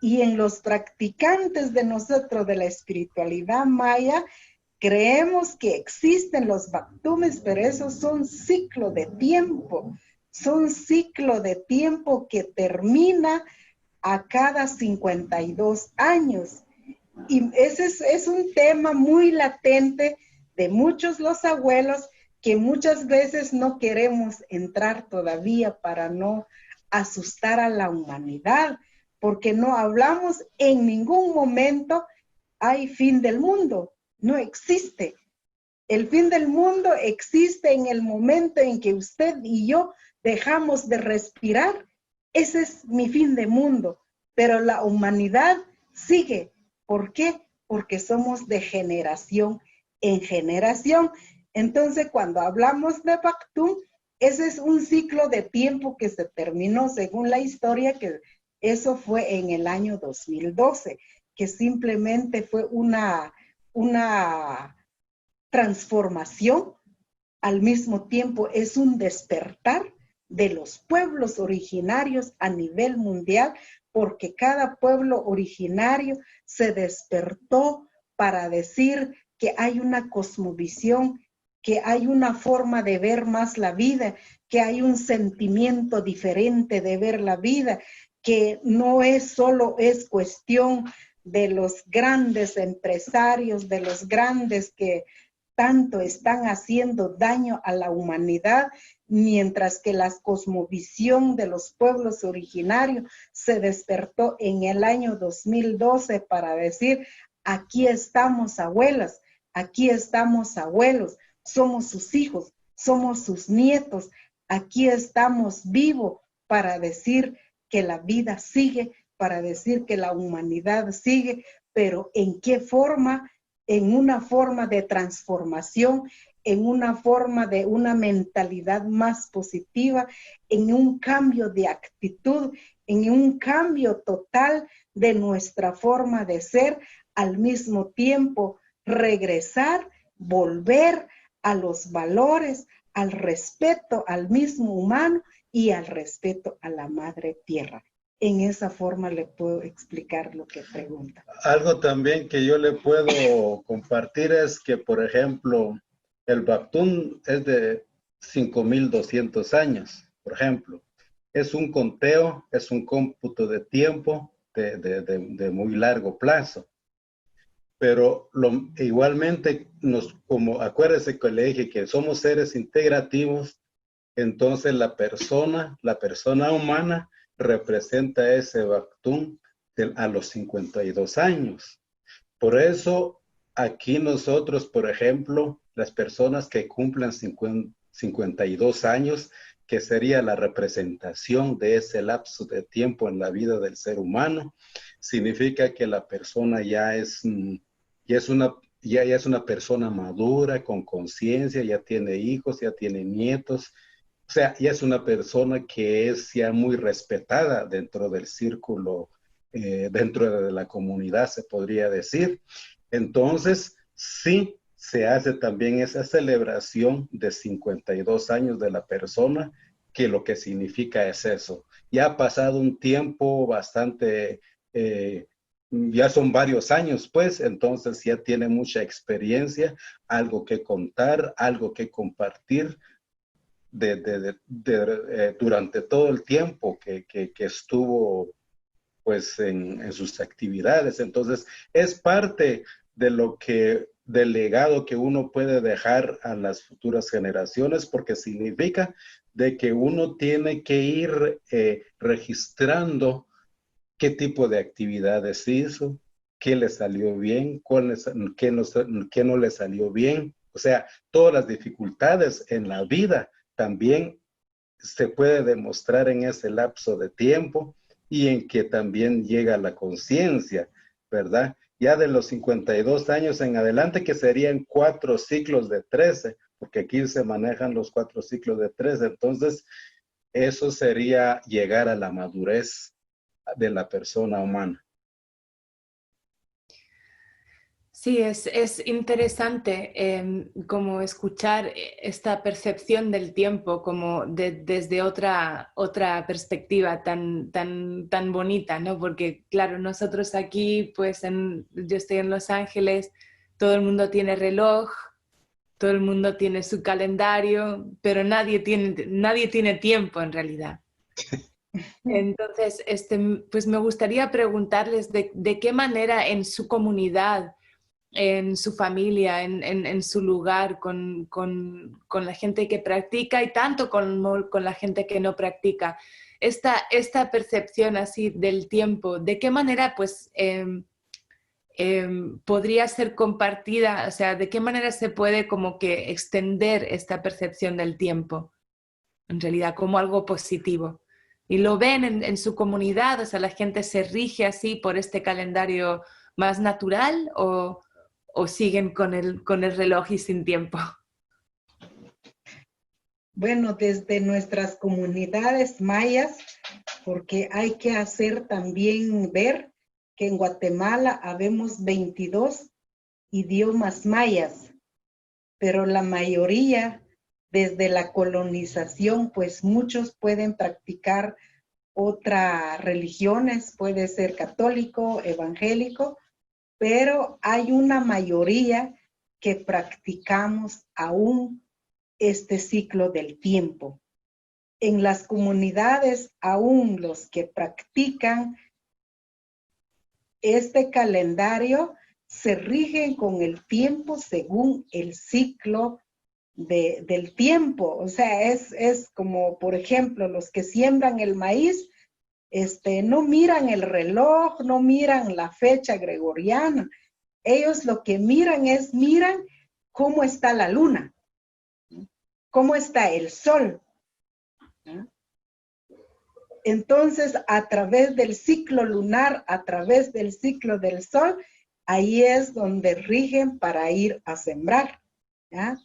y en los practicantes de nosotros de la espiritualidad maya, creemos que existen los Bactumes, pero esos son ciclos de tiempo. Son ciclo de tiempo que termina a cada 52 años. Y ese es un tema muy latente de muchos los abuelos que muchas veces no queremos entrar todavía para no asustar a la humanidad, porque no hablamos en ningún momento hay fin del mundo, no existe. El fin del mundo existe en el momento en que usted y yo dejamos de respirar. Ese es mi fin de mundo, pero la humanidad sigue. ¿Por qué? Porque somos de generación en generación Entonces, cuando hablamos de Bactún, ese es un ciclo de tiempo que se terminó según la historia, que eso fue en el año 2012, que simplemente fue una transformación. Al mismo tiempo es un despertar de los pueblos originarios a nivel mundial, porque cada pueblo originario se despertó para decir que hay una cosmovisión, que hay una forma de ver más la vida, que hay un sentimiento diferente de ver la vida, que no es solo es cuestión de los grandes empresarios, de los grandes que tanto están haciendo daño a la humanidad, mientras que la cosmovisión de los pueblos originarios se despertó en el año 2012 para decir, aquí estamos abuelas, aquí estamos abuelos, somos sus hijos, somos sus nietos, aquí estamos vivos para decir que la vida sigue, para decir que la humanidad sigue, pero ¿en qué forma? En una forma de transformación, en una forma de una mentalidad más positiva, en un cambio de actitud, en un cambio total de nuestra forma de ser, al mismo tiempo regresar, volver a los valores, al respeto al mismo humano y al respeto a la madre tierra. En esa forma le puedo explicar lo que pregunta. Algo también que yo le puedo compartir es que, por ejemplo, el Bactún es de 5.200 años, por ejemplo. Es un conteo, es un cómputo de tiempo de muy largo plazo. Pero igualmente, como acuérdese que le dije que somos seres integrativos, entonces la persona humana representa ese Bactún a los 52 años. Por eso, aquí nosotros, por ejemplo, las personas que cumplan 52 años, que sería la representación de ese lapso de tiempo en la vida del ser humano, significa que la persona ya es una persona madura, con conciencia, ya tiene hijos, ya tiene nietos. O sea, ya es una persona que es ya muy respetada dentro del círculo, dentro de la comunidad, se podría decir. Entonces, sí se hace también esa celebración de 52 años de la persona, que lo que significa es eso. Ya ha pasado un tiempo bastante, ya son varios años, pues, entonces ya tiene mucha experiencia, algo que contar, algo que compartir, durante todo el tiempo que estuvo pues en sus actividades. Entonces es parte del legado que uno puede dejar a las futuras generaciones, porque significa de que uno tiene que ir registrando qué tipo de actividades hizo, qué le salió bien, qué no le salió bien. O sea, todas las dificultades en la vida también se puede demostrar en ese lapso de tiempo, y en que también llega la conciencia, ¿verdad? Ya de los 52 años en adelante, que serían 4 ciclos de 13, porque aquí se manejan los 4 ciclos de 13, entonces eso sería llegar a la madurez de la persona humana. Sí, es interesante como escuchar esta percepción del tiempo como desde otra perspectiva tan bonita, ¿no? Porque claro, nosotros aquí, pues yo estoy en Los Ángeles, todo el mundo tiene reloj, todo el mundo tiene su calendario, pero nadie tiene tiempo en realidad. Entonces, pues me gustaría preguntarles de qué manera en su comunidad, en su familia, en su lugar, con la gente que practica y tanto con la gente que no practica. Esta percepción así del tiempo, ¿de qué manera pues podría ser compartida? O sea, ¿de qué manera se puede como que extender esta percepción del tiempo, en realidad, como algo positivo? Y lo ven en su comunidad, o sea, ¿la gente se rige así por este calendario más natural o siguen con el reloj y sin tiempo? Bueno, desde nuestras comunidades mayas, porque hay que hacer también ver que en Guatemala habemos 22 idiomas mayas, pero la mayoría desde la colonización, pues muchos pueden practicar otras religiones, puede ser católico, evangélico, pero hay una mayoría que practicamos aún este ciclo del tiempo. En las comunidades, aún los que practican este calendario se rigen con el tiempo según el ciclo del tiempo. O sea, es como, por ejemplo, los que siembran el maíz, no miran el reloj, no miran la fecha gregoriana. Ellos lo que miran cómo está la luna, cómo está el sol. Entonces, a través del ciclo lunar, a través del ciclo del sol, ahí es donde rigen para ir a sembrar, ¿ya?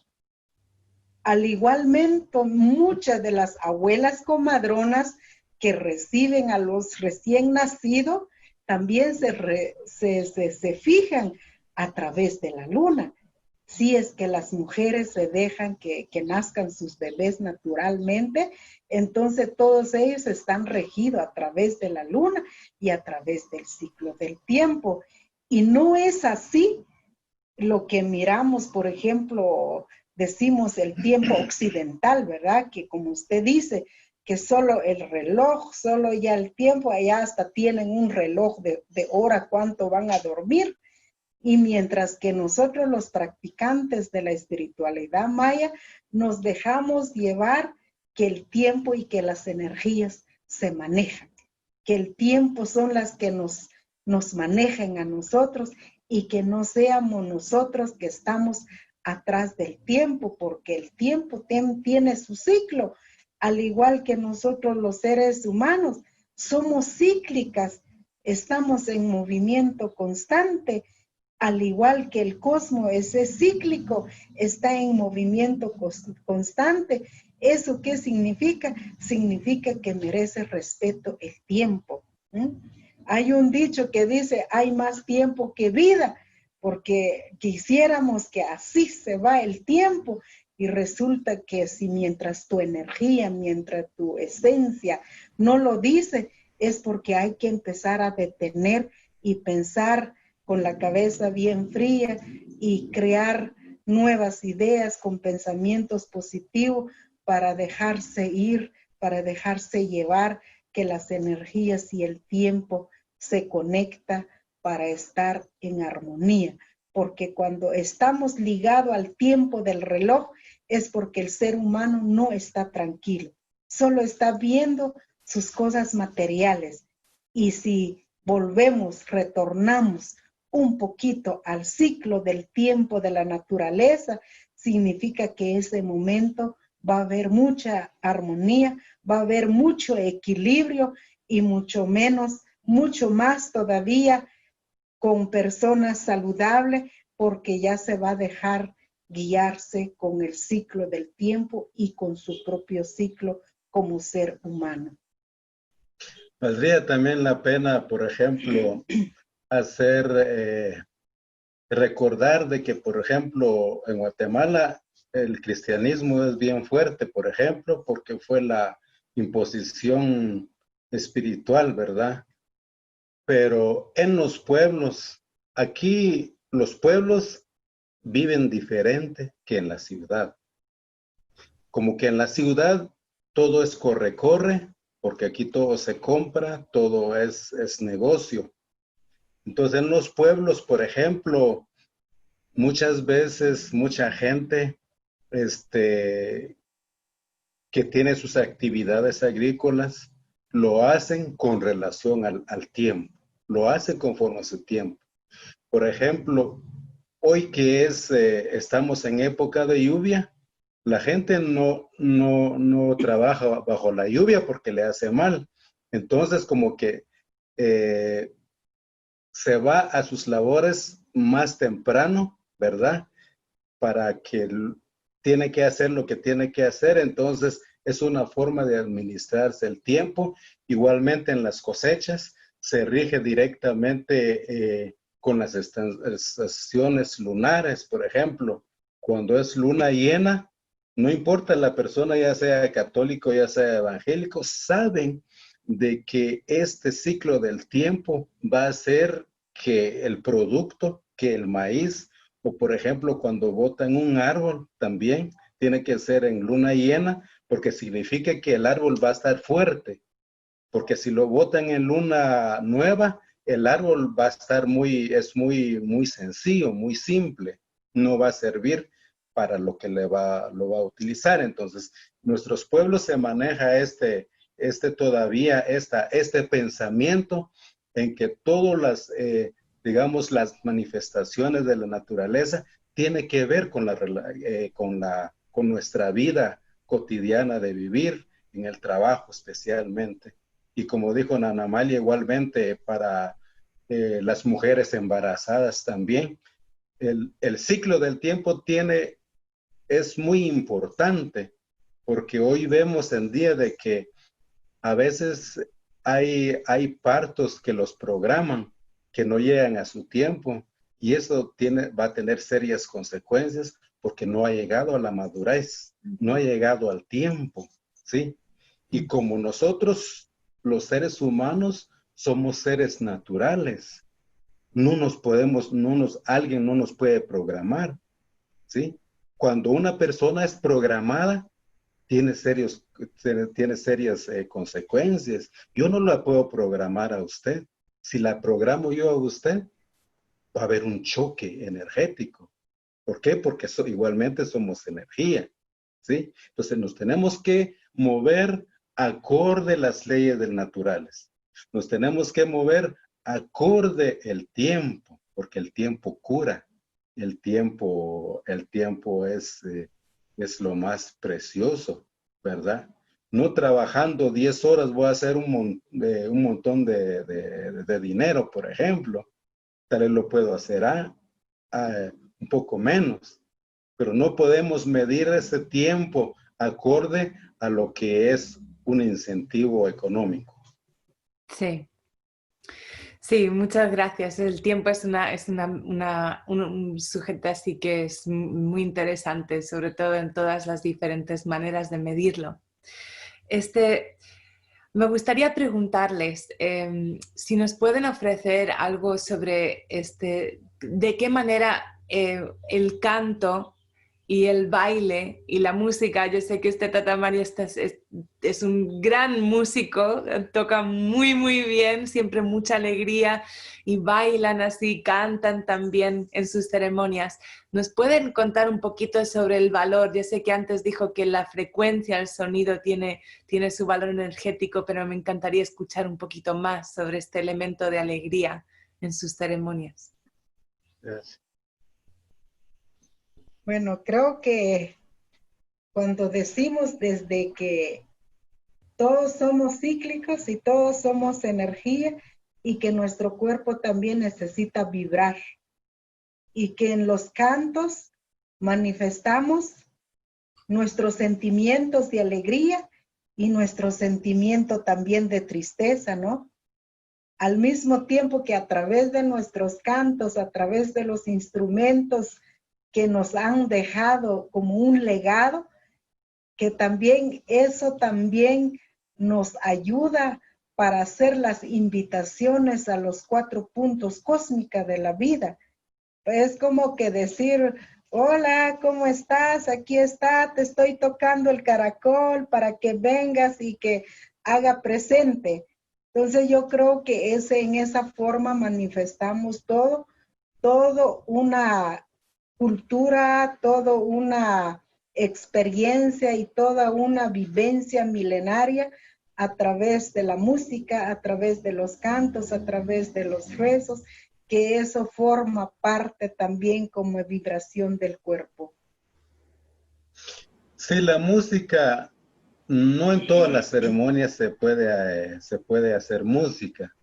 Al igualmente, muchas de las abuelas comadronas que reciben a los recién nacidos, también se fijan a través de la luna. Si es que las mujeres se dejan que nazcan sus bebés naturalmente, entonces todos ellos están regidos a través de la luna y a través del ciclo del tiempo. Y no es así lo que miramos, por ejemplo, decimos el tiempo occidental, ¿verdad? Que como usted dice, que solo el reloj, solo ya el tiempo, allá hasta tienen un reloj de hora cuánto van a dormir. Y mientras que nosotros los practicantes de la espiritualidad maya nos dejamos llevar que el tiempo y que las energías se manejan, que el tiempo son las que nos manejan a nosotros y que no seamos nosotros que estamos atrás del tiempo, porque el tiempo tiene su ciclo, al igual que nosotros los seres humanos, somos cíclicas, estamos en movimiento constante, al igual que el cosmos es cíclico, está en movimiento constante. ¿Eso qué significa? Significa que merece respeto el tiempo. Hay un dicho que dice, hay más tiempo que vida, porque quisiéramos que así se va el tiempo, y resulta que si mientras tu energía, mientras tu esencia no lo dice, es porque hay que empezar a detener y pensar con la cabeza bien fría y crear nuevas ideas con pensamientos positivos para dejarse ir, para dejarse llevar, que las energías y el tiempo se conecta para estar en armonía. Porque cuando estamos ligados al tiempo del reloj es porque el ser humano no está tranquilo, solo está viendo sus cosas materiales. Y si volvemos, retornamos un poquito al ciclo del tiempo de la naturaleza, significa que ese momento va a haber mucha armonía, va a haber mucho equilibrio y mucho más todavía con personas saludables, porque ya se va a dejar guiarse con el ciclo del tiempo y con su propio ciclo como ser humano. Valdría también la pena, por ejemplo, recordar de que, por ejemplo, en Guatemala el cristianismo es bien fuerte, por ejemplo, porque fue la imposición espiritual, ¿verdad? Pero en los pueblos, aquí los pueblos viven diferente que en la ciudad. Como que en la ciudad todo es corre-corre, porque aquí todo se compra, todo es negocio. Entonces en los pueblos, por ejemplo, muchas veces mucha gente que tiene sus actividades agrícolas lo hacen con relación al tiempo, lo hacen conforme a su tiempo. Por ejemplo, hoy que estamos en época de lluvia, la gente no trabaja bajo la lluvia porque le hace mal. Entonces, como que se va a sus labores más temprano, ¿verdad? Para que tiene que hacer lo que tiene que hacer, entonces es una forma de administrarse el tiempo. Igualmente en las cosechas se rige directamente con las estaciones lunares, por ejemplo. Cuando es luna llena, no importa la persona, ya sea católico, ya sea evangélico, saben de que este ciclo del tiempo va a ser que el producto, que el maíz, o por ejemplo cuando botan un árbol también, tiene que ser en luna llena, porque significa que el árbol va a estar fuerte, porque si lo botan en luna nueva, el árbol va a estar muy sencillo, muy simple, no va a servir para lo que lo va a utilizar. Entonces, nuestros pueblos se maneja este pensamiento en que todas las, digamos, las manifestaciones de la naturaleza tiene que ver con nuestra vida cotidiana de vivir, en el trabajo especialmente. Y como dijo Nana Amalia, igualmente para las mujeres embarazadas también, el ciclo del tiempo es muy importante, porque hoy vemos en día de que a veces hay partos que los programan, que no llegan a su tiempo, y eso va a tener serias consecuencias porque no ha llegado a la madurez, no ha llegado al tiempo, ¿sí? Y como nosotros, los seres humanos, somos seres naturales, alguien no nos puede programar, ¿sí? Cuando una persona es programada, tiene serias consecuencias. Yo no la puedo programar a usted. Si la programo yo a usted, va a haber un choque energético. ¿Por qué? Porque igualmente somos energía, ¿sí? Entonces nos tenemos que mover acorde a las leyes del naturales. Nos tenemos que mover acorde el tiempo, porque el tiempo cura. El tiempo es lo más precioso, ¿verdad? No trabajando 10 horas voy a hacer un montón de dinero, por ejemplo. Tal vez lo puedo hacer un poco menos, pero no podemos medir ese tiempo acorde a lo que es un incentivo económico. Sí. Sí, muchas gracias. El tiempo es un sujeto así que es muy interesante, sobre todo en todas las diferentes maneras de medirlo. Me gustaría preguntarles si nos pueden ofrecer algo sobre de qué manera el canto y el baile y la música. Yo sé que usted, Tata María, es un gran músico, toca muy, muy bien, siempre mucha alegría y bailan así, cantan también en sus ceremonias. ¿Nos pueden contar un poquito sobre el valor? Yo sé que antes dijo que la frecuencia, el sonido tiene su valor energético, pero me encantaría escuchar un poquito más sobre este elemento de alegría en sus ceremonias. Gracias. Bueno, creo que cuando decimos desde que todos somos cíclicos y todos somos energía y que nuestro cuerpo también necesita vibrar y que en los cantos manifestamos nuestros sentimientos de alegría y nuestro sentimiento también de tristeza, ¿no? Al mismo tiempo que a través de nuestros cantos, a través de los instrumentos que nos han dejado como un legado, que también eso también nos ayuda para hacer las invitaciones a los 4 puntos cósmicos de la vida. Es como que decir, hola, ¿cómo estás? Aquí está, te estoy tocando el caracol para que vengas y que haga presente. Entonces yo creo que en esa forma manifestamos todo una cultura, toda una experiencia y toda una vivencia milenaria a través de la música, a través de los cantos, a través de los rezos, que eso forma parte también como vibración del cuerpo. Sí, la música, no en todas las ceremonias se puede hacer música,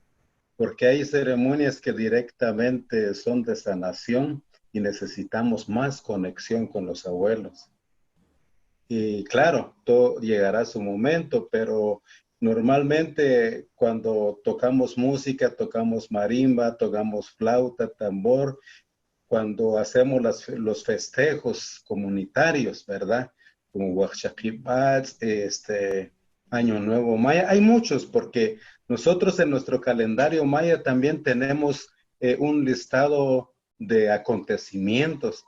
porque hay ceremonias que directamente son de sanación y necesitamos más conexión con los abuelos. Y claro, todo llegará a su momento, pero normalmente cuando tocamos música, tocamos marimba, tocamos flauta, tambor, cuando hacemos los festejos comunitarios, ¿verdad? Como Huachaquipat, Año Nuevo Maya. Hay muchos porque nosotros en nuestro calendario maya también tenemos un listado de acontecimientos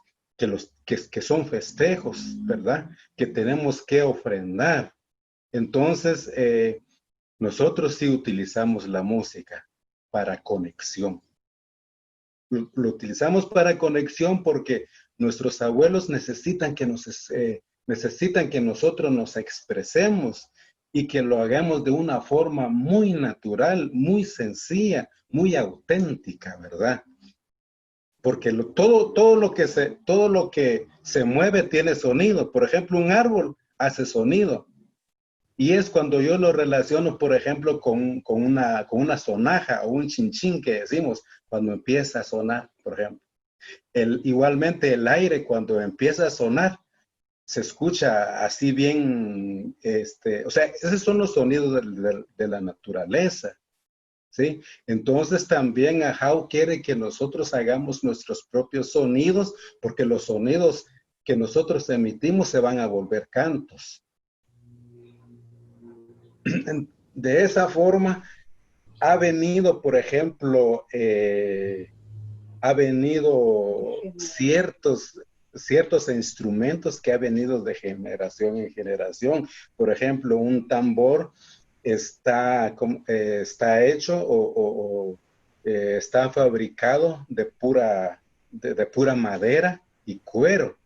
que son festejos, ¿verdad? Que tenemos que ofrendar. Entonces, nosotros sí utilizamos la música para conexión. Lo utilizamos para conexión porque nuestros abuelos necesitan necesitan que nosotros nos expresemos y que lo hagamos de una forma muy natural, muy sencilla, muy auténtica, ¿verdad? Porque todo lo que se mueve tiene sonido. Por ejemplo, un árbol hace sonido. Y es cuando yo lo relaciono, por ejemplo, con una sonaja o un chinchín que decimos, cuando empieza a sonar, por ejemplo. Igualmente el aire cuando empieza a sonar, se escucha así bien, o sea, esos son los sonidos de la naturaleza, ¿sí? Entonces también Ahau quiere que nosotros hagamos nuestros propios sonidos, porque los sonidos que nosotros emitimos se van a volver cantos. De esa forma ha venido, por ejemplo, ha venido ciertos instrumentos que ha venido de generación en generación. Por ejemplo, un tambor está hecho o está fabricado de pura madera y cuero.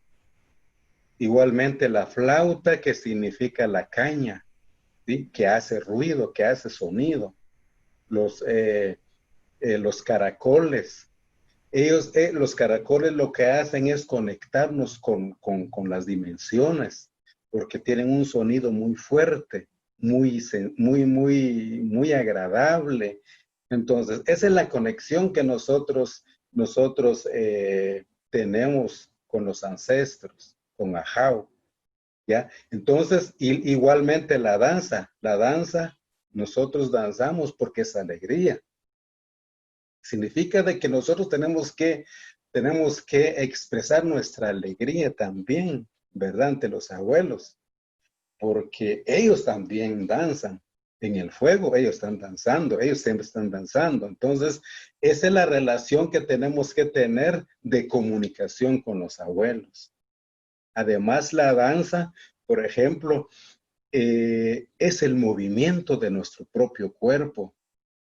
Igualmente la flauta, que significa la caña, ¿sí? Que hace ruido, que hace sonido. Los caracoles. Los caracoles lo que hacen es conectarnos con las dimensiones, porque tienen un sonido muy fuerte, muy agradable. Entonces, esa es la conexión que nosotros tenemos con los ancestros, con Ahau, ¿ya? Entonces, igualmente la danza, nosotros danzamos porque es alegría. Significa de que nosotros tenemos que expresar nuestra alegría también, ¿verdad? Ante los abuelos, porque ellos también danzan. En el fuego ellos están danzando, ellos siempre están danzando. Entonces, esa es la relación que tenemos que tener de comunicación con los abuelos. Además, la danza, por ejemplo, es el movimiento de nuestro propio cuerpo.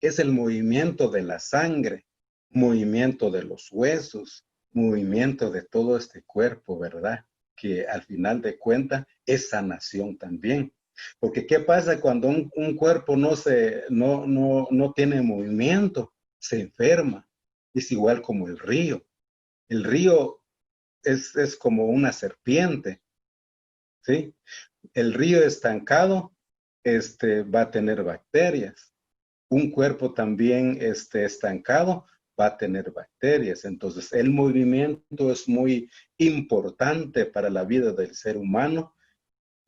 Es el movimiento de la sangre, movimiento de los huesos, movimiento de todo este cuerpo, ¿verdad? Que al final de cuentas es sanación también. Porque ¿qué pasa cuando un cuerpo no tiene movimiento? Se enferma. Es igual como el río. El río es como una serpiente, ¿sí? El río estancado va a tener bacterias. Un cuerpo también estancado va a tener bacterias. Entonces, el movimiento es muy importante para la vida del ser humano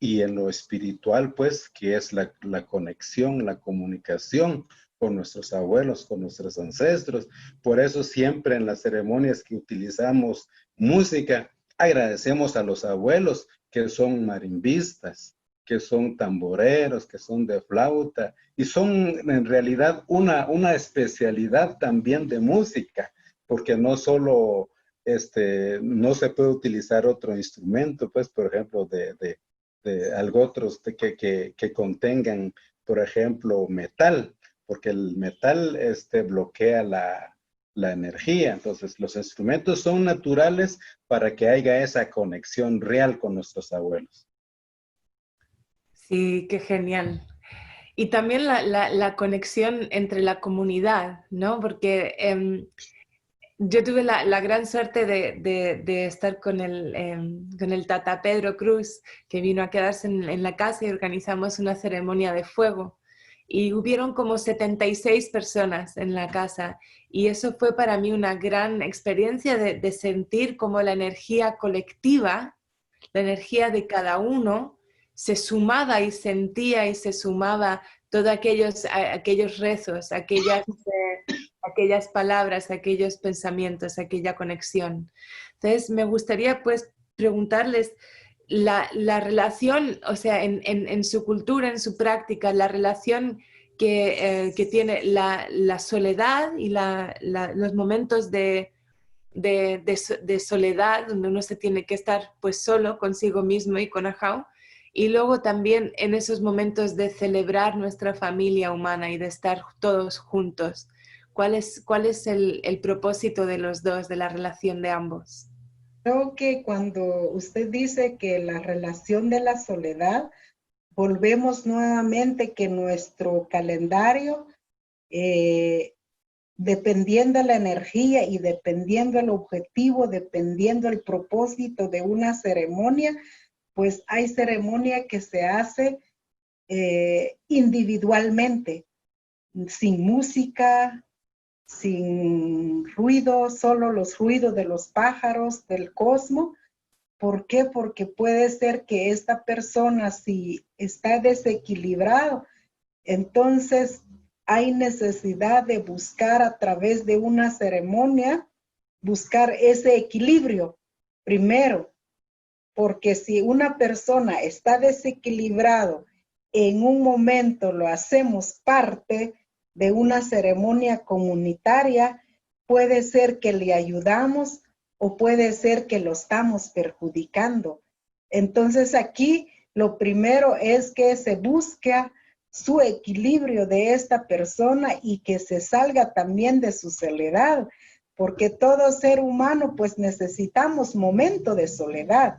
y en lo espiritual, pues, que es la conexión, la comunicación con nuestros abuelos, con nuestros ancestros. Por eso siempre en las ceremonias que utilizamos música, agradecemos a los abuelos que son marimbistas, que son tamboreros, que son de flauta, y son en realidad una especialidad también de música, porque no solo, no se puede utilizar otro instrumento, pues, por ejemplo, de algo otros que contengan, por ejemplo, metal, porque el metal bloquea la energía. Entonces, los instrumentos son naturales para que haya esa conexión real con nuestros abuelos. Sí, qué genial. Y también la conexión entre la comunidad, ¿no? Porque yo tuve la gran suerte de estar con el Tata Pedro Cruz, que vino a quedarse en la casa y organizamos una ceremonia de fuego. Y hubieron como 76 personas en la casa. Y eso fue para mí una gran experiencia de sentir como la energía colectiva, la energía de cada uno, se sumaba y sentía y se sumaba todos aquellos rezos, aquellas palabras, aquellos pensamientos, aquella conexión. Entonces, me gustaría pues preguntarles la relación, o sea, en su cultura, en su práctica, la relación que tiene la soledad y los momentos de soledad, donde uno se tiene que estar pues solo consigo mismo y con Ajau, y luego también en esos momentos de celebrar nuestra familia humana y de estar todos juntos. ¿Cuál es el propósito de los dos, de la relación de ambos? Creo que cuando usted dice que la relación de la soledad, volvemos nuevamente que nuestro calendario, dependiendo la energía y dependiendo el objetivo, dependiendo el propósito de una ceremonia, pues hay ceremonia que se hace individualmente, sin música, sin ruido, solo los ruidos de los pájaros, del cosmos. ¿Por qué? Porque puede ser que esta persona, si está desequilibrado, entonces hay necesidad de buscar a través de una ceremonia, buscar ese equilibrio primero, porque si una persona está desequilibrado, en un momento lo hacemos parte de una ceremonia comunitaria, puede ser que le ayudamos o puede ser que lo estamos perjudicando. Entonces aquí lo primero es que se busque su equilibrio de esta persona y que se salga también de su soledad, porque todo ser humano pues necesitamos momento de soledad.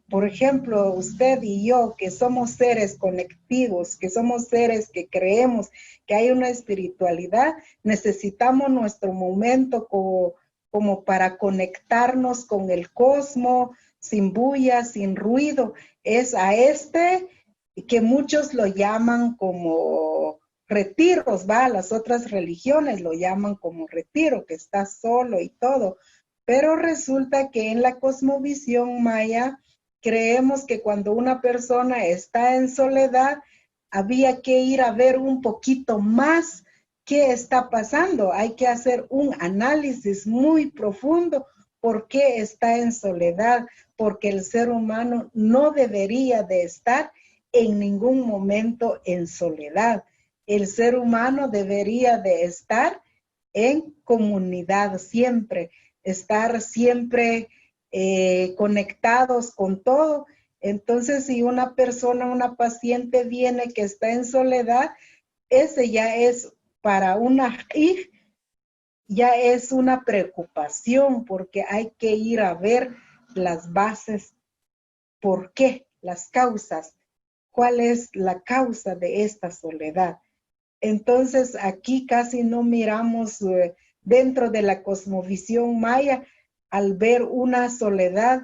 Por ejemplo, usted y yo, que somos seres conectivos, que somos seres que creemos que hay una espiritualidad, necesitamos nuestro momento como para conectarnos con el cosmos, sin bulla, sin ruido. Es a que muchos lo llaman como retiros, las otras religiones lo llaman como retiro, que está solo y todo. Pero resulta que en la cosmovisión maya, creemos que cuando una persona está en soledad, había que ir a ver un poquito más qué está pasando. Hay que hacer un análisis muy profundo. ¿Por qué está en soledad? Porque el ser humano no debería de estar en ningún momento en soledad. El ser humano debería de estar en comunidad siempre, estar siempre conectados con todo. Entonces, si una persona, una paciente viene que está en soledad, ese ya es para una ya es una preocupación, porque hay que ir a ver las bases, por qué, las causas, cuál es la causa de esta soledad. Entonces, aquí casi no miramos dentro de la cosmovisión maya, al ver una soledad,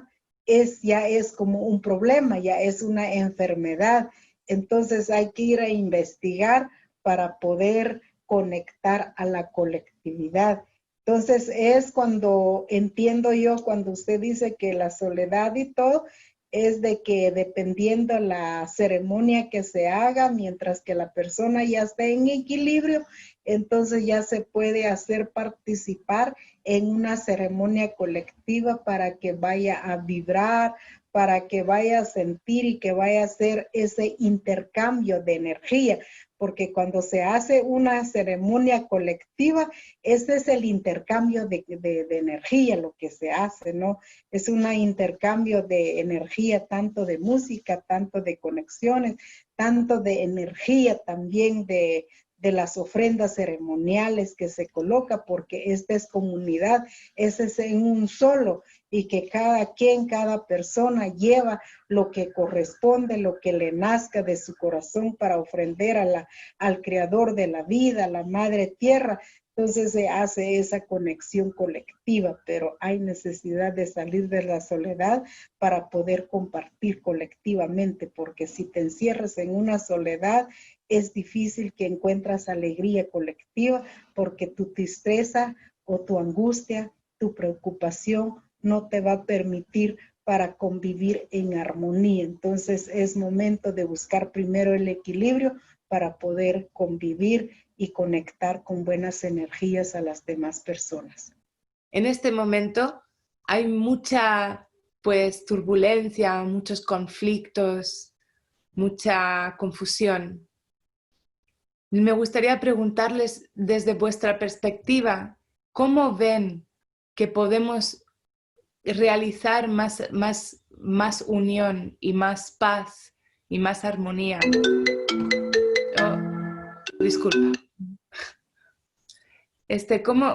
ya es como un problema, ya es una enfermedad. Entonces hay que ir a investigar para poder conectar a la colectividad. Entonces es cuando entiendo yo, cuando usted dice que la soledad y todo, es de que dependiendo la ceremonia que se haga, mientras que la persona ya esté en equilibrio, entonces ya se puede hacer participar en una ceremonia colectiva para que vaya a vibrar, para que vaya a sentir y que vaya a hacer ese intercambio de energía, porque cuando se hace una ceremonia colectiva, ese es el intercambio de energía, lo que se hace, ¿no? Es un intercambio de energía, tanto de música, tanto de conexiones, tanto de energía también de las ofrendas ceremoniales que se coloca, porque esta es comunidad, ese es en un solo, y que cada quien, cada persona lleva lo que corresponde, lo que le nazca de su corazón para ofrendar al creador de la vida, a la madre tierra. Entonces se hace esa conexión colectiva, pero hay necesidad de salir de la soledad para poder compartir colectivamente, porque si te encierras en una soledad, es difícil que encuentres alegría colectiva, porque tu tristeza o tu angustia, tu preocupación no te va a permitir para convivir en armonía. Entonces es momento de buscar primero el equilibrio para poder convivir y conectar con buenas energías a las demás personas. En este momento hay mucha pues turbulencia, muchos conflictos, mucha confusión. Me gustaría preguntarles desde vuestra perspectiva, ¿cómo ven que podemos realizar más unión y más paz y más armonía? Oh, disculpa.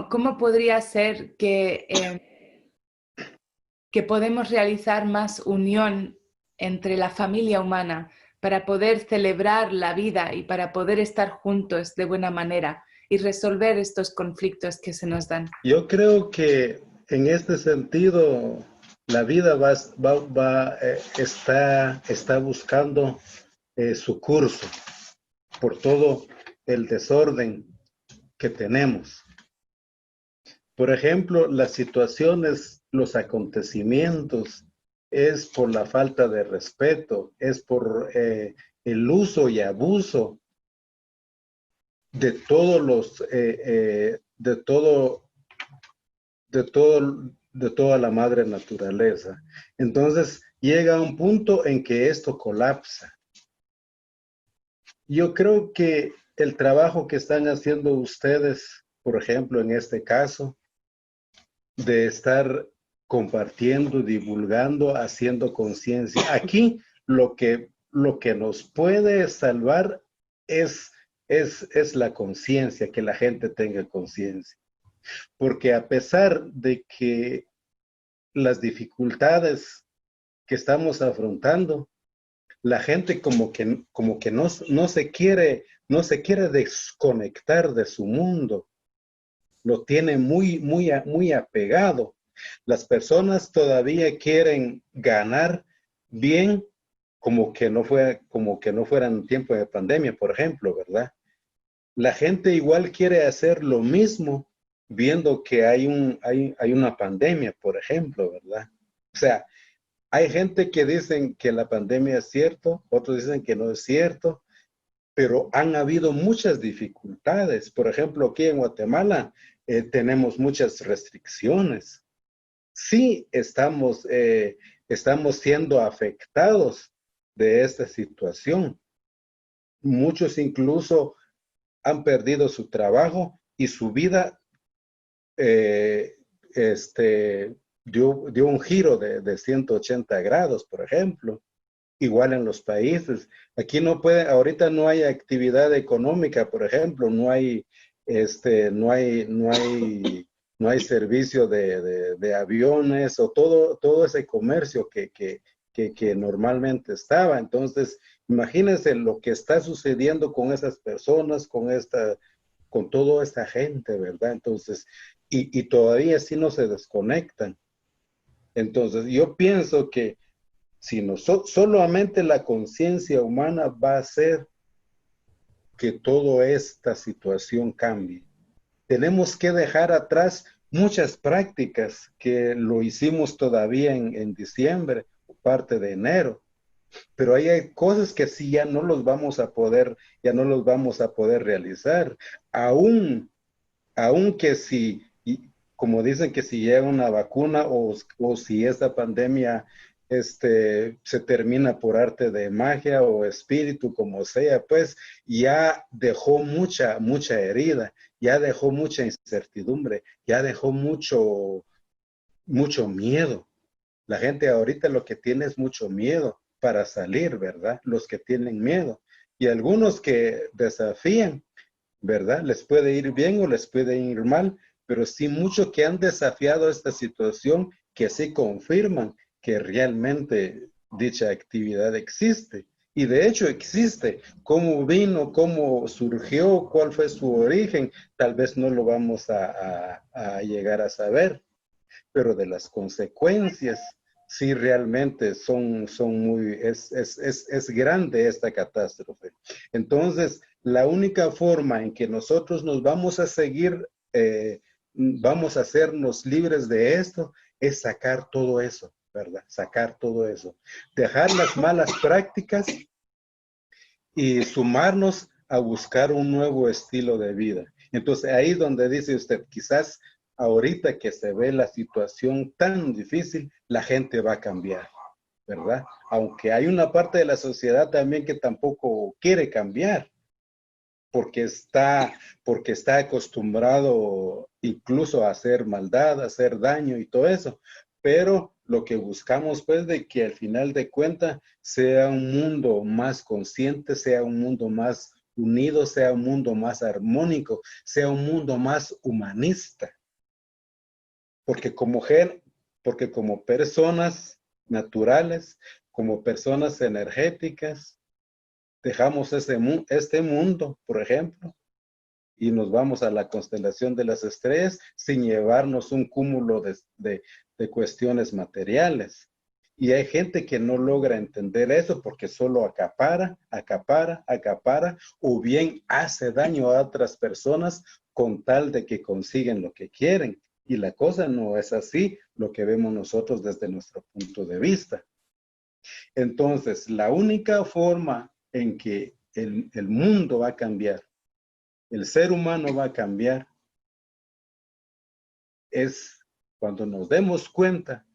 ¿Cómo podría ser que podemos realizar más unión entre la familia humana para poder celebrar la vida y para poder estar juntos de buena manera y resolver estos conflictos que se nos dan? Yo creo que en este sentido la vida está buscando su curso por todo el desorden que tenemos. Por ejemplo, las situaciones, los acontecimientos, es por la falta de respeto, es por el uso y abuso de todos los, de toda la madre naturaleza. Entonces llega un punto en que esto colapsa. Yo creo que el trabajo que están haciendo ustedes, por ejemplo, en este caso, de estar compartiendo, divulgando, haciendo conciencia. Aquí lo que nos puede salvar es la conciencia, que la gente tenga conciencia. Porque a pesar de que las dificultades que estamos afrontando, la gente como que no se quiere desconectar de su mundo. Lo tiene muy apegado. Las personas todavía quieren ganar bien como que no fuera en tiempo de pandemia, por ejemplo, ¿verdad? La gente igual quiere hacer lo mismo viendo que hay una pandemia, por ejemplo, ¿verdad? O sea, hay gente que dicen que la pandemia es cierto, otros dicen que no es cierto, pero han habido muchas dificultades. Por ejemplo, aquí en Guatemala tenemos muchas restricciones. Sí estamos siendo afectados de esta situación. Muchos incluso han perdido su trabajo y su vida dio un giro de 180 grados, por ejemplo. Igual en los países. Aquí ahorita no hay actividad económica, por ejemplo, no hay servicio de aviones o todo ese comercio que normalmente estaba. Entonces, imagínense lo que está sucediendo con esas personas, con toda esta gente, ¿verdad? Entonces, y todavía sí no se desconectan. Entonces, yo pienso que si solamente la conciencia humana va a hacer que toda esta situación cambie. Tenemos que dejar atrás muchas prácticas que lo hicimos todavía en diciembre, parte de enero, pero hay cosas que sí ya no los vamos a poder realizar, aún que si, como dicen que si llega una vacuna o si esta pandemia se termina por arte de magia o espíritu, como sea, pues ya dejó mucha herida, ya dejó mucha incertidumbre, ya dejó mucho miedo. La gente ahorita lo que tiene es mucho miedo para salir, ¿verdad? Los que tienen miedo. Y algunos que desafían, ¿verdad? Les puede ir bien o les puede ir mal, pero sí muchos que han desafiado esta situación que sí confirman que realmente dicha actividad existe. Y de hecho existe. ¿Cómo vino? ¿Cómo surgió? ¿Cuál fue su origen? Tal vez no lo vamos a llegar a saber, pero de las consecuencias sí realmente es grande esta catástrofe. Entonces, la única forma en que nosotros nos vamos a seguir, vamos a hacernos libres de esto, es sacar todo eso, ¿verdad? Sacar todo eso, dejar las malas prácticas y sumarnos a buscar un nuevo estilo de vida. Entonces ahí es donde dice usted, quizás ahorita que se ve la situación tan difícil, la gente va a cambiar, ¿verdad? Aunque hay una parte de la sociedad también que tampoco quiere cambiar, porque está acostumbrado incluso a hacer maldad, a hacer daño y todo eso. Pero lo que buscamos pues de que al final de cuentas sea un mundo más consciente, sea un mundo más unido, sea un mundo más armónico, sea un mundo más humanista. Porque porque como personas naturales, como personas energéticas, dejamos este mundo, por ejemplo, y nos vamos a la constelación de las estrellas sin llevarnos un cúmulo de cuestiones materiales. Y hay gente que no logra entender eso porque solo acapara, o bien hace daño a otras personas con tal de que consiguen lo que quieren. Y la cosa no es así, lo que vemos nosotros desde nuestro punto de vista. Entonces, la única forma en que el mundo va a cambiar, el ser humano va a cambiar, es cuando nos demos cuenta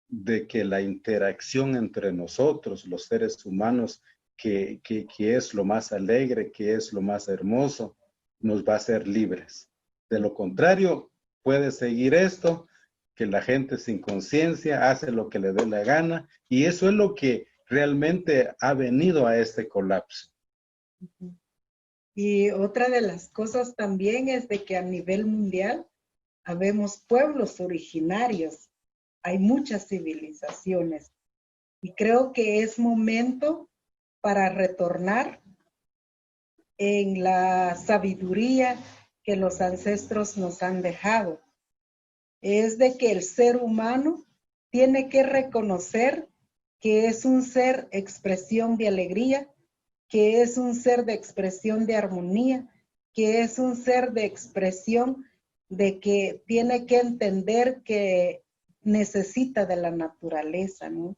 de que la interacción entre nosotros, los seres humanos, que es lo más alegre, que es lo más hermoso, nos va a hacer libres. De lo contrario, puede seguir esto, que la gente sin conciencia hace lo que le dé la gana, y eso es lo que realmente ha venido a este colapso. Y otra de las cosas también es de que a nivel mundial habemos pueblos originarios, hay muchas civilizaciones y creo que es momento para retornar en la sabiduría que los ancestros nos han dejado. Es de que el ser humano tiene que reconocer que es un ser expresión de alegría, que es un ser de expresión de armonía, que es un ser de expresión de que tiene que entender que necesita de la naturaleza, ¿no?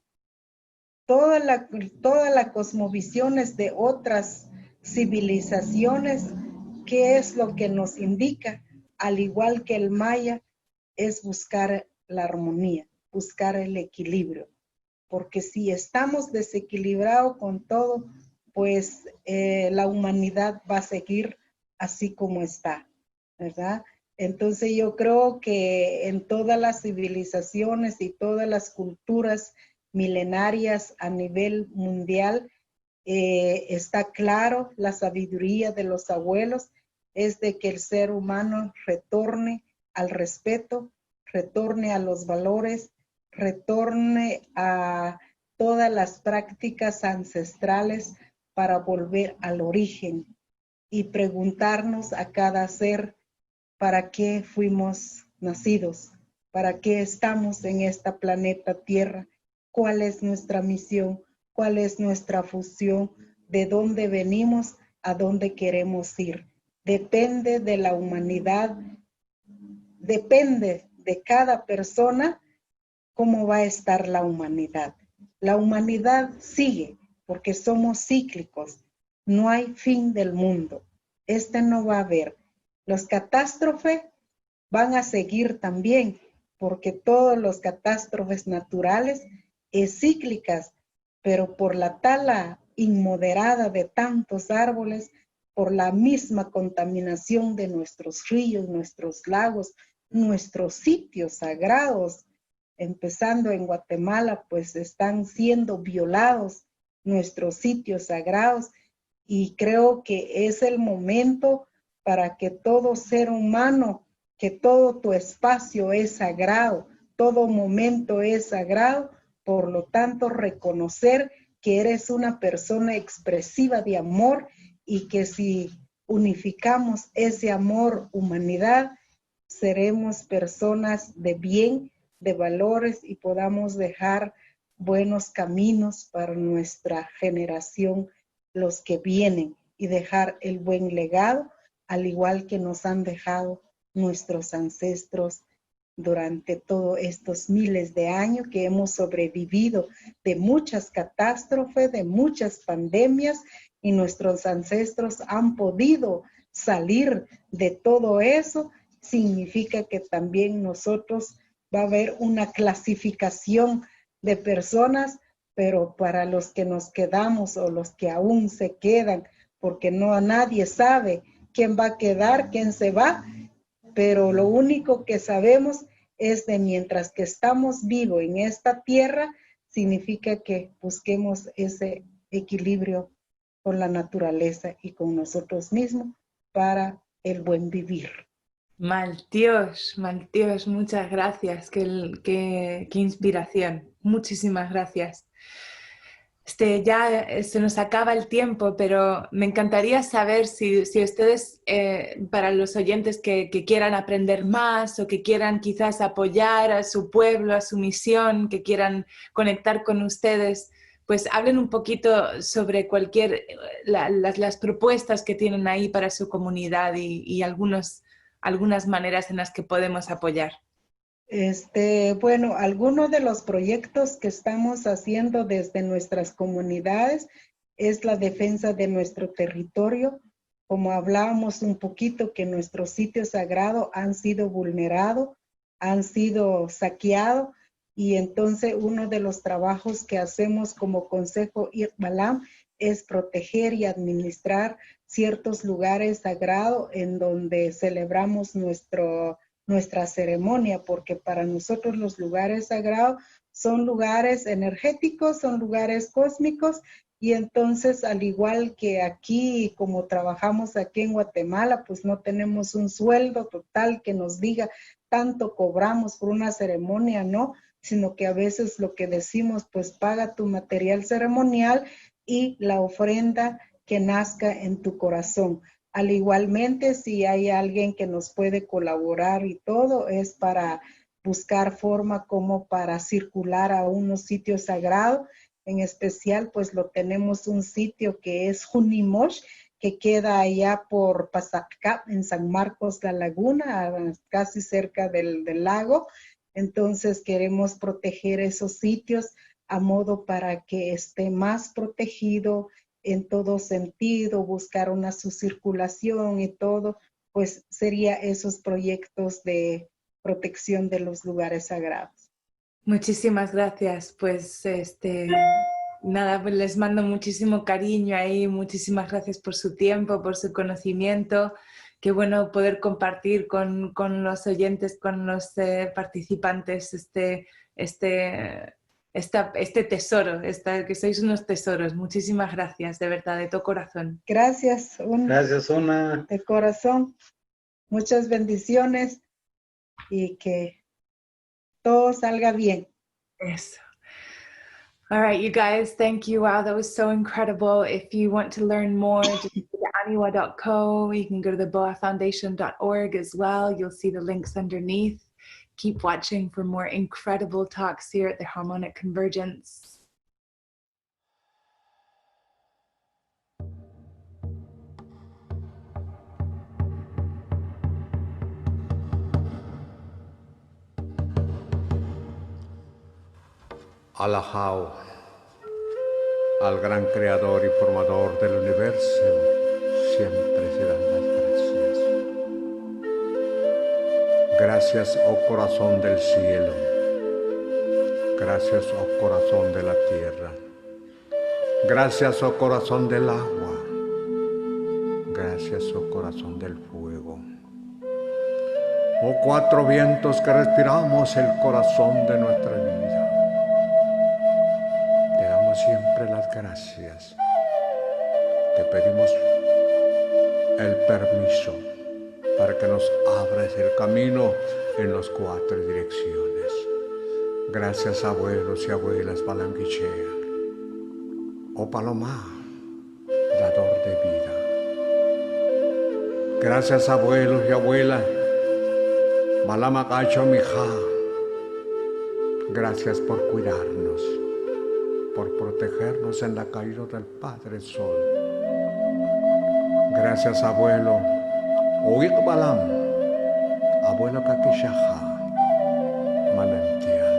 Toda la cosmovisión es de otras civilizaciones, ¿qué es lo que nos indica? Al igual que el maya, es buscar la armonía, buscar el equilibrio. Porque si estamos desequilibrados con todo, pues la humanidad va a seguir así como está, ¿verdad? Entonces yo creo que en todas las civilizaciones y todas las culturas milenarias a nivel mundial está claro la sabiduría de los abuelos, es de que el ser humano retorne al respeto, retorne a los valores, retorne a todas las prácticas ancestrales para volver al origen y preguntarnos a cada ser para qué fuimos nacidos, para qué estamos en esta planeta Tierra, cuál es nuestra misión, cuál es nuestra función, de dónde venimos, a dónde queremos ir. Depende de la humanidad, depende de cada persona cómo va a estar la humanidad. La humanidad sigue porque somos cíclicos. No hay fin del mundo. No va a haber. Los catástrofes van a seguir también porque todos los catástrofes naturales es cíclicas, pero por la tala inmoderada de tantos árboles, por la misma contaminación de nuestros ríos, nuestros lagos, nuestros sitios sagrados, empezando en Guatemala, pues están siendo violados nuestros sitios sagrados y creo que es el momento para que todo ser humano, que todo tu espacio es sagrado, todo momento es sagrado, por lo tanto reconocer que eres una persona expresiva de amor y que si unificamos ese amor, humanidad, seremos personas de bien, de valores y podamos dejar buenos caminos para nuestra generación, los que vienen, y dejar el buen legado, al igual que nos han dejado nuestros ancestros durante todos estos miles de años que hemos sobrevivido de muchas catástrofes, de muchas pandemias, y nuestros ancestros han podido salir de todo eso. Significa que también nosotros va a haber una clasificación de personas, pero para los que nos quedamos o los que aún se quedan, porque no nadie sabe quién va a quedar, quién se va, pero lo único que sabemos es de mientras que estamos vivos en esta tierra, significa que busquemos ese equilibrio con la naturaleza y con nosotros mismos para el buen vivir. Mal Dios, muchas gracias. Qué inspiración. Muchísimas gracias. Ya se nos acaba el tiempo, pero me encantaría saber si ustedes, para los oyentes que quieran aprender más o que quieran quizás apoyar a su pueblo, a su misión, que quieran conectar con ustedes, pues hablen un poquito sobre las propuestas que tienen ahí para su comunidad y algunas maneras en las que podemos apoyar. Bueno, algunos de los proyectos que estamos haciendo desde nuestras comunidades es la defensa de nuestro territorio. Como hablábamos un poquito que nuestros sitios sagrados han sido vulnerados, han sido saqueados, y entonces uno de los trabajos que hacemos como Consejo Irbalam es proteger y administrar ciertos lugares sagrados en donde celebramos nuestra ceremonia, porque para nosotros los lugares sagrados son lugares energéticos, son lugares cósmicos, y entonces al igual que aquí, como trabajamos aquí en Guatemala, pues no tenemos un sueldo total que nos diga tanto cobramos por una ceremonia, no, sino que a veces lo que decimos, pues paga tu material ceremonial y la ofrenda que nazca en tu corazón. Al igualmente, si hay alguien que nos puede colaborar y todo, es para buscar forma como para circular a unos sitios sagrados. En especial, pues lo tenemos un sitio que es Junimosh, que queda allá por Pasacap, en San Marcos, La Laguna, casi cerca del lago. Entonces queremos proteger esos sitios a modo para que esté más protegido en todo sentido, buscar una circulación y todo, pues sería esos proyectos de protección de los lugares sagrados. Muchísimas gracias. Pues nada, pues les mando muchísimo cariño ahí, muchísimas gracias por su tiempo, por su conocimiento. Qué bueno poder compartir con los oyentes, con los participantes este tesoro, que sois unos tesoros. Muchísimas gracias, de verdad, de todo corazón. Gracias, Gracias, Una. de corazón. Muchas bendiciones y que todo salga bien. Eso. All right, you guys, thank you. Wow, that was so incredible. If you want to learn more, just go to aniwa.co. You can go to the boafoundation.org as well. You'll see the links underneath. Keep watching for more incredible talks here at the Harmonic Convergence. Alabao al gran creador y formador del universo, siempre se dan las gracias. Gracias, oh corazón del cielo. Gracias, oh corazón de la tierra. Gracias, oh corazón del agua. Gracias, oh corazón del fuego. Oh cuatro vientos que respiramos el corazón de nuestra vida. Te damos siempre las gracias. Te pedimos el permiso para que nos abras el camino en las cuatro direcciones. Gracias, abuelos y abuelas Balanguichea. Oh Palomá, dador de vida. Gracias, abuelos y abuelas Balamagacho Mijá. Gracias por cuidarnos, por protegernos en la caída del Padre Sol. Gracias, abuelo Oik Balam, abuelo Kakishaja. manantial,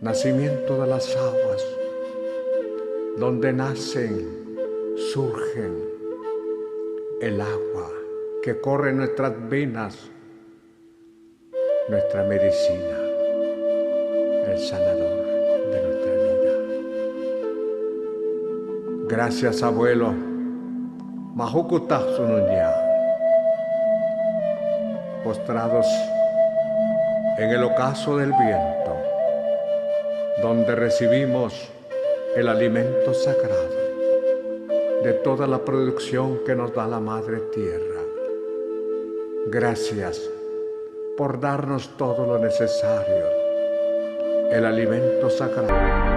nacimiento de las aguas, donde nacen, surgen el agua que corre en nuestras venas, nuestra medicina, el sanador de nuestra vida. Gracias, abuelo. Mahukuta Sununya. Postrados en el ocaso del viento, donde recibimos el alimento sagrado de toda la producción que nos da la Madre Tierra. Gracias por darnos todo lo necesario, el alimento sagrado.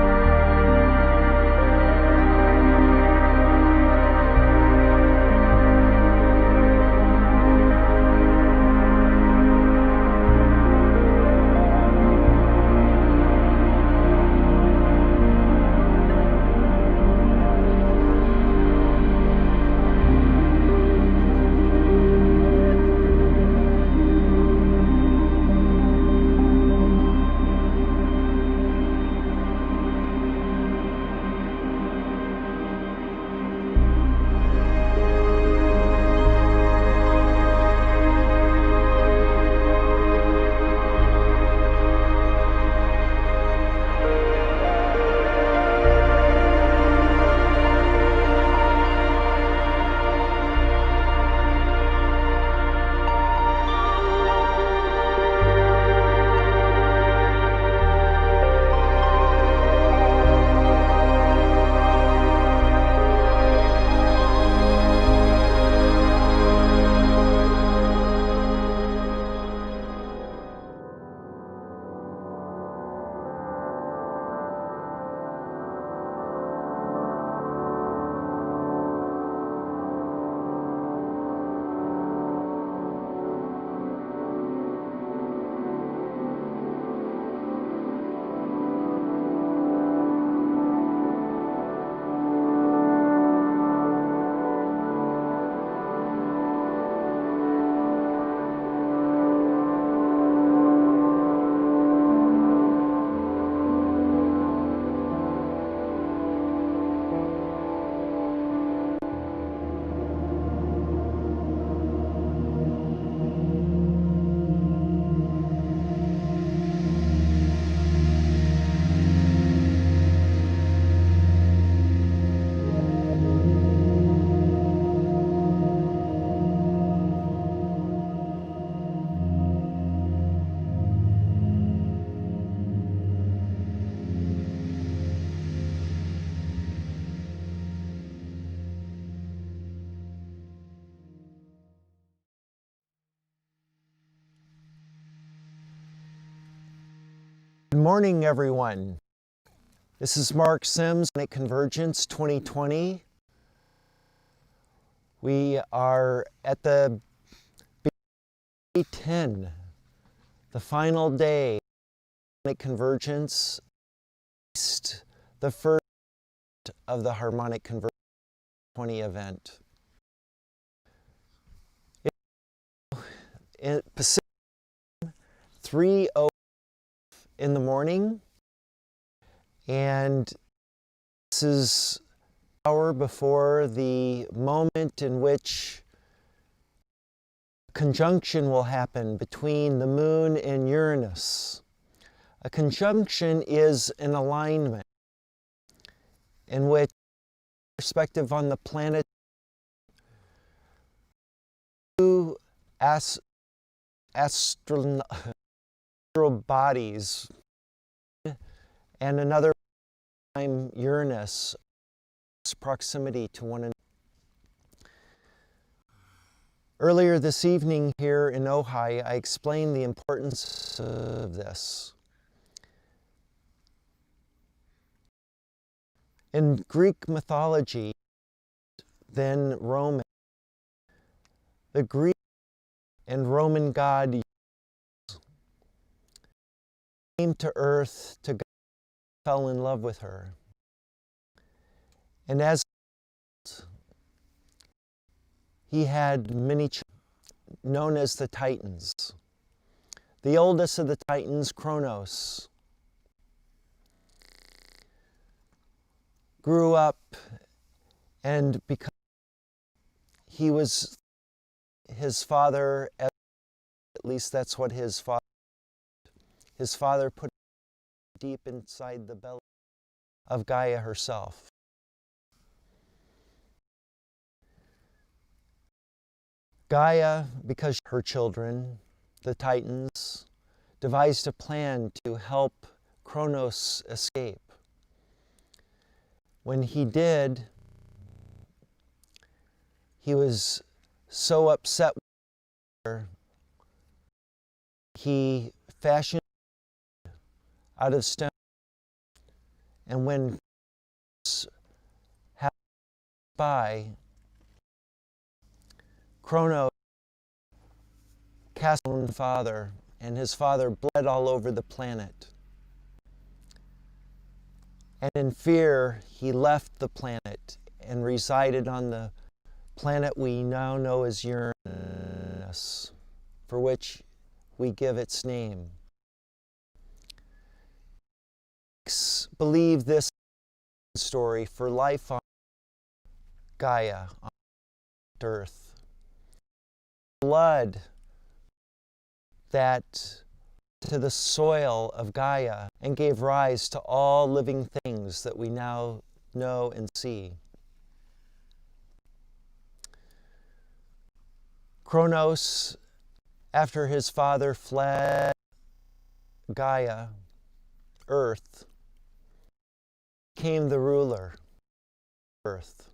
Good morning, everyone. This is Mark Sims, Harmonic Convergence 2020. We are at the day 10, the final day of Harmonic Convergence, the first of the Harmonic Convergence 20 event. In Pacific, 3:05 in the morning, and this is an hour before the moment in which a conjunction will happen between the moon and Uranus. A conjunction is an alignment in which perspective on the planet, two astral bodies, and another time Uranus, proximity to one another. Earlier this evening here in Ojai, I explained the importance of this. In Greek mythology, then Roman, the Greek and Roman god came to earth, to God, fell in love with her. And as he had many children, known as the Titans. The oldest of the Titans, Kronos, grew up, and because he was his father, at least that's what his father put deep inside the belly of Gaia herself. Gaia, because her children, the Titans, devised a plan to help Kronos escape. When he did, he was so upset with her, he fashioned out of stone, and when happened by, Kronos cast his own father, and his father bled all over the planet. And in fear, he left the planet and resided on the planet we now know as Uranus, for which we give its name. Believe this story for life on Gaia, on Earth. Blood that to the soil of Gaia and gave rise to all living things that we now know and see. Kronos, after his father fled Gaia, Earth, became the ruler of Earth,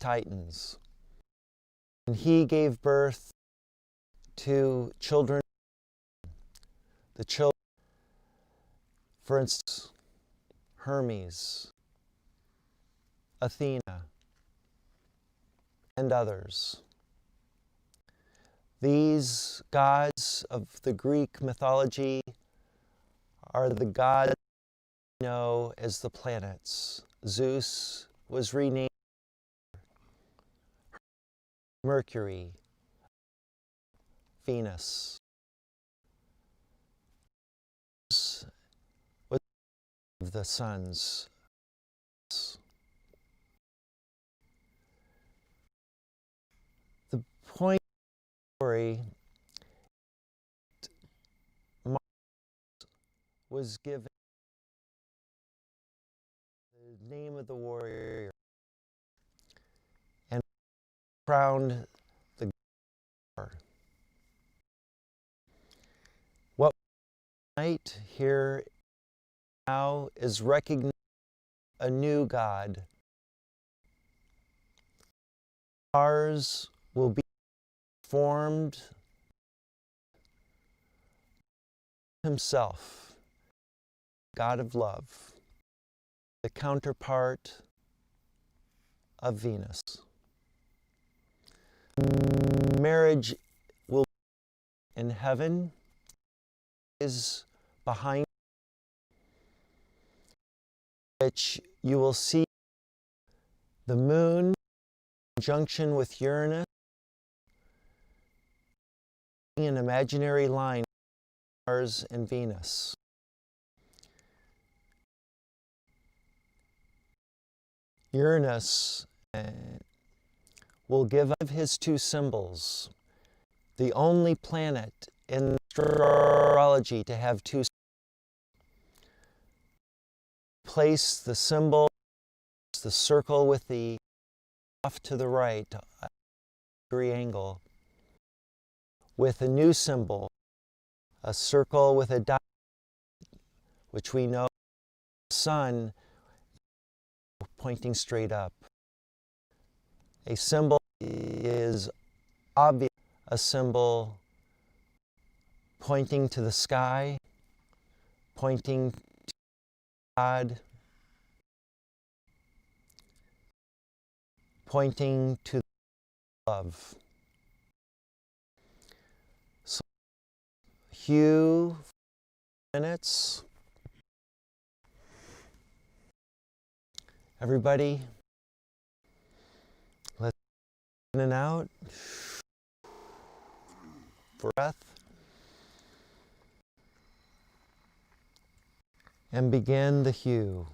Titans. And he gave birth to children, the children, for instance, Hermes, Athena, and others. These gods of the Greek mythology are the gods we know as the planets. Zeus was renamed Mercury, Venus. Was of the suns. The point of the story, Mars was given the name of the warrior and crowned the god. What we might hear now is recognize a new god. Ours will be formed himself, God of love, the counterpart of Venus. Marriage will be in heaven, is behind which you will see the moon in conjunction with Uranus, an imaginary line of Mars and Venus. Uranus will give of his two symbols, the only planet in astrology to have two symbols. Place the symbol, the circle with the off to the right, degree angle, with a new symbol, a circle with a dot, which we know the sun pointing straight up. A symbol is obvious, a symbol pointing to the sky, pointing to God, pointing to love. So, hue, minutes. Everybody, let's in and out. Breath. and begin the hue.